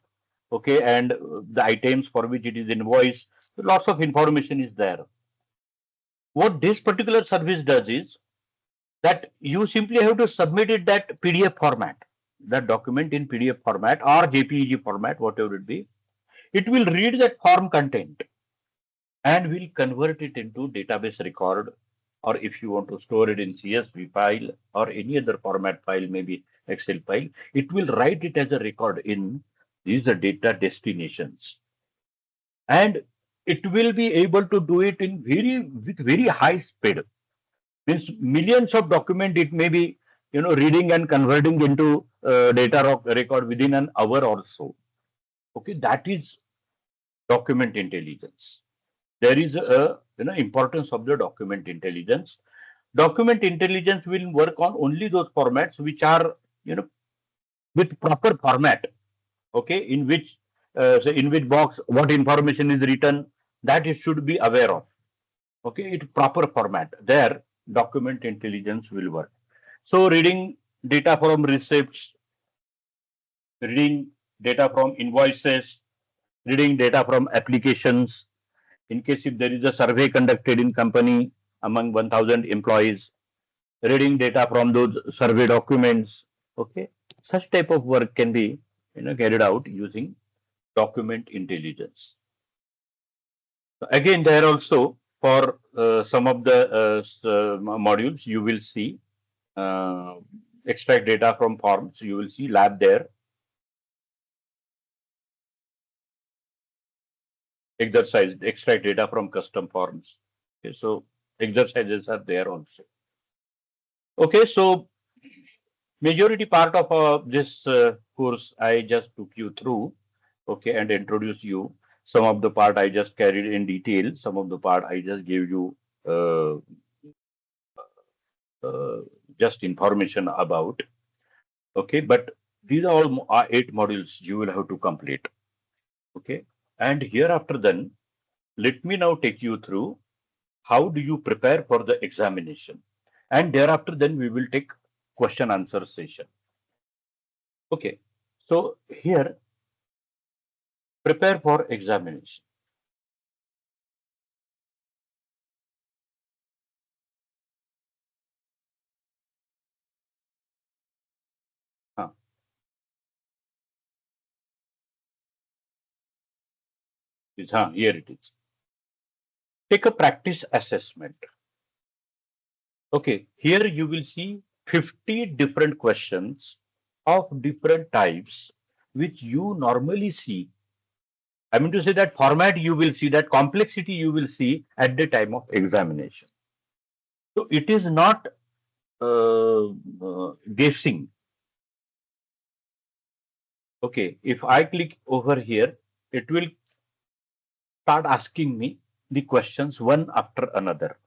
okay, and the items for which it is invoiced. Lots of information is there. What this particular service does is that you simply have to submit it that PDF format, that document in PDF format or JPEG format, whatever it be. It will read that form content and will convert it into database record, or if you want to store it in CSV file or any other format file, maybe Excel file, it will write it as a record in these data destinations. And it will be able to do it in with very high speed. Means millions of document it may be reading and converting into data record within an hour or so. Okay, that is document intelligence. There is a importance of the document intelligence. Document intelligence will work on only those formats which are with proper format. Okay, in which say in which box what information is written, that it should be aware of. Okay, it's proper format. There document intelligence will work. So reading data from receipts, reading data from invoices, reading data from applications. In case if there is a survey conducted in company among 1,000 employees, reading data from those survey documents. Okay, such type of work can be carried out using document intelligence. Again, there also for some of the modules you will see uh, extract data from forms. You will see lab there. Exercise, extract data from custom forms. Okay, so exercises are there also. Okay, so majority part of this course I just took you through, okay, and introduced you. Some of the part I just carried in detail. Some of the part I just gave you uh, uh, just information about. Okay, but these are all 8 modules you will have to complete. Okay, and hereafter then, let me now take you through how do you prepare for the examination, and thereafter then we will take question answer session. Okay, so here prepare for examination. Huh. Here it is. Take a practice assessment. Okay, here you will see 50 different questions of different types which you normally see. I mean to say that format you will see, that complexity you will see at the time of examination. So it is not guessing. Okay, if I click over here, it will start asking me the questions one after another.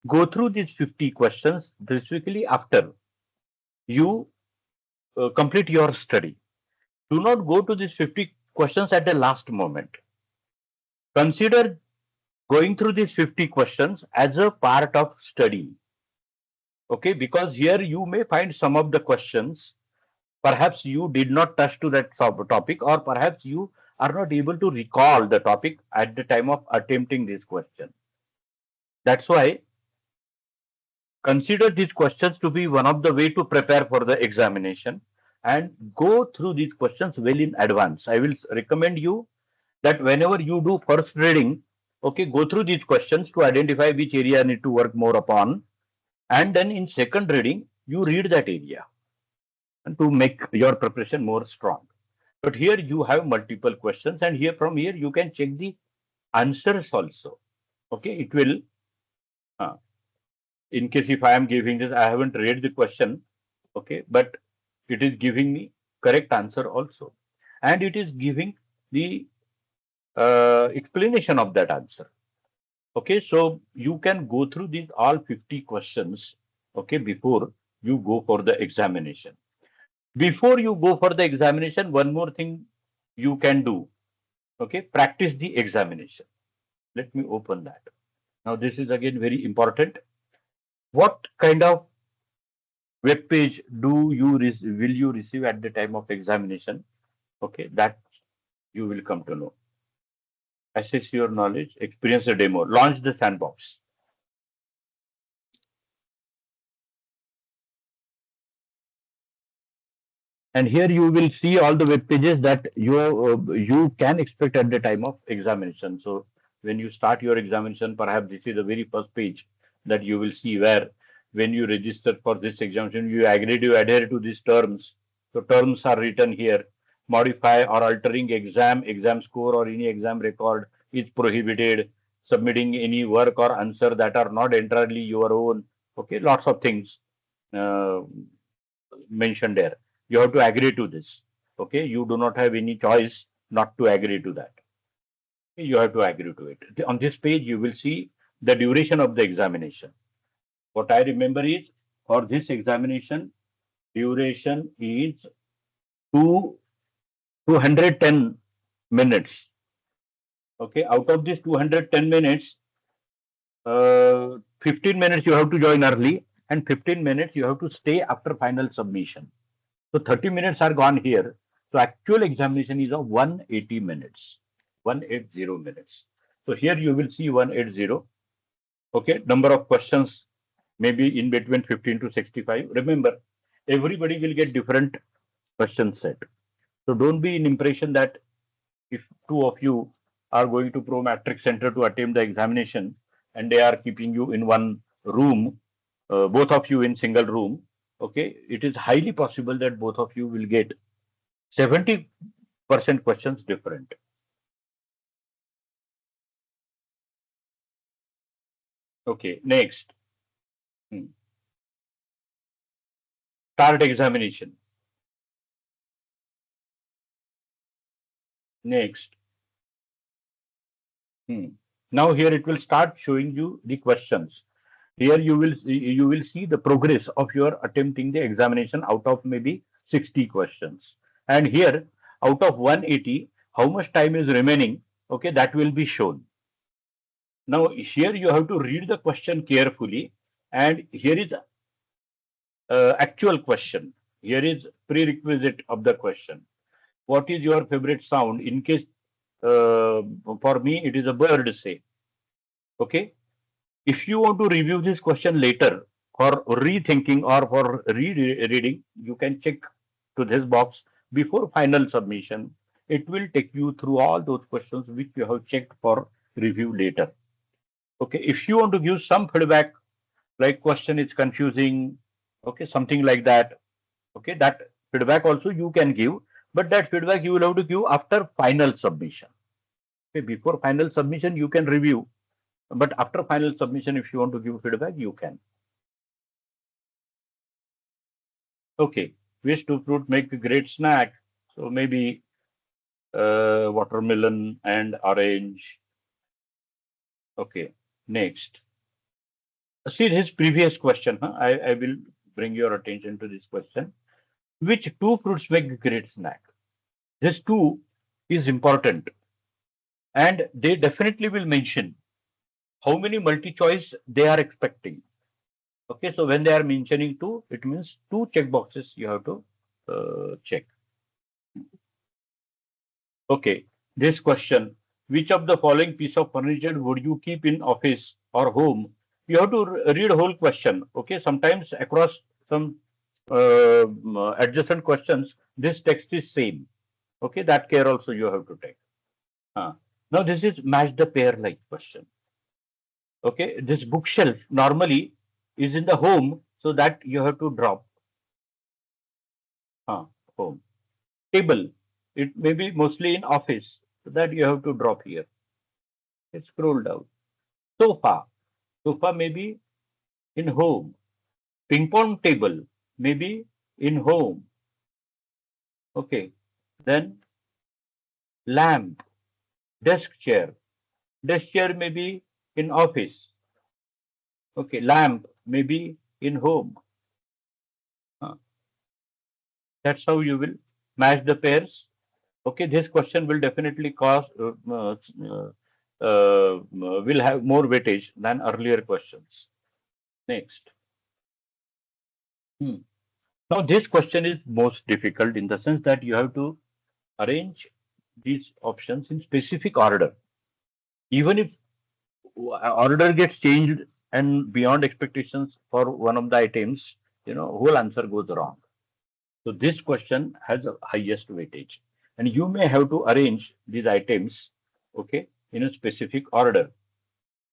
Go through these 50 questions specifically after you complete your study. Do not go to these 50 questions at the last moment. Consider going through these 50 questions as a part of study. Okay, because here you may find some of the questions perhaps you did not touch to that topic, or perhaps you are not able to recall the topic at the time of attempting this question. That's why consider these questions to be one of the way to prepare for the examination, and go through these questions well in advance. I will recommend you that whenever you do first reading, okay, go through these questions to identify which area you need to work more upon, and then in second reading you read that area and to make your preparation more strong. But here you have multiple questions, and here from here you can check the answers also. Okay, it will uh, in case if I am giving this, I haven't read the question, okay, but it is giving me correct answer also, and it is giving the explanation of that answer. Okay, so you can go through these all 50 questions, okay, before you go for the examination. Before you go for the examination, one more thing you can do, okay, practice the examination. Let me open that. Now this is again very important. What kind of web page will you receive at the time of examination? Okay, that you will come to know. Assess your knowledge, experience a demo, launch the sandbox. And here you will see all the web pages that you can expect at the time of examination. So when you start your examination, perhaps this is the very first page that you will see where when you register for this examination, you agree to adhere to these terms. So terms are written here. Modify or altering exam score or any exam record is prohibited. Submitting any work or answer that are not entirely your own. Okay, lots of things. Mentioned there. You have to agree to this. Okay, you do not have any choice not to agree to that. You have to agree to it. On this page, you will see the duration of the examination. What I remember is for this examination, duration is 210 minutes. Okay, out of this 210 minutes, 15 minutes you have to join early and 15 minutes you have to stay after final submission. So 30 minutes are gone here. So actual examination is of 180 minutes, 180 minutes. So here you will see 180. Okay, number of questions maybe in between 15 to 65. Remember, everybody will get different question set. So don't be in impression that if two of you are going to Pro Matrix Center to attempt the examination and they are keeping you in one room, both of you in single room, okay, it is highly possible that both of you will get 70% questions different. Okay, next. Start examination. Next. Now here it will start showing you the questions. Here you will see the progress of your attempting the examination out of maybe 60 questions. And here out of 180, how much time is remaining? Okay, that will be shown. Now here you have to read the question carefully, and here is actual question. Here is prerequisite of the question. What is your favorite sound? In case for me it is a bird, say. Okay. If you want to review this question later for rethinking or for reading, you can check to this box before final submission. It will take you through all those questions which you have checked for review later. Okay. If you want to give some feedback, like question is confusing, okay, something like that. Okay, that feedback also you can give, but that feedback you will have to give after final submission. Okay, before final submission you can review, but after final submission if you want to give feedback you can. Okay, which two fruit make a great snack? So maybe watermelon and orange. Okay, next. See his previous question. I will bring your attention to this question. Which two fruits make a great snack? This two is important, and they definitely will mention how many multi-choice they are expecting. Okay, so when they are mentioning two, it means two check boxes you have to check. Okay, this question, which of the following piece of furniture would you keep in office or home? You have to read whole question. Okay, sometimes across some adjacent questions, this text is same. Okay, that care also you have to take. Now this is match the pair like question. Okay, this bookshelf normally is in the home, so that you have to drop. Home. Table, it may be mostly in office, so that you have to drop here. Let's scroll down. Sofa, sofa may be in home. Ping pong table may be in home. Okay, then lamp, desk chair may be in office. Okay, lamp may be in home. That's how you will match the pairs. Okay, this question will definitely will have more weightage than earlier questions. Next. Now, this question is most difficult in the sense that you have to arrange these options in specific order. Even if order gets changed and beyond expectations for one of the items, whole answer goes wrong. So this question has a highest weightage, and you may have to arrange these items, okay, in a specific order.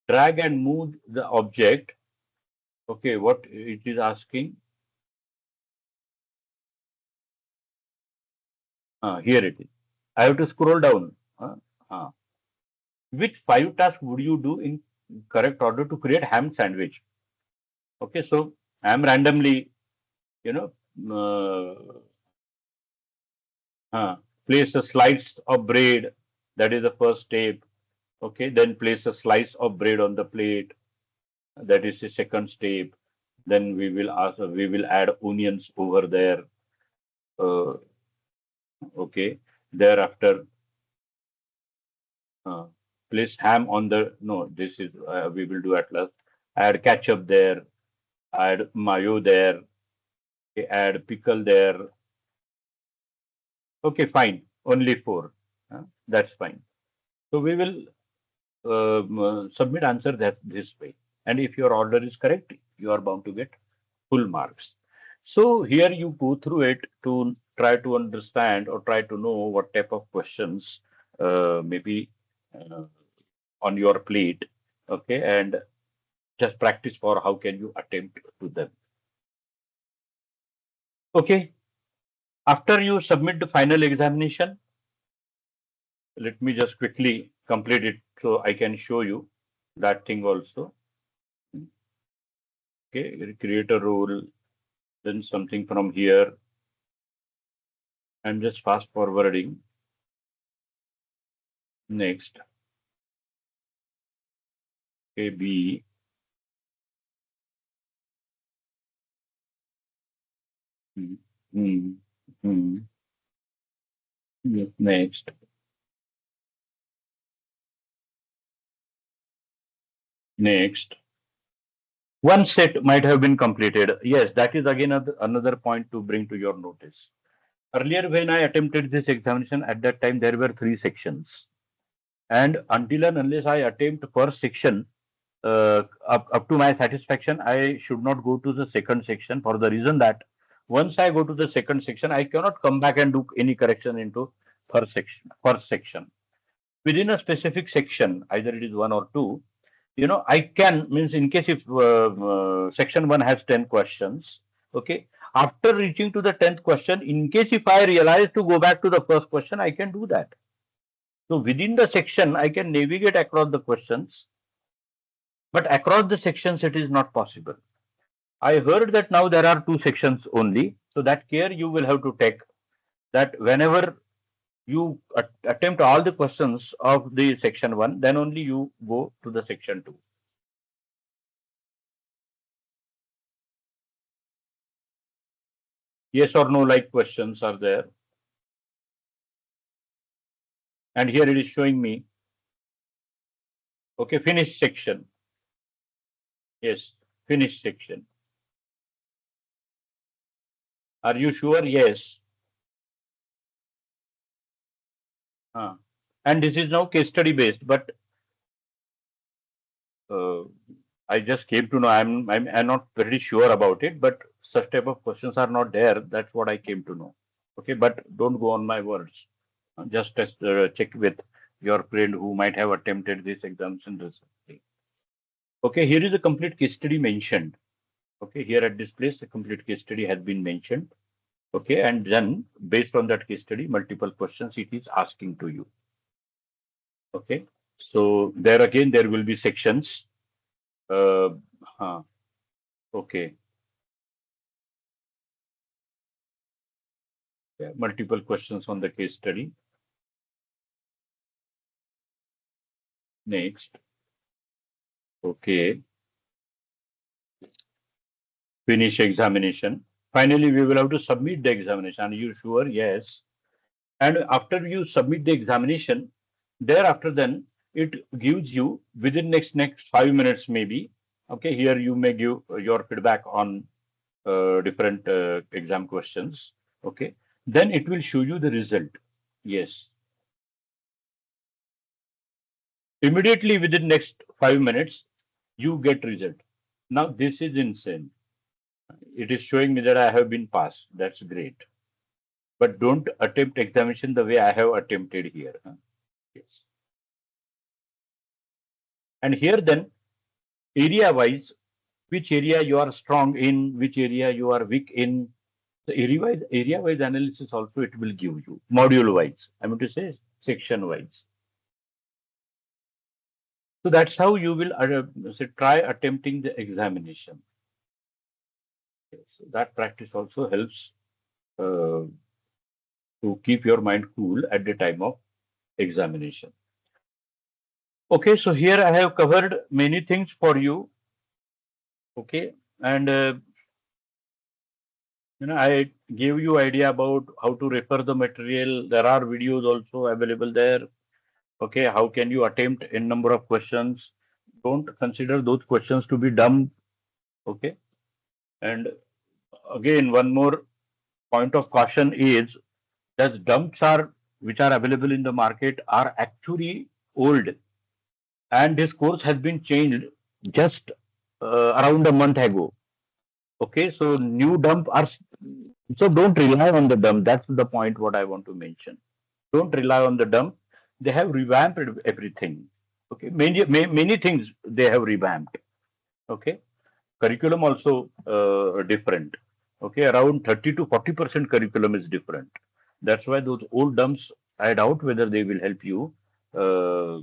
Drag and move the object. Okay, what it is asking? Here it is. I have to scroll down. Uh, which 5 tasks would you do in correct order to create ham sandwich? Okay, so I'm randomly, you know, place a slice of bread. That is the first step. Okay, then place a slice of bread on the plate. That is the second step. Then we will add onions over there. Uh, okay, thereafter, uh, place ham on the. No, this is we will do at last. Add ketchup there. Add mayo there. Okay, add pickle there. Okay, fine. Only 4. That's fine. So we will submit answer that this way. And if your order is correct, you are bound to get full marks. So here you go through it to try to understand or try to know what type of questions maybe uh, on your plate. Okay, and just practice for how can you attempt to them. Okay, after you submit the final examination, let me just quickly complete it so I can show you that thing also. Okay, create a role, then something from here. I'm just fast forwarding. Next, okay, B. Hmm, hmm, hmm. Yes, next, next. One set might have been completed. Yes, that is again another point to bring to your notice. Earlier, when I attempted this examination, at that time there were 3 sections. And until and unless I attempt per section, up to my satisfaction, I should not go to the second section for the reason that once I go to the second section, I cannot come back and do any correction into first section. Within a specific section, either it is 1 or 2, I can means in case if section 1 has 10 questions, okay. After reaching to the 10th question, in case if I realize to go back to the first question, I can do that. So within the section, I can navigate across the questions, but across the sections, it is not possible. I heard that now there are 2 sections only. So that care you will have to take that whenever you attempt all the questions of the section 1, then only you go to the section 2. Yes or no like questions are there. And here it is showing me, okay, finish section. Yes, finish section. Are you sure? Yes. And this is now case study based, but I just came to know. I'm not very sure about it, but such type of questions are not there. That's what I came to know. Okay, but don't go on my words. Just check with your friend who might have attempted this examination recently. Okay, here is a complete case study mentioned. Okay, here at this place, a complete case study has been mentioned. Okay, and then based on that case study, multiple questions it is asking to you. Okay, so there again, there will be sections. Okay. Yeah, multiple questions on the case study. Next. Okay. Finish examination. Finally, we will have to submit the examination. Are you sure? Yes. And after you submit the examination, thereafter then it gives you within next 5 minutes maybe. Okay, here you may give your feedback on different exam questions. Okay, then it will show you the result. Yes, immediately within next 5 minutes, you get result. Now this is insane. It is showing me that I have been passed. That's great. But don't attempt examination the way I have attempted here. Huh? Yes. And here then, area wise, which area you are strong in, which area you are weak in. The area wise analysis also it will give you module wise. I mean to say section wise. So that's how you will say, try attempting the examination. So that practice also helps to keep your mind cool at the time of examination. Okay, so here I have covered many things for you. Okay, and I gave you idea about how to refer the material. There are videos also available there. Okay, how can you attempt n number of questions? Don't consider those questions to be dumb. Okay, and again, one more point of caution is that dumps are which are available in the market are actually old, and this course has been changed just around a month ago. Okay, so new dump are so don't rely on the dump. That's the point what I want to mention. Don't rely on the dump. They have revamped everything. Okay, many things they have revamped. Okay, curriculum also different. Okay, around 30 to 40% curriculum is different. That's why those old dumps, I doubt whether they will help you uh,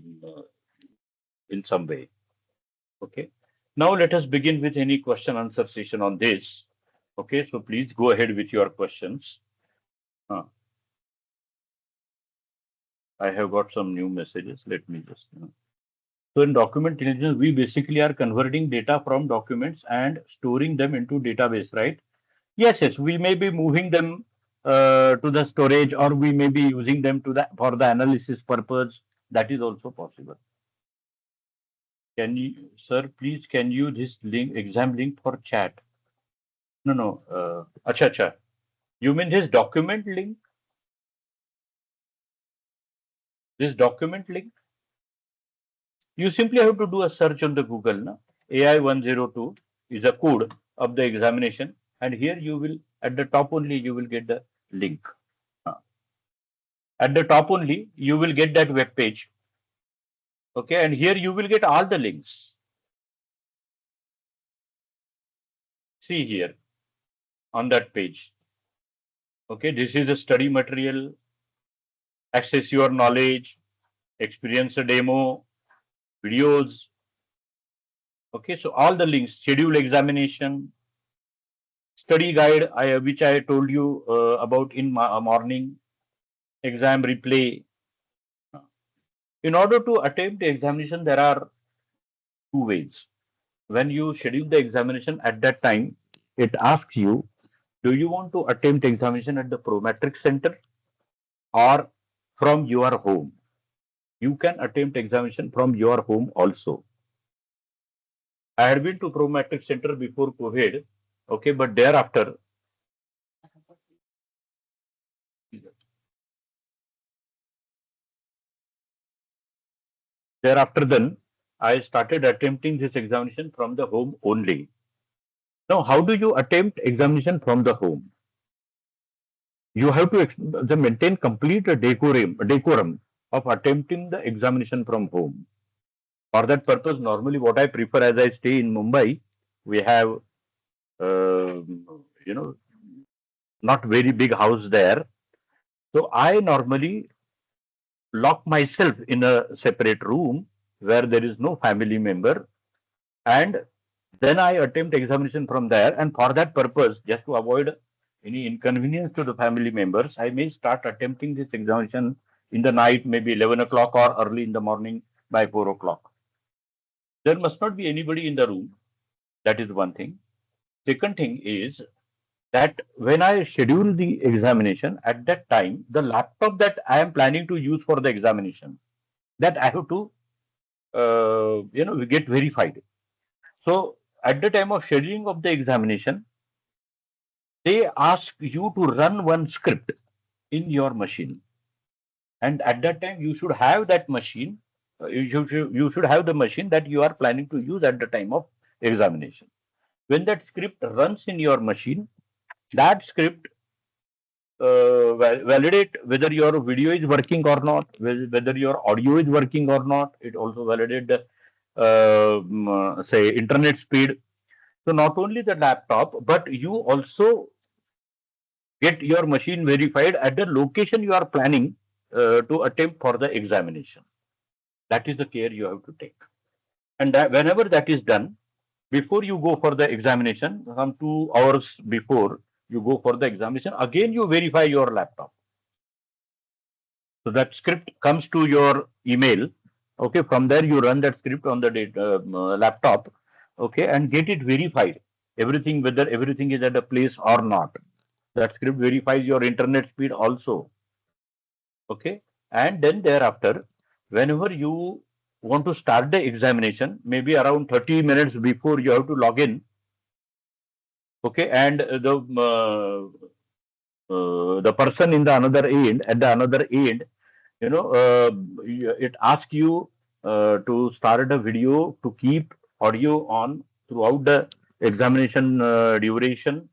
in some way. Okay. Now let us begin with any question answer session on this. Okay, so please go ahead with your questions. I have got some new messages. Let me just. So in document intelligence, we basically are converting data from documents and storing them into database, right? Yes, yes. We may be moving them to the storage, or we may be using them to the for the analysis purpose. That is also possible. Can you, sir, please can you this link exam link for chat? No, no. Acha, acha. You mean this document link? This document link? You simply have to do a search on the Google. No? AI-102 is a code of the examination, and here you will at the top only you will get the link. At the top only you will get that web page. Okay, and here you will get all the links. See here on that page. Okay, this is the study material. Access your knowledge, experience a demo, videos. Okay, so all the links, schedule examination, study guide, which I told you about in morning, exam replay. In order to attempt the examination, there are two ways. When you schedule the examination at that time, it asks you, do you want to attempt examination at the Prometric Center or from your home? You can attempt examination from your home also. I had been to Prometric Center before COVID, okay, but thereafter, then I started attempting this examination from the home only. Now, how do you attempt examination from the home? You have to maintain complete decorum of attempting the examination from home. For that purpose, normally what I prefer, as I stay in Mumbai, we have, not very big house there. So I normally lock myself in a separate room where there is no family member, and then I attempt examination from there. And for that purpose, just to avoid any inconvenience to the family members, I may start attempting this examination in the night, maybe 11 o'clock or early in the morning by 4 o'clock. There must not be anybody in the room. That is one thing. Second thing is that when I schedule the examination, at that time, the laptop that I am planning to use for the examination, that I have to, get verified. So at the time of scheduling of the examination, they ask you to run one script in your machine. And at that time, you should have that machine. You should have the machine that you are planning to use at the time of examination. When that script runs in your machine, that script validate whether your video is working or not, whether your audio is working or not. It also validate the say internet speed. So not only the laptop, but you also get your machine verified at the location you are planning to attempt for the examination. That is the care you have to take. And that, whenever that is done, before you go for the examination, some 2 hours before you go for the examination, again you verify your laptop. So that script comes to your email. Okay, from there you run that script on the laptop. Okay, and get it verified. Everything, whether everything is at a place or not. That script verifies your internet speed also. Okay, and then thereafter, whenever you want to start the examination, maybe around 30 minutes before you have to log in. Okay, and the person in the another end, at the another end, it asks you to start a video to keep audio on throughout the examination duration,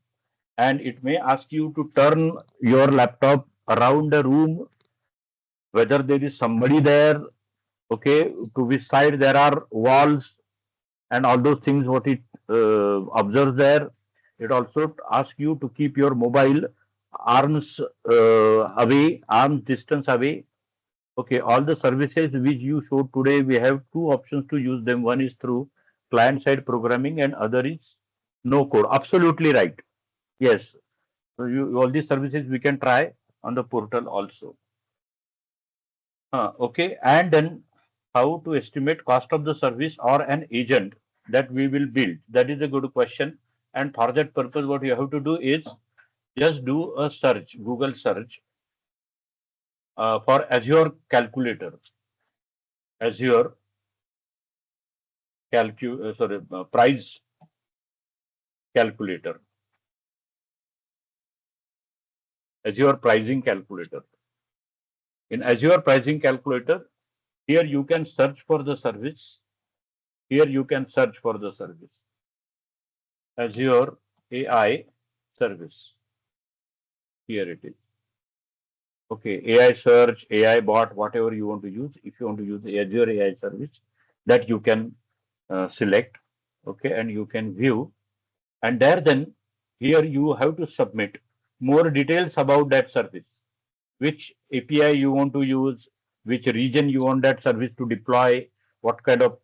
and it may ask you to turn your laptop around the room, whether there is somebody there, okay, to which side there are walls and all those things what it observes there. It also asks you to keep your mobile arms away, arms distance away. Okay, all the services which you showed today, we have two options to use them. One is through client-side programming and other is no code. Absolutely right. Yes. So all these services we can try on the portal also. Okay, and then how to estimate cost of the service or an agent that we will build? That is a good question. And for that purpose, what you have to do is just do a search, Google search for Azure calculator. Azure price calculator. Azure pricing calculator. In Azure pricing calculator, here you can search for the service. Here you can search for the service. Azure AI service. Here it is. Okay, AI search, AI bot, whatever you want to use. If you want to use the Azure AI service, that you can select. Okay, and you can view. And there then, here you have to submit more details about that service. Which API you want to use, which region you want that service to deploy, what kind of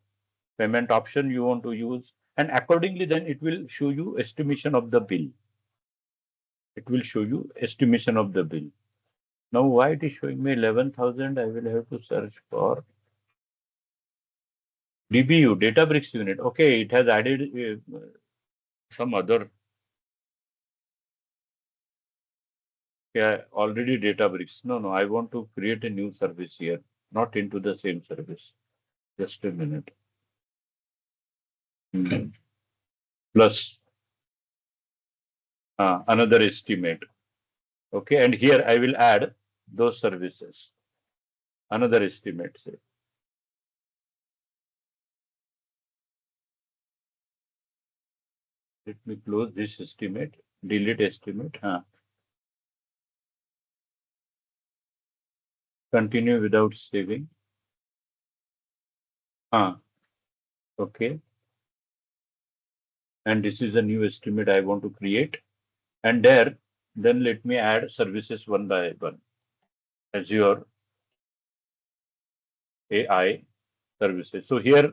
payment option you want to use, and accordingly then it will show you estimation of the bill. It will show you estimation of the bill. Now why it is showing me 11,000, I will have to search for DBU, Databricks unit. Okay, it has added some other. Yeah, already Databricks. No, I want to create a new service here, not into the same service. Just a minute. Plus another estimate. Okay, and here I will add those services. Another estimate, say. Let me close this estimate, delete estimate. Continue without saving. Okay. And this is a new estimate I want to create. And there, then let me add services one by one. Azure AI services. So here,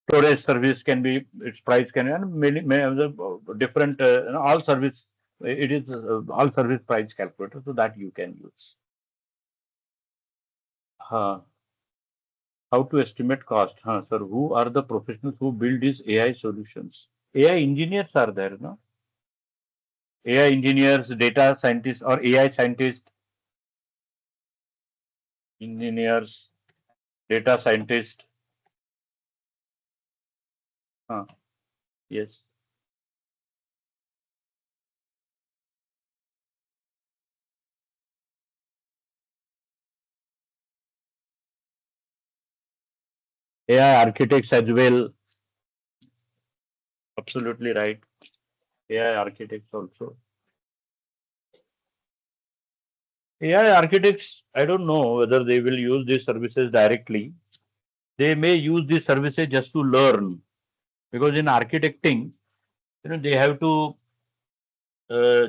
storage service can be, its price can be, and many other different, all service, it is all service price calculator, so that you can use. How to estimate cost? Sir, who are the professionals who build these AI solutions? AI engineers are there, no? AI engineers, data scientists, or AI scientists, engineers, data scientists. Yes. AI architects as well. Absolutely right. AI architects also. AI architects, I don't know whether they will use these services directly. They may use these services just to learn, because in architecting, they have to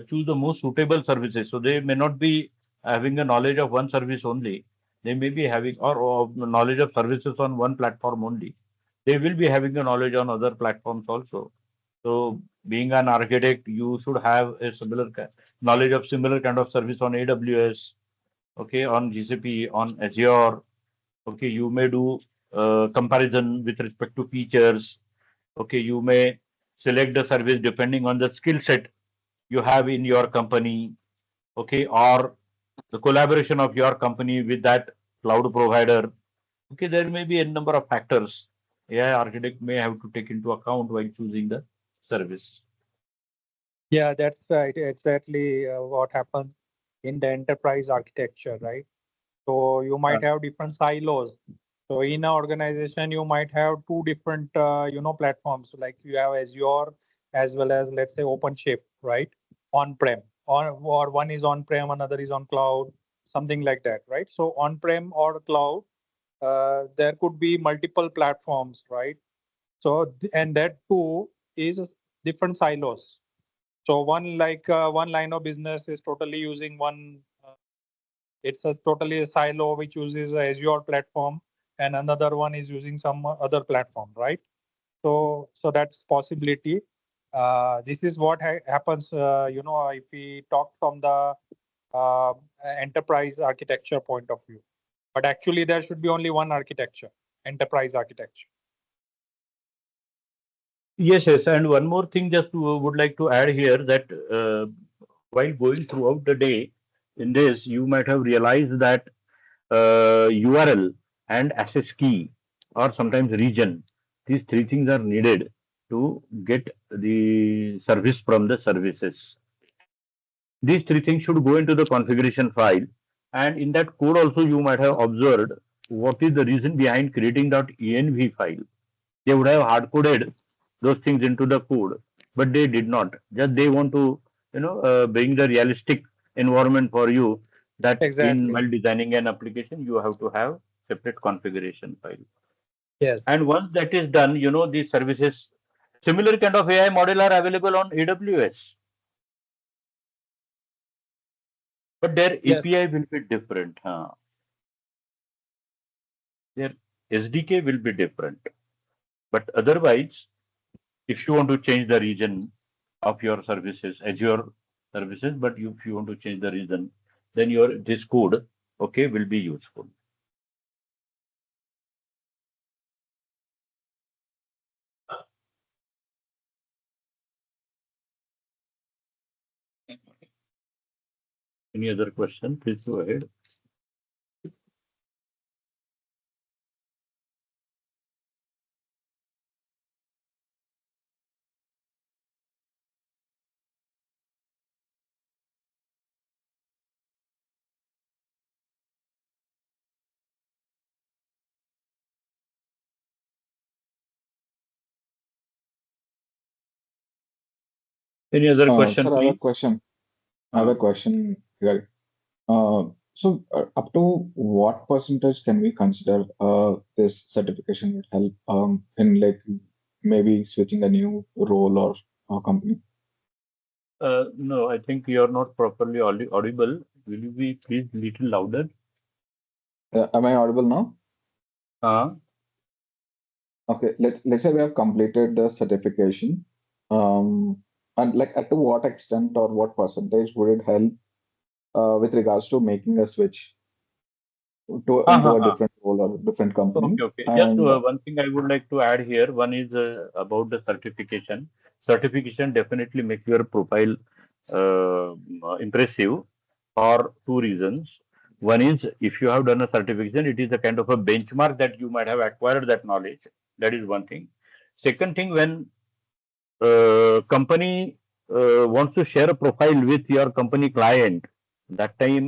choose the most suitable services. So they may not be having a knowledge of one service only. They may be having or knowledge of services on one platform only. They will be having a knowledge on other platforms also. So being an architect, you should have a similar knowledge of similar kind of service on AWS, okay, on GCP, on Azure. Okay, you may do comparison with respect to features. Okay, you may select the service depending on the skill set you have in your company, okay, or the collaboration of your company with that cloud provider. Okay, there may be a number of factors AI architect may have to take into account while choosing the service. Yeah, that's right. Exactly what happens in the enterprise architecture, right? So you Uh, might have different silos. So in an organization, you might have two different, platforms. Like you have Azure as well as, let's say, OpenShift, right? On-prem, or one is on-prem, another is on cloud, something like that, right? So on-prem or cloud, there could be multiple platforms, right? So and that too is different silos. So one line of business is totally using one. It's a totally a silo which uses a Azure platform, and another one is using some other platform, right? So that's possibility. This is what happens. If we talk from the uh, enterprise architecture point of view, but actually there should be only one architecture, enterprise architecture. yes, yes, and one more thing, just would like to add here that while going throughout the day in this, you might have realized that URL and access key or sometimes region, these three things are needed to get the service from the services. These three things should go into the configuration file, and in that code also you might have observed what is the reason behind creating that env file. They would have hard coded those things into the code, but they did not. Just they want to bring the realistic environment for you, that in Exactly. while designing an application you have to have separate configuration file. Yes. And once that is done, these services, similar kind of AI model are available on AWS, but their Yes. API will be different. Huh? Their SDK will be different. But otherwise, if you want to change the region of your services, Azure services, but if you want to change the region, then your this code, okay, will be useful. Any other question? Please go ahead. Any other question, Sir, I have a please? question. I have Uh, a question regarding. Up to what percentage can we consider this certification would help in like maybe switching a new role or company? no, I think you are not properly audible. Will you be please little louder? Am I audible now? Uh, Okay, let's say we have completed the certification, and like at to what extent or what percentage would it help with regards to making a switch to ha, into ha, a ha. different role or a different company? Okay, okay. Just And one thing I would like to add here. One is about the certification. Certification definitely makes your profile impressive for two reasons. One is if you have done a certification, it is a kind of a benchmark that you might have acquired that knowledge. That is one thing. Second thing, when company wants to share a profile with your company client, that time